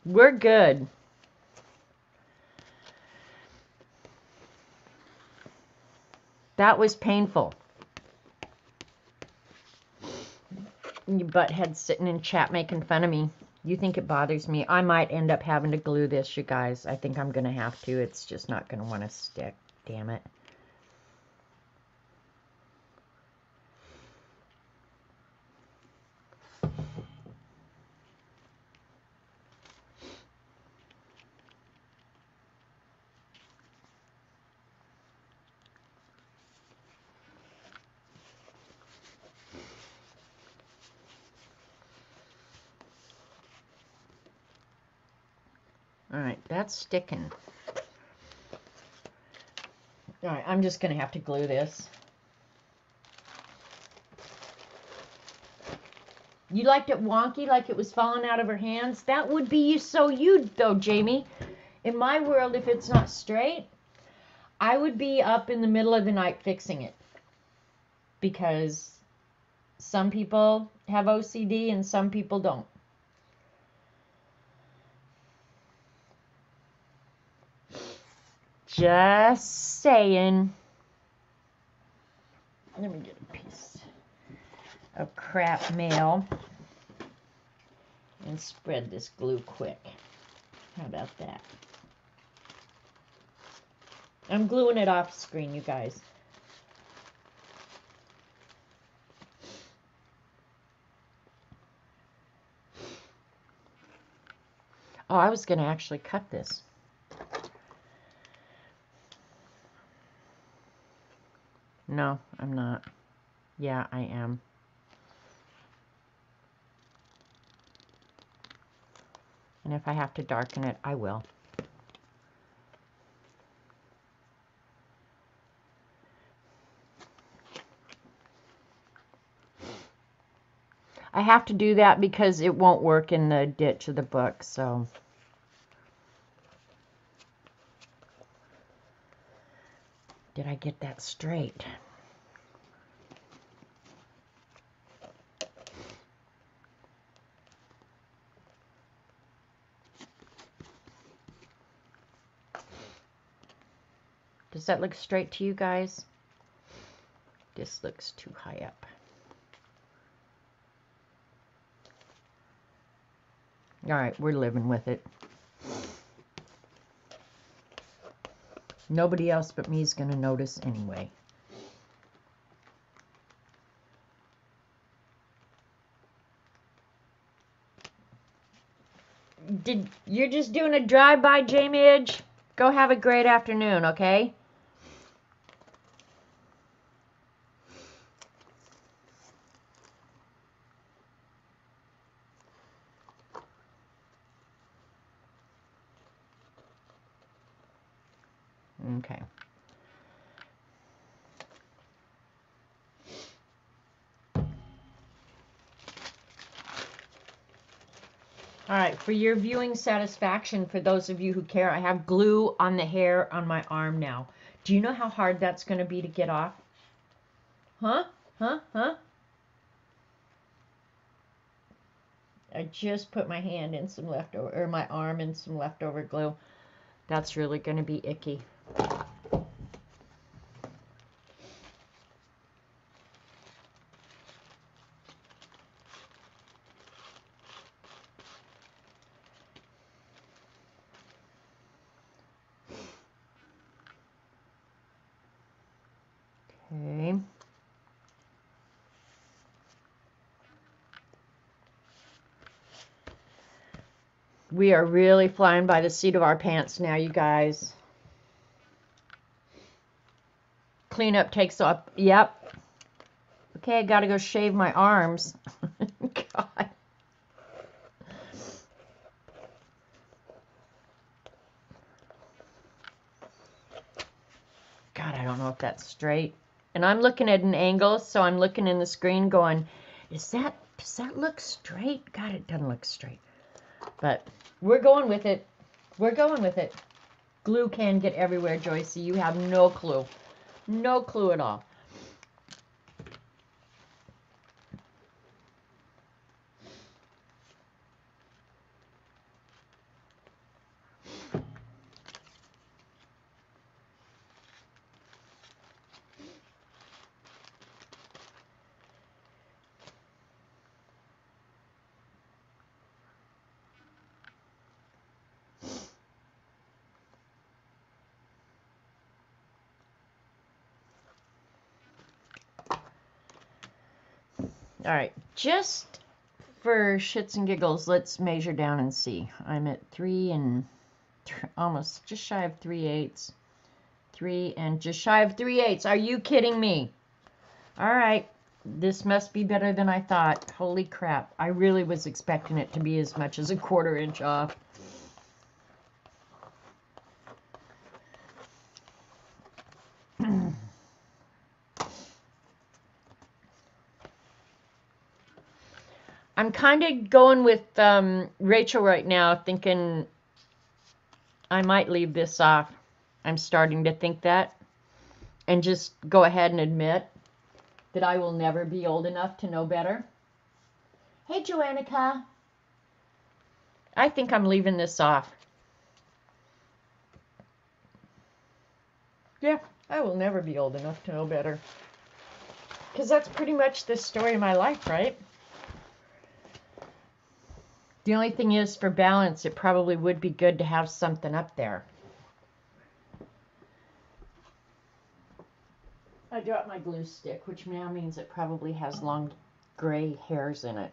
we're good. That was painful. You butthead sitting in chat making fun of me. You think it bothers me? I might end up having to glue this, you guys. I think I'm going to have to. It's just not going to want to stick. Damn it. All right, that's sticking. All right, I'm just going to have to glue this. You liked it wonky, like it was falling out of her hands? That would be so you, though, Jamie. In my world, if it's not straight, I would be up in the middle of the night fixing it. Because some people have OCD and some people don't. Just saying. Let me get a piece of crap mail and spread this glue quick. How about that? I'm gluing it off screen, you guys. Oh, I was going to actually cut this. No, I'm not. Yeah, I am. And if I have to darken it, I will. I have to do that because it won't work in the ditch of the book, so. Did I get that straight? Does that look straight to you guys? This looks too high up. All right, we're living with it. Nobody else but me is going to notice anyway. You're just doing a drive-by, J-Midge? Go have a great afternoon, okay? Okay. All right, for your viewing satisfaction, for those of you who care, I have glue on the hair on my arm now. Do you know how hard that's going to be to get off? Huh? Huh? I just put my hand in some leftover, or my arm in some leftover glue. That's really going to be icky. Okay. We are really flying by the seat of our pants now, you guys. Cleanup takes up. Yep. Okay, I gotta go shave my arms. God. God, I don't know if that's straight. And I'm looking at an angle, so I'm looking in the screen going, does that look straight? God, it doesn't look straight. But we're going with it. We're going with it. Glue can get everywhere, Joycey. You have no clue. No clue at all. All right, just for shits and giggles, let's measure down and see. I'm at 3 and almost just shy of 3/8. 3 and just shy of 3/8. Are you kidding me? All right, this must be better than I thought. Holy crap. I really was expecting it to be as much as a 1/4 inch off. I'm kind of going with Rachel right now, thinking I might leave this off. I'm starting to think that. And just go ahead and admit that I will never be old enough to know better. Hey, Joannica. I think I'm leaving this off. Yeah, I will never be old enough to know better. Because that's pretty much the story of my life, right? The only thing is, for balance, it probably would be good to have something up there. I dropped my glue stick, which now means it probably has long gray hairs in it.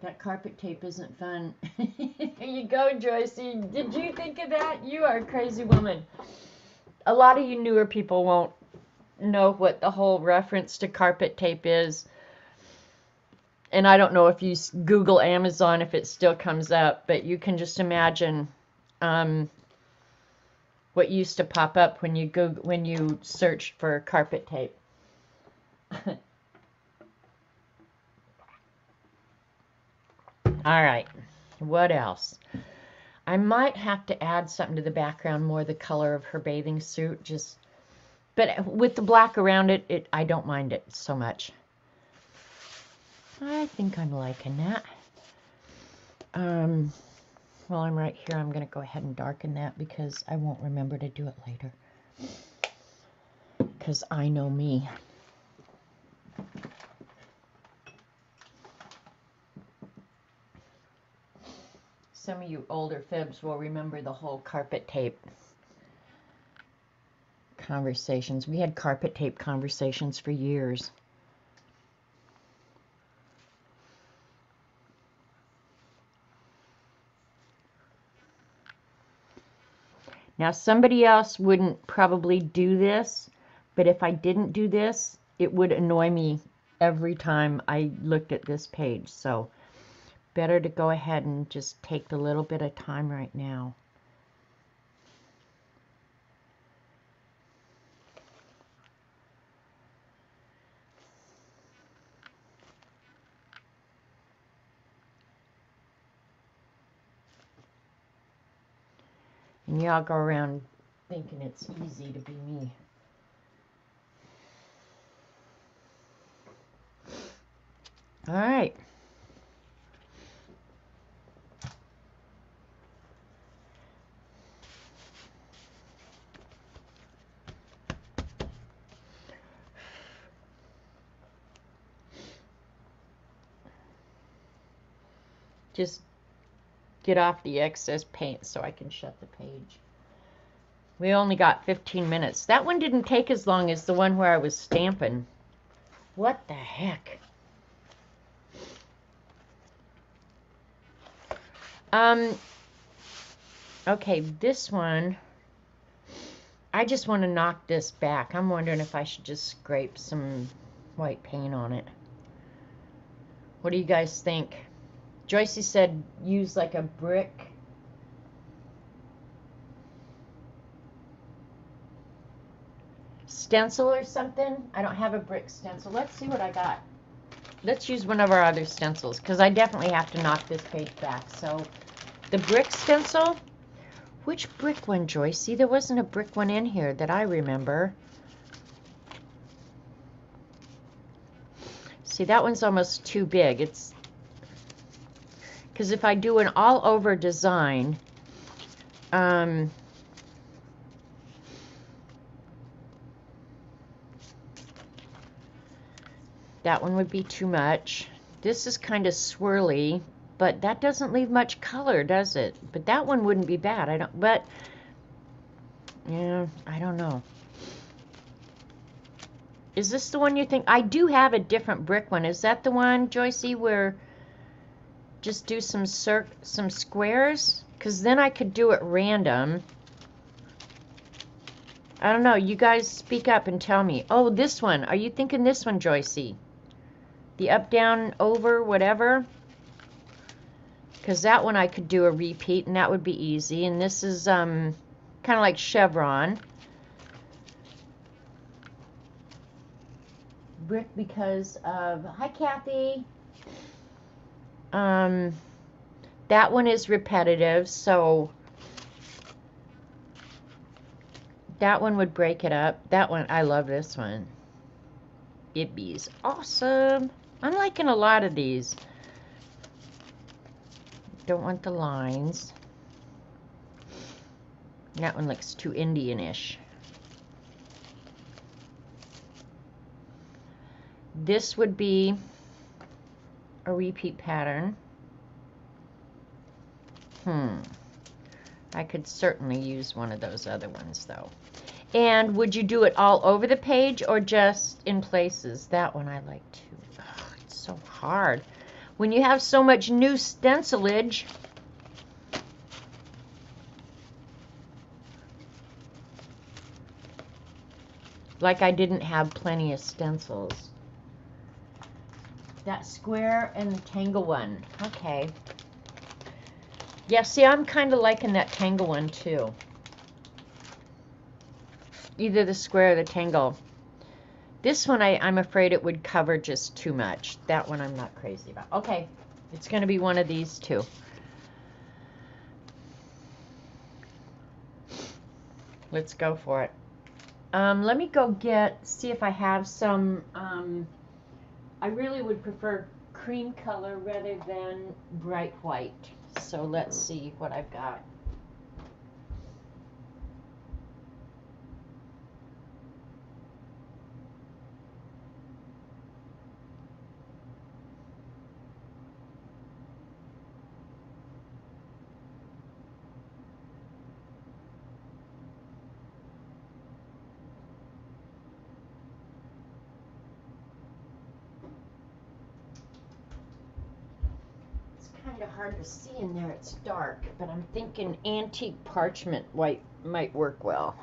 That carpet tape isn't fun. There you go, Joycey. Did you think of that? You are a crazy woman. A lot of you newer people won't know what the whole reference to carpet tape is. And I don't know if you Google Amazon if it still comes up, but you can just imagine what used to pop up when you searched for carpet tape. All right, what else? I might have to add something to the background, more the color of her bathing suit, but with the black around it, I don't mind it so much. I think I'm liking that. While I'm right here, I'm going to go ahead and darken that because I won't remember to do it later. Because I know me. Some of you older fibs will remember the whole carpet tape conversations. We had carpet tape conversations for years. Now, somebody else wouldn't probably do this, but if I didn't do this, it would annoy me every time I looked at this page. So, better to go ahead and just take the little bit of time right now. And y'all go around thinking it's easy to be me. All right. Just get off the excess paint so I can shut the page. We only got 15 minutes. That one didn't take as long as the one where I was stamping. What the heck? Okay, this one, I just want to knock this back. I'm wondering if I should just scrape some white paint on it. What do you guys think? Joycey said use like a brick. Stencil or something. I don't have a brick stencil. Let's see what I got. Let's use one of our other stencils because I definitely have to knock this page back. So the brick stencil. Which brick one, Joycey? There wasn't a brick one in here that I remember. See, that one's almost too big. It's because if I do an all over design, that one would be too much. This is kind of swirly, but that doesn't leave much color, does it? But that one wouldn't be bad. Yeah, I don't know. Is this the one you think? I do have a different brick one. Is that the one, Joycey, where just do some squares? Because then I could do it random. I don't know. You guys speak up and tell me. Oh, this one. Are you thinking this one, Joycey? The up, down, over, whatever? Because that one I could do a repeat, and that would be easy. And this is kind of like chevron. Brick because of... Hi, Kathy. That one is repetitive, so that one would break it up. That one, I love this one. Ibby's awesome. I'm liking a lot of these. Don't want the lines. That one looks too Indian-ish. This would be a repeat pattern. I could certainly use one of those other ones, though. And would you do it all over the page or just in places? That one I like too. Ugh, it's so hard. When you have so much new stencilage. Like I didn't have plenty of stencils. That square and the tangle one. Okay. Yeah, see, I'm kind of liking that tangle one too. Either the square or the tangle. This one, I'm afraid it would cover just too much. That one I'm not crazy about. Okay, it's going to be one of these two. Let's go for it. Let me go see if I have some, I really would prefer cream color rather than bright white. so let's see what I've got. Kind of hard to see in there, it's dark, but I'm thinking antique parchment white might work well.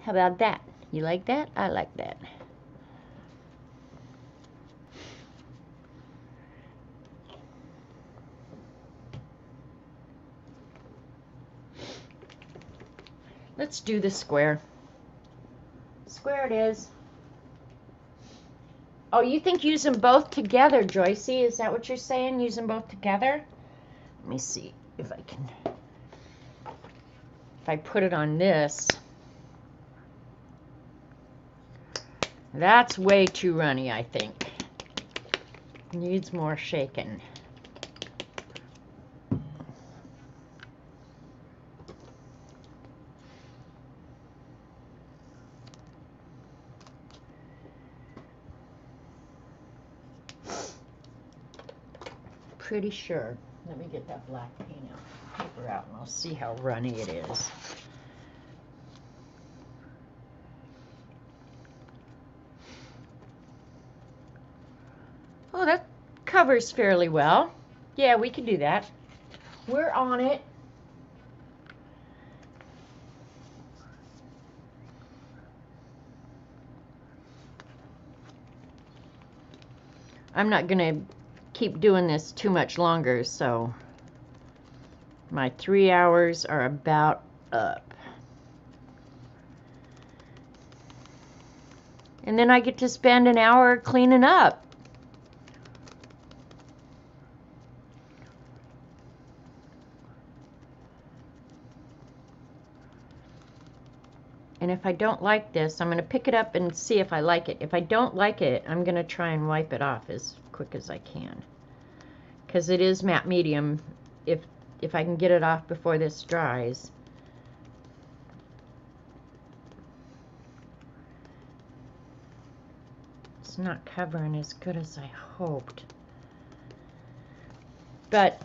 How about that? You like that? I like that. Let's do the square. Square it is. Oh, you think use them both together, Joycey? Is that what you're saying? Use them both together? Let me see if I can. If I put it on this. That's way too runny, I think. Needs more shaking. Pretty sure. Let me get that black paper out and I'll see how runny it is. Oh, that covers fairly well. Yeah, we can do that. We're on it. I'm not going to keep doing this too much longer, so my 3 hours are about up. And then I get to spend an hour cleaning up. And if I don't like this, I'm going to pick it up and see if I like it. If I don't like it, I'm going to try and wipe it off as quick as I can. Because it is matte medium. If I can get it off before this dries. It's not covering as good as I hoped. But,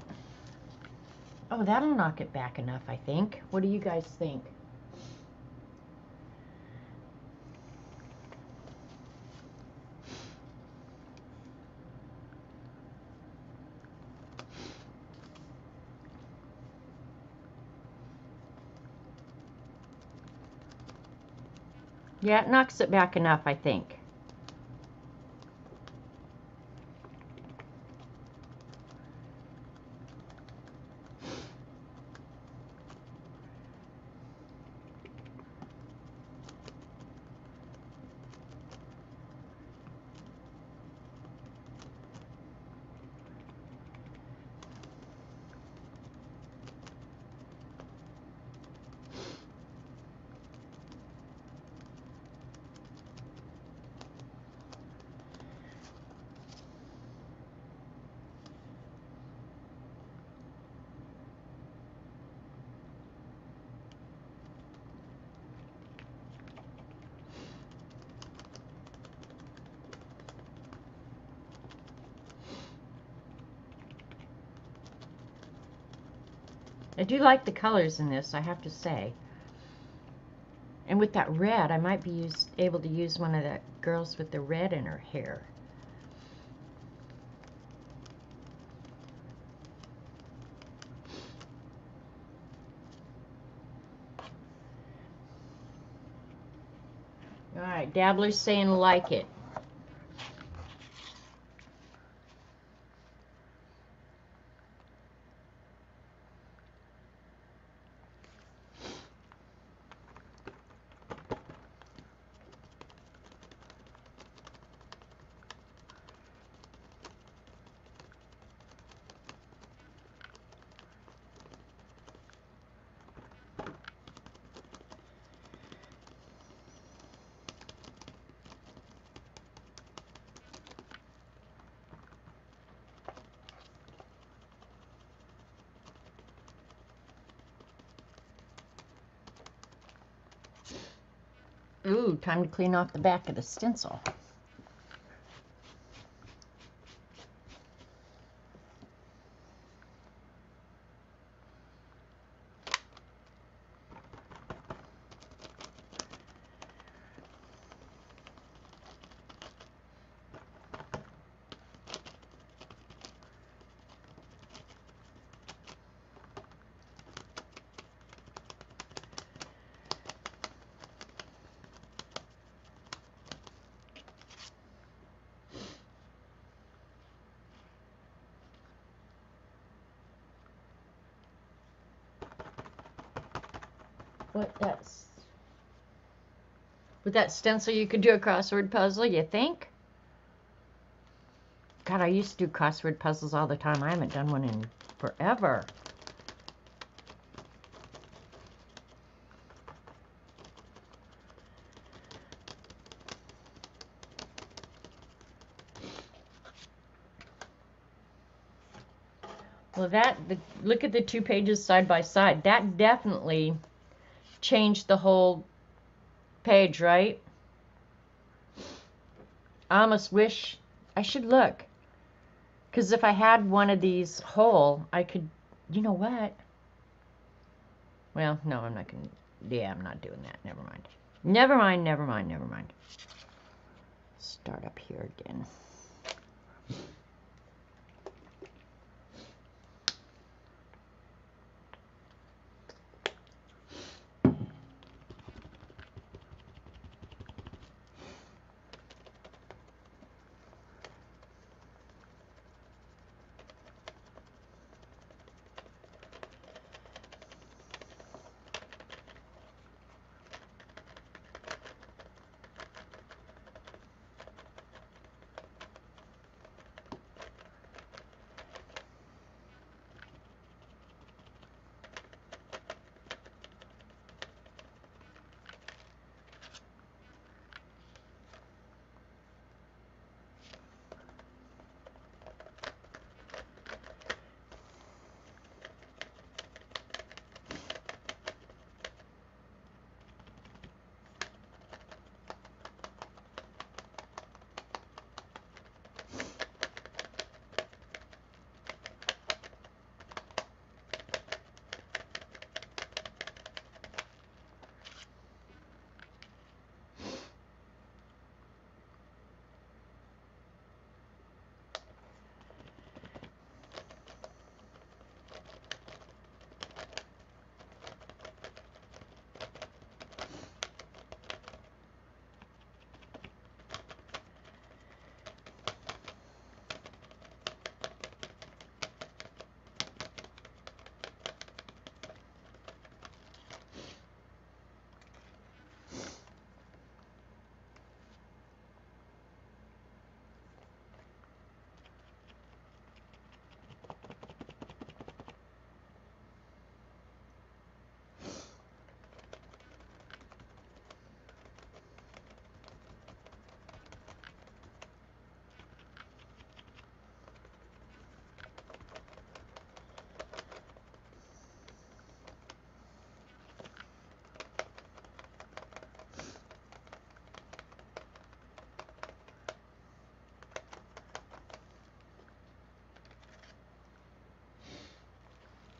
oh, that'll knock it back enough, I think. What do you guys think? Yeah, it knocks it back enough, I think. I do like the colors in this, I have to say. And with that red, I might be able to use one of the girls with the red in her hair. Alright, Dabbler's saying like it. Ooh, time to clean off the back of the stencil. With that stencil you could do a crossword puzzle, you think? God, I used to do crossword puzzles all the time. I haven't done one in forever. Well, look at the 2 pages side by side. That definitely changed the whole page, right? I almost wish I should look. Because if I had one of these whole, I could, you know what? Well, no, I'm not going to, yeah, I'm not doing that. Never mind. Never mind, never mind, never mind. Start up here again.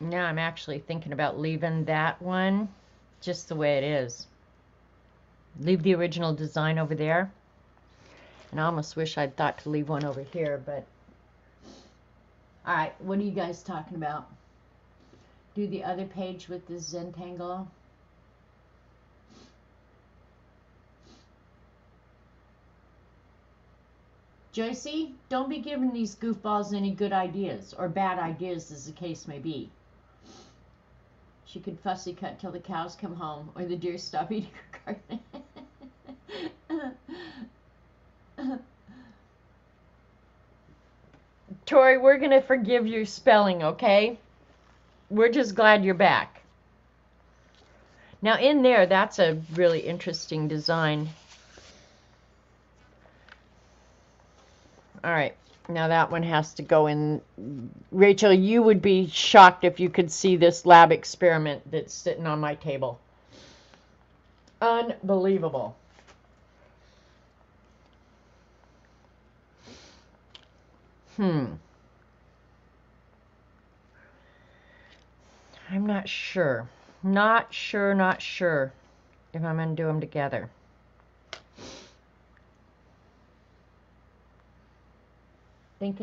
Now I'm actually thinking about leaving that one just the way it is. Leave the original design over there. And I almost wish I'd thought to leave one over here, but... Alright, what are you guys talking about? Do the other page with the Zentangle. Joycey, don't be giving these goofballs any good ideas, or bad ideas as the case may be. She could fussy cut till the cows come home, or the deer stop eating her garden. Tori, we're going to forgive your spelling, okay? We're just glad you're back. Now in there, that's a really interesting design. All right, now that one has to go in. Rachel, you would be shocked if you could see this lab experiment that's sitting on my table. Unbelievable. I'm not sure. Not sure if I'm going to do them together. Think.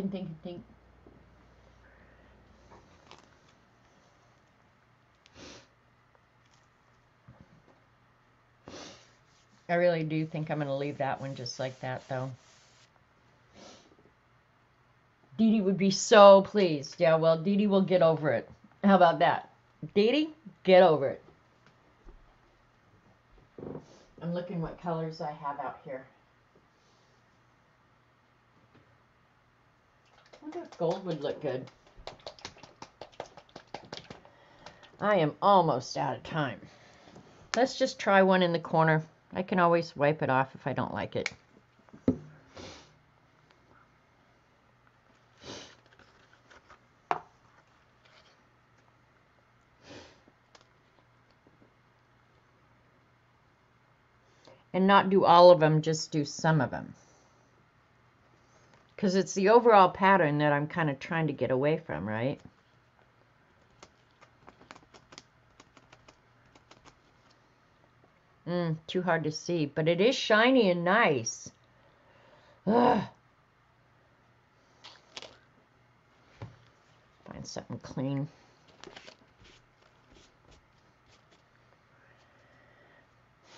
I really do think I'm going to leave that one just like that, though. Dee Dee would be so pleased. Yeah, well, Dee Dee will get over it. How about that? Dee Dee, get over it. I'm looking what colors I have out here. I wonder if gold would look good. I am almost out of time. Let's just try one in the corner. I can always wipe it off if I don't like it. And not do all of them, just do some of them. Because it's the overall pattern that I'm kind of trying to get away from, right? Too hard to see, but it is shiny and nice. Ugh. Find something clean.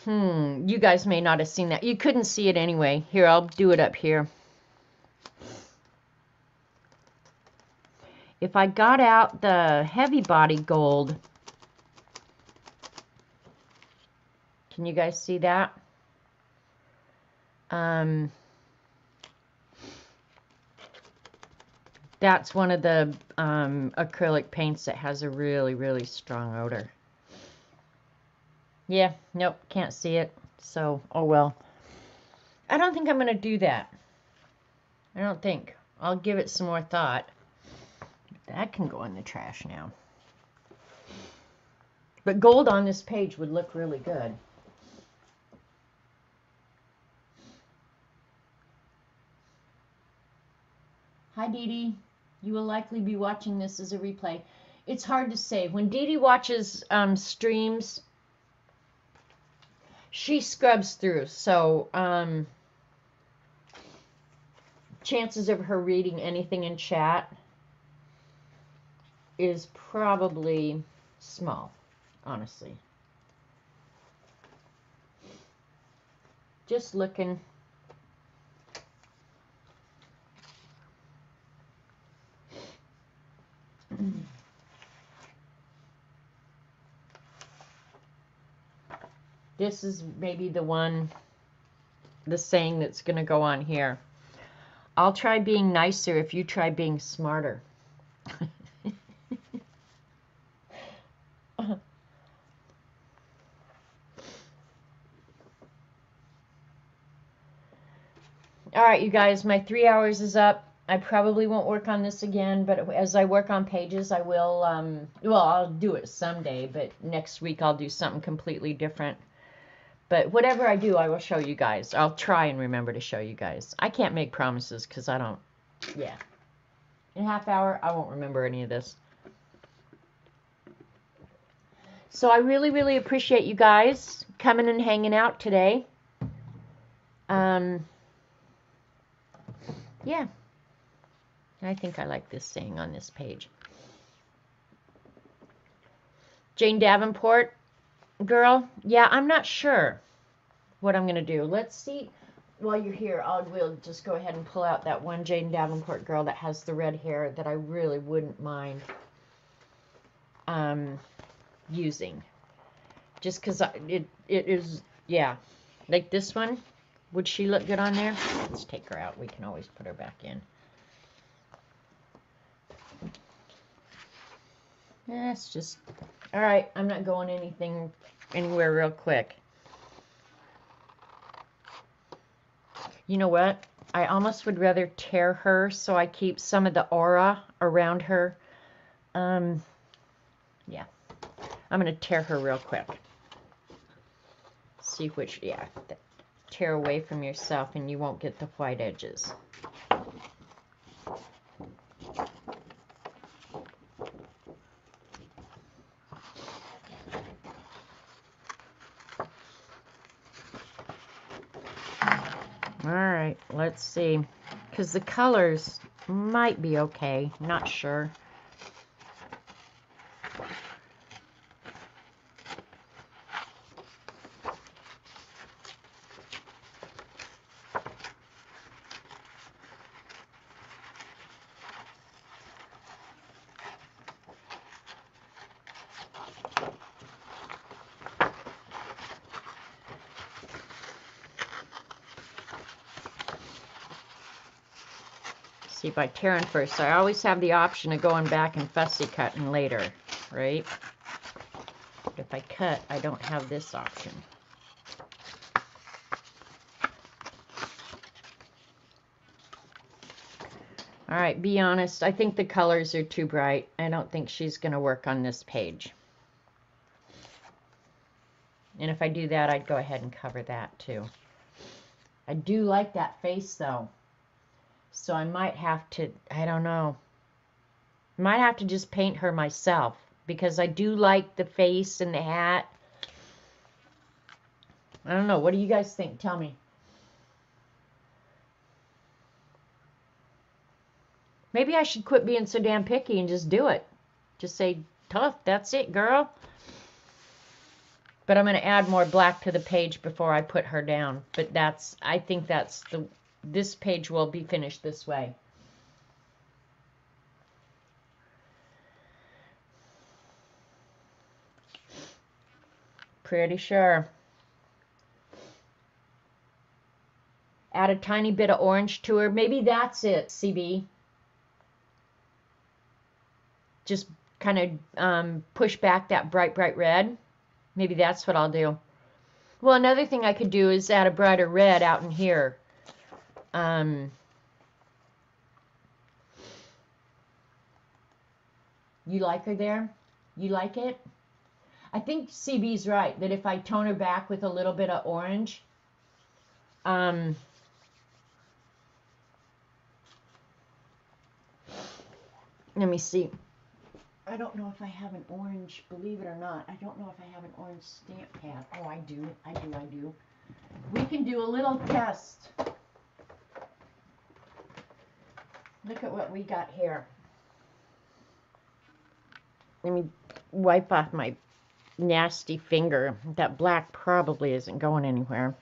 You guys may not have seen that. You couldn't see it anyway. Here, I'll do it up here. If I got out the heavy body gold, can you guys see that? That's one of the acrylic paints that has a really, really strong odor. Yeah, nope, can't see it. So, oh well. I don't think I'm going to do that. I don't think. I'll give it some more thought. That can go in the trash now. But gold on this page would look really good. Hi, Dee Dee. You will likely be watching this as a replay. It's hard to say. When Dee Dee watches streams, she scrubs through. So chances of her reading anything in chat is probably small, honestly. Just looking. This is maybe the saying that's going to go on here. I'll try being nicer if you try being smarter. All right, you guys, my 3 hours is up. I probably won't work on this again, but as I work on pages, I will, well, I'll do it someday, but next week I'll do something completely different. But whatever I do, I will show you guys. I'll try and remember to show you guys. I can't make promises because I don't, yeah. In a half hour, I won't remember any of this. So I really, really appreciate you guys coming and hanging out today. Yeah. I think I like this saying on this page. Jane Davenport, girl, yeah, I'm not sure what I'm going to do. Let's see. While you're here, we'll just go ahead and pull out that one Jane Davenport girl that has the red hair that I really wouldn't mind using. Just because it is, yeah. Like this one, would she look good on there? Let's take her out. We can always put her back in. That's just, all right, I'm not going anywhere real quick. You know what? I almost would rather tear her so I keep some of the aura around her. Yeah. I'm going to tear her real quick. See which, yeah, tear away from yourself and you won't get the white edges. All right, let's see. Because the colors might be okay. Not sure. See, by tearing first, I always have the option of going back and fussy cutting later, right? But if I cut, I don't have this option. All right, be honest. I think the colors are too bright. I don't think she's going to work on this page. And if I do that, I'd go ahead and cover that too. I do like that face though. So I might have to, I don't know. Might have to just paint her myself because I do like the face and the hat. I don't know. What do you guys think? Tell me. Maybe I should quit being so damn picky and just do it. Just say, tough, that's it, girl. But I'm going to add more black to the page before I put her down. But that's, I think that's the, this page will be finished this way. Pretty sure. Add a tiny bit of orange to her. Maybe that's it, CB. Just kind of push back that bright, bright red. Maybe that's what I'll do. Well, another thing I could do is add a brighter red out in here. You like her there? You like it? I think CB's right, that if I tone her back with a little bit of orange, let me see. I don't know if I have an orange, believe it or not. I don't know if I have an orange stamp pad. Oh, I do. I do. We can do a little test. Look at what we got here. Let me wipe off my nasty finger. That black probably isn't going anywhere.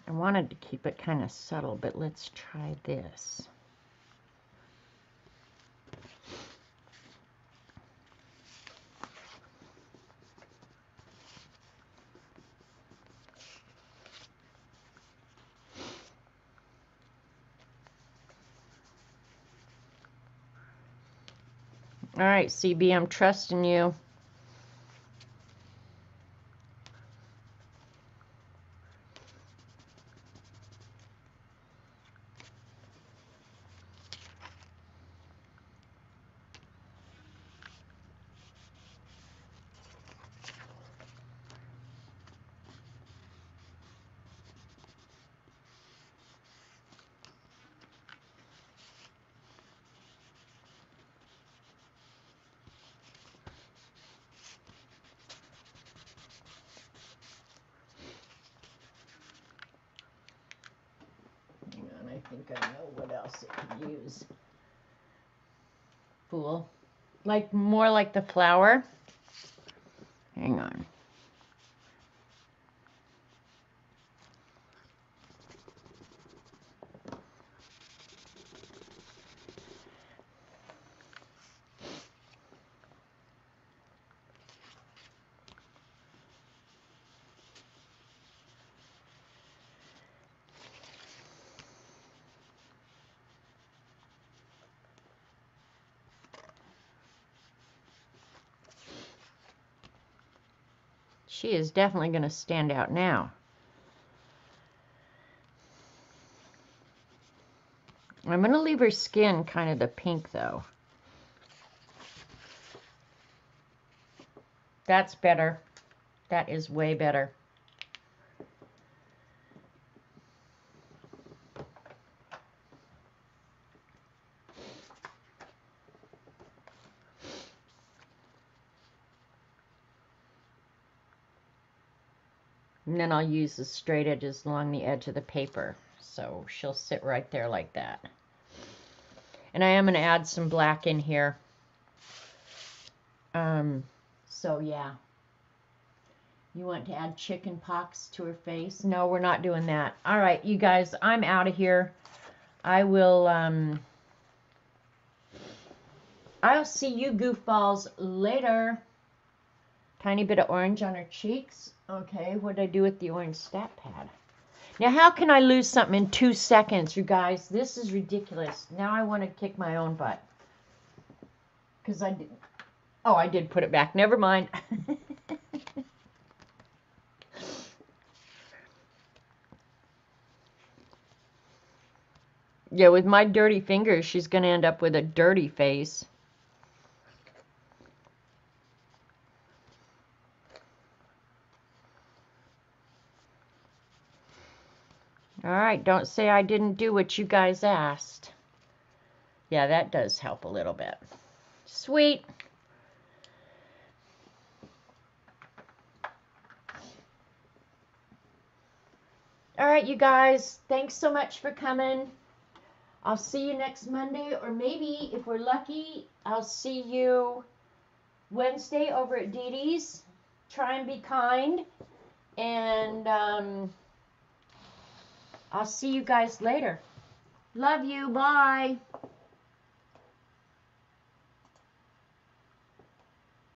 I wanted to keep it kind of subtle, but let's try this. All right, CB, I'm trusting you. I think I know what else it could use. Fool. Like, more like the flower. Hang on. She is definitely going to stand out now. I'm going to leave her skin kind of the pink, though. That's better. That is way better. And then I'll use the straight edges along the edge of the paper. So she'll sit right there like that. And I am going to add some black in here. So yeah. You want to add chicken pox to her face? No, we're not doing that. All right, you guys, I'm out of here. I will, I'll see you goofballs later. Tiny bit of orange on her cheeks. Okay, what did I do with the orange stat pad? Now, how can I lose something in 2 seconds, you guys? This is ridiculous. Now I want to kick my own butt. Because I did. Oh, I did put it back. Never mind. Yeah, with my dirty fingers, she's going to end up with a dirty face. All right, don't say I didn't do what you guys asked. Yeah, that does help a little bit. Sweet. All right, you guys, thanks so much for coming. I'll see you next Monday, or maybe, if we're lucky, I'll see you Wednesday over at Dee Dee's. Try and be kind, and I'll see you guys later. Love you. Bye.